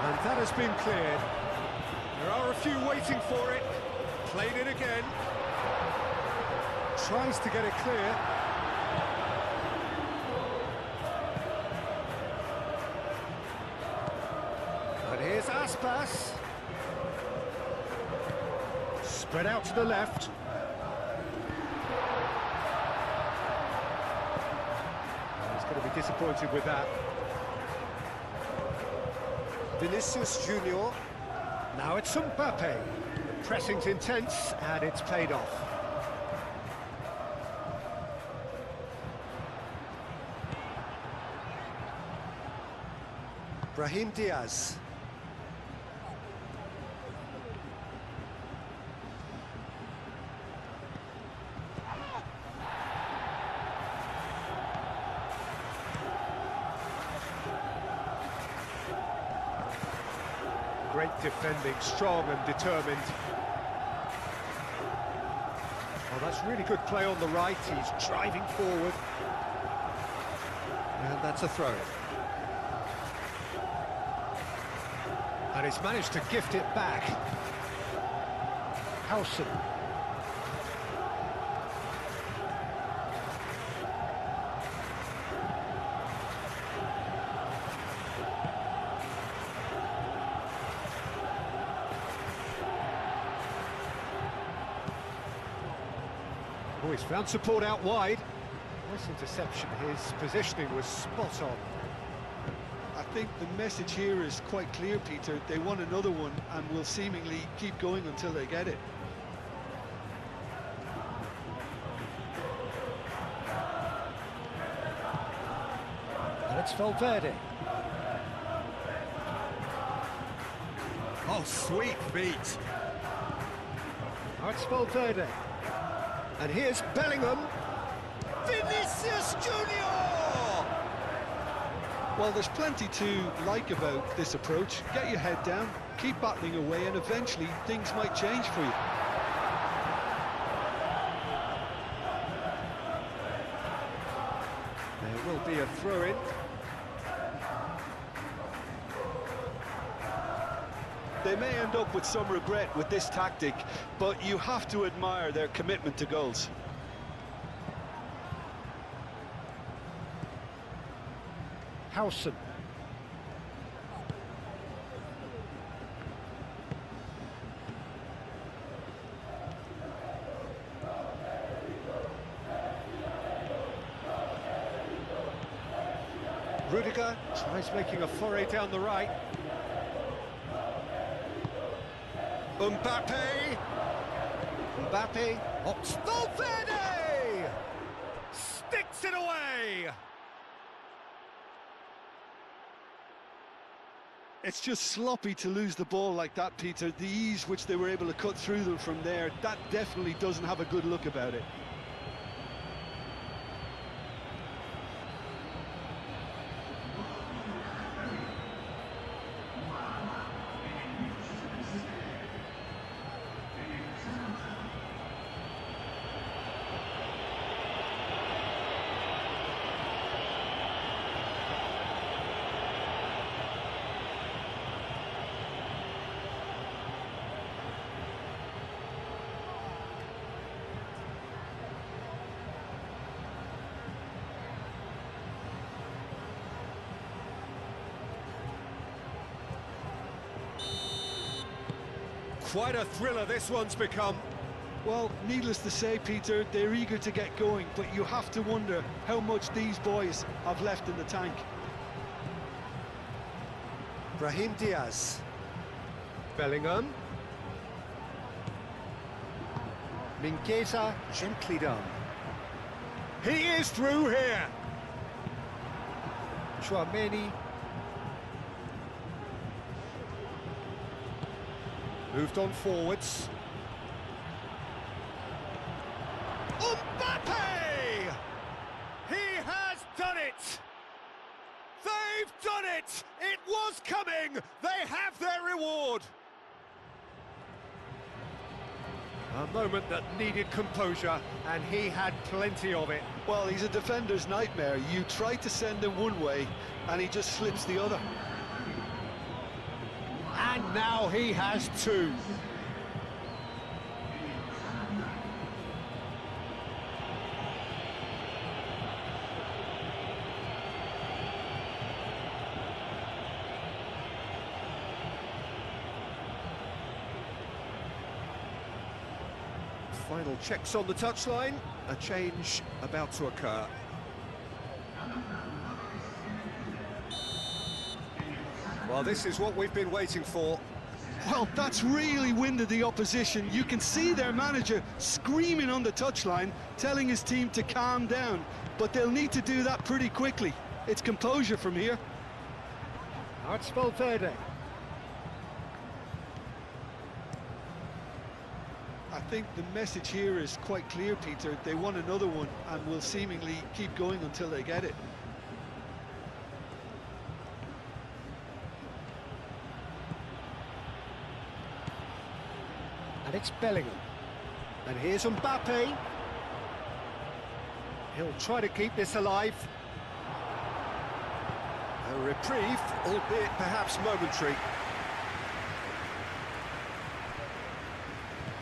And that has been cleared. There are a few waiting for it. Played it again. Tries to get it clear. And here's Aspas. Spread out to the left. He's going to be disappointed with that. Vinicius Junior. Now it's Mbappe. The pressing's intense and it's paid off. Brahim Diaz. Great defending, strong and determined. Oh, that's really good play on the right. He's driving forward. And that's a throw. And he's managed to gift it back. Howson. Oh, he's found support out wide. Nice interception. His positioning was spot on. I think the message here is quite clear, Peter. They want another one and will seemingly keep going until they get it. And it's Valverde. Oh, sweet feet. Now it's Valverde. And here's Bellingham. Vinicius Junior! Well, there's plenty to like about this approach. Get your head down, keep battling away, and eventually things might change for you. There will be a throw-in. They may end up with some regret with this tactic, but you have to admire their commitment to goals. Howson. Rudiger tries making a foray down the right. Mbappe. Oh, Valverde! Sticks it away! It's just sloppy to lose the ball like that, Peter. The ease which they were able to cut through them from there, that definitely doesn't have a good look about it. Quite a thriller this one's become. Well, needless to say, Peter, they're eager to get going, but you have to wonder how much these boys have left in the tank. Brahim Diaz. Bellingham. Mingueza, gently done. He is through here. Chouameni. Moved on forwards. Mbappe! He has done it! They've done it! It was coming! They have their reward! A moment that needed composure, and he had plenty of it. Well, he's a defender's nightmare. You try to send him one way, and he just slips the other. And now he has two. Final checks on the touchline. A change about to occur. Well, this is what we've been waiting for. Well, that's really winded the opposition. You can see their manager screaming on the touchline, telling his team to calm down. But they'll need to do that pretty quickly. It's composure from here. Now it's Valverde. I think the message here is quite clear, Peter. They want another one and will seemingly keep going until they get it. And it's Bellingham. And here's Mbappe. He'll try to keep this alive. A reprieve, albeit perhaps momentary.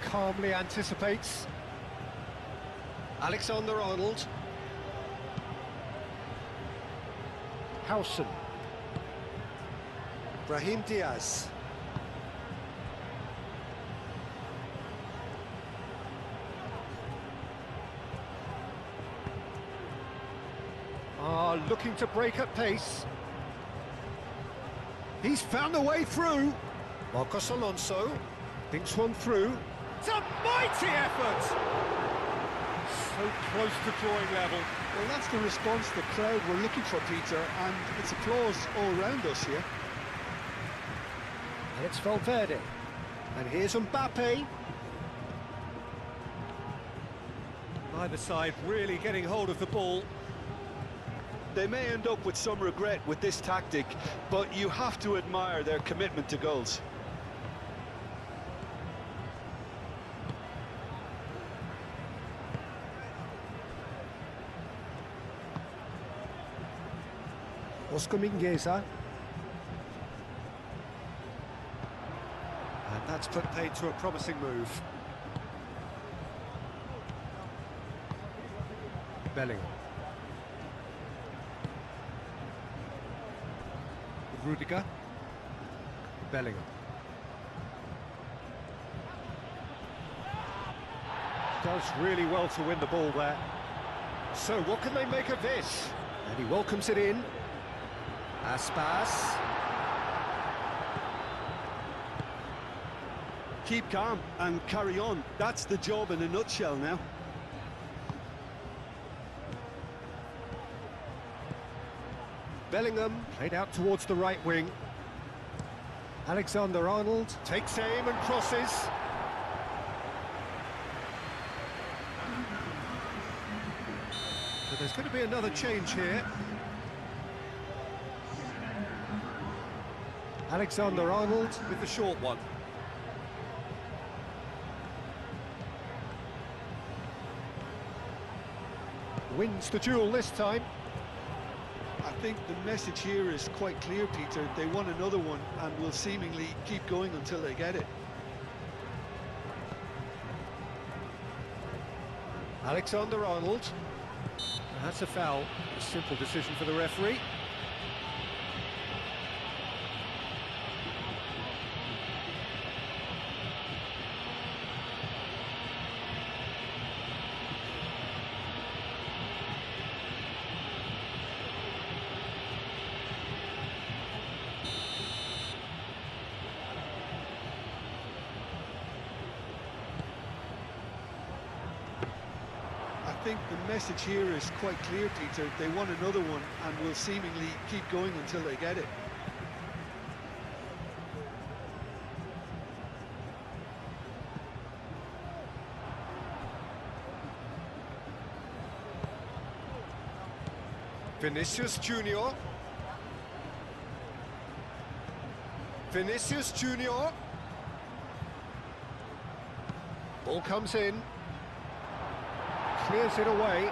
Calmly anticipates. Alexander-Arnold. Howson. Brahim Diaz. Looking to break at pace. He's found a way through. Marcos Alonso thinks one through. It's a mighty effort! So close to drawing level. Well, that's the response the crowd were looking for, Peter, and it's applause all around us here. And it's Valverde. And here's Mbappe. Neither side really getting hold of the ball. They may end up with some regret with this tactic, but you have to admire their commitment to goals. Oscar Mingueza. And that's put paid to a promising move. Bellingham. Rudiger. Bellingham. Does really well to win the ball there. So what can they make of this? And he welcomes it in. Aspas. Keep calm and carry on. That's the job in a nutshell now. Bellingham played out towards the right wing. Alexander-Arnold takes aim and crosses. But there's going to be another change here. Alexander-Arnold with the short one. Wins the duel this time. I think the message here is quite clear, Peter. They want another one and will seemingly keep going until they get it. Alexander-Arnold. That's a foul. A simple decision for the referee. I think the message here is quite clear, Peter. They want another one and will seemingly keep going until they get it. Vinicius Junior. Vinicius Junior. Ball comes in. Clears it away.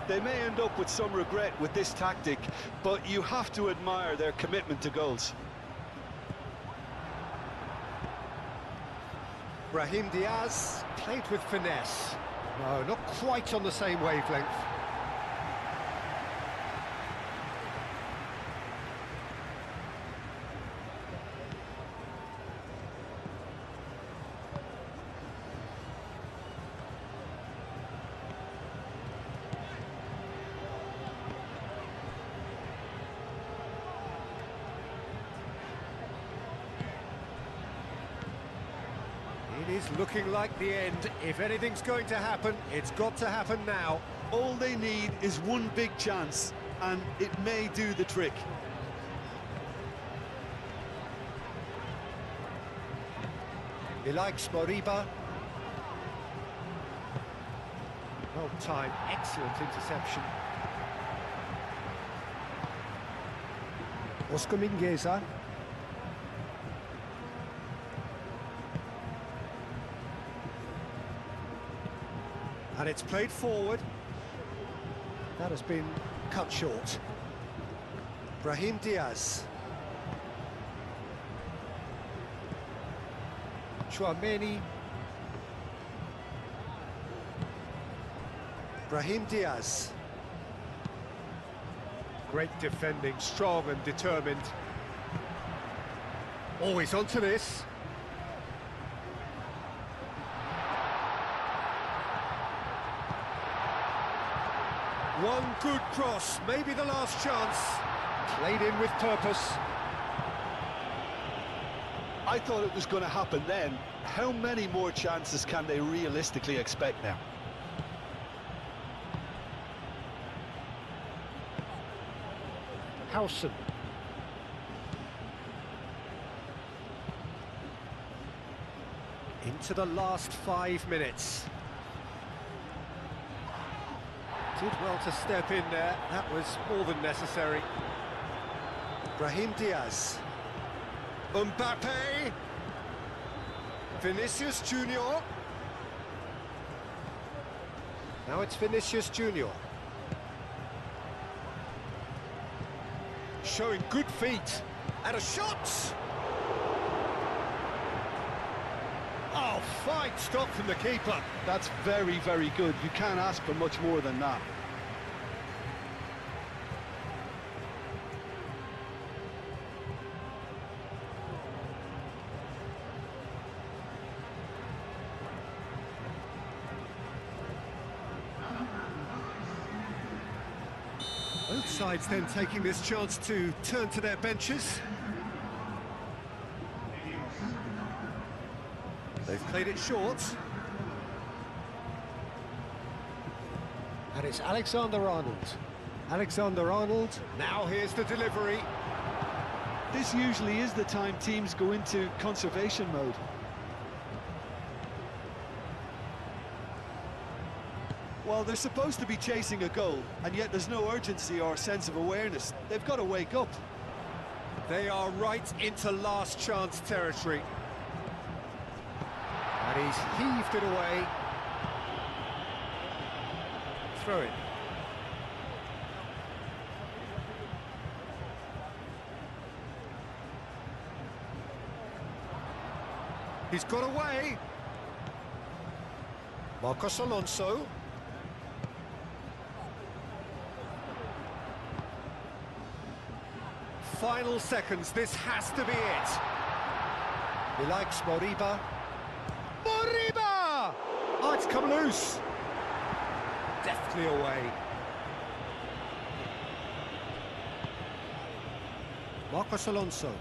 They may end up with some regret with this tactic, but you have to admire their commitment to goals. Brahim Diaz played with finesse. No, not quite on the same wavelength. It is looking like the end. If anything's going to happen, it's got to happen now. All they need is one big chance, and it may do the trick. He likes Moriba. Well timed, excellent interception. Oscar Mingueza. And it's played forward. That has been cut short. Brahim Diaz. Chouameni. Brahim Diaz. Great defending, strong and determined. Always onto this. One good cross, maybe the last chance. Played in with purpose. I thought it was going to happen then. How many more chances can they realistically expect now? Howson. Into the last 5 minutes. Did well to step in there, that was more than necessary. Brahim Diaz. Mbappe. Vinicius Junior. Now it's Vinicius Junior. Showing good feet. And a shot! Oh, fine stop from the keeper. That's very, very good. You can't ask for much more than that. Both sides then taking this chance to turn to their benches. They've played it short. And it's Alexander-Arnold. Alexander-Arnold, now here's the delivery. This usually is the time teams go into conservation mode. Well, they're supposed to be chasing a goal, and yet there's no urgency or sense of awareness. They've got to wake up. They are right into last chance territory. And he's heaved it away. Throw it. He's got away. Marcos Alonso. Final seconds, this has to be it. He likes Moriba. Moriba! Oh, it's come loose. Deftly away. Marcos Alonso.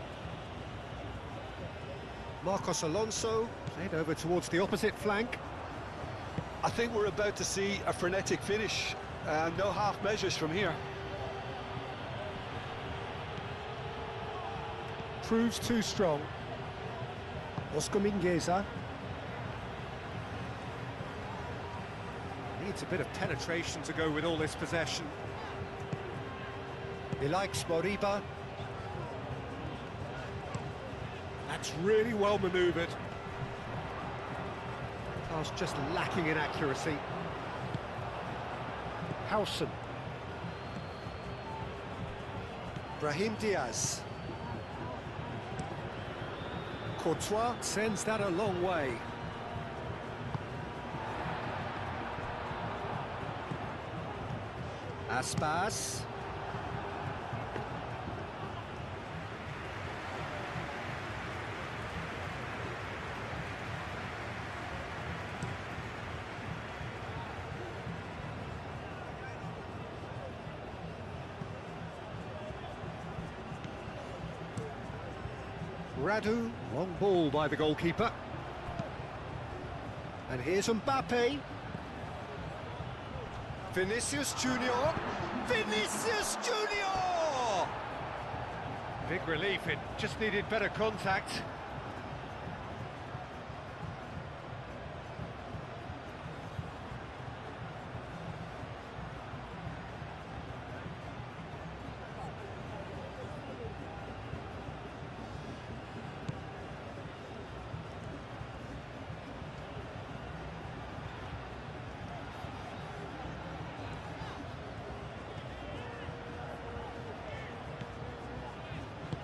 Marcos Alonso played over towards the opposite flank. I think we're about to see a frenetic finish. No half measures from here. Proves too strong. Oscar Mingueza. Needs a bit of penetration to go with all this possession. He likes Moriba. That's really well manoeuvred. Pass just lacking in accuracy. Howson. Brahim Diaz. Courtois sends that a long way. Aspas. Radu, long ball by the goalkeeper. And here's Mbappe. Vinicius Junior. Vinicius Junior! Big relief, it just needed better contact.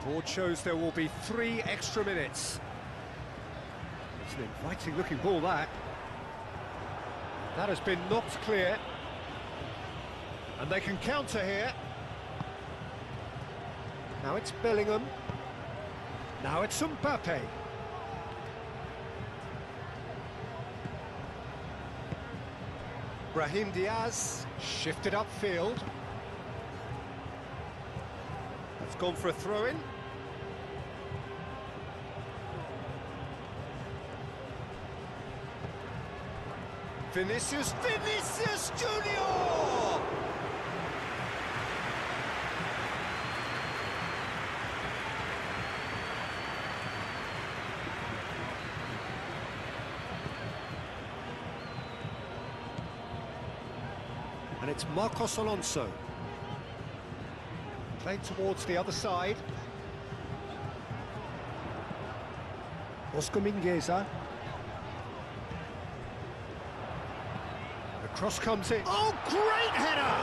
Board shows there will be 3 extra minutes. It's an inviting looking ball, that. That has been knocked clear. And they can counter here. Now it's Bellingham. Now it's Mbappe. Brahim Diaz, shifted upfield. That's gone for a throw-in. Vinicius Junior! And it's Marcos Alonso. Played towards the other side. Oscar Mingueza. The cross comes in. Oh, great header!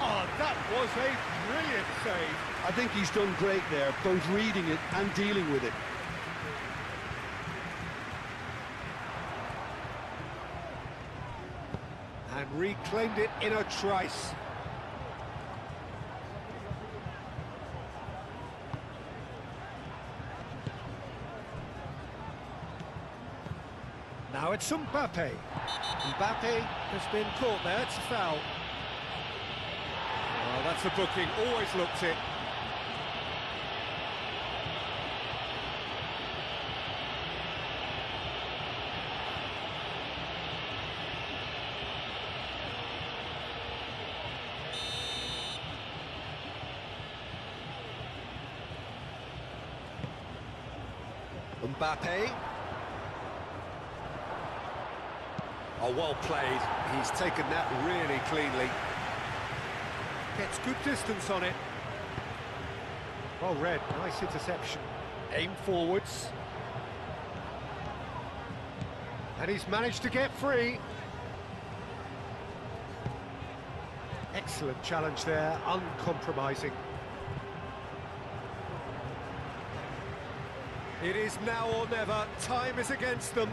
Oh, that was a brilliant save. I think he's done great there, both reading it and dealing with it. And reclaimed it in a trice. Now it's Mbappe. Mbappe has been caught there, it's a foul. Oh, that's a booking, always looked it. Mbappe. Oh, well played. He's taken that really cleanly. Gets good distance on it. Well read, nice interception. Aim forwards. And he's managed to get free. Excellent challenge there, uncompromising. It is now or never, time is against them.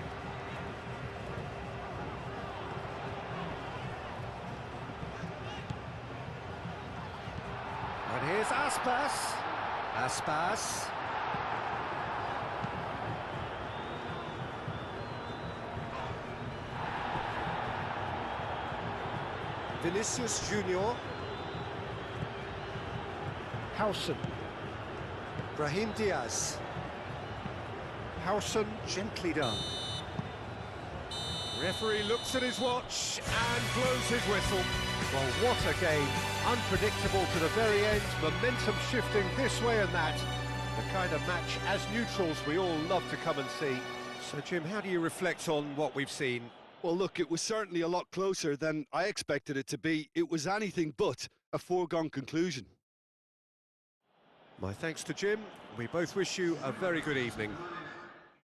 And here's Aspas. Aspas. Vinicius Junior. Howson. Brahim Diaz. Howson, gently done. Referee looks at his watch and blows his whistle. Well, what a game. Unpredictable to the very end, momentum shifting this way and that. The kind of match, as neutrals, we all love to come and see. So, Jim, how do you reflect on what we've seen? Well, look, it was certainly a lot closer than I expected it to be. It was anything but. a foregone conclusion. My thanks to Jim. We both wish you a very good evening.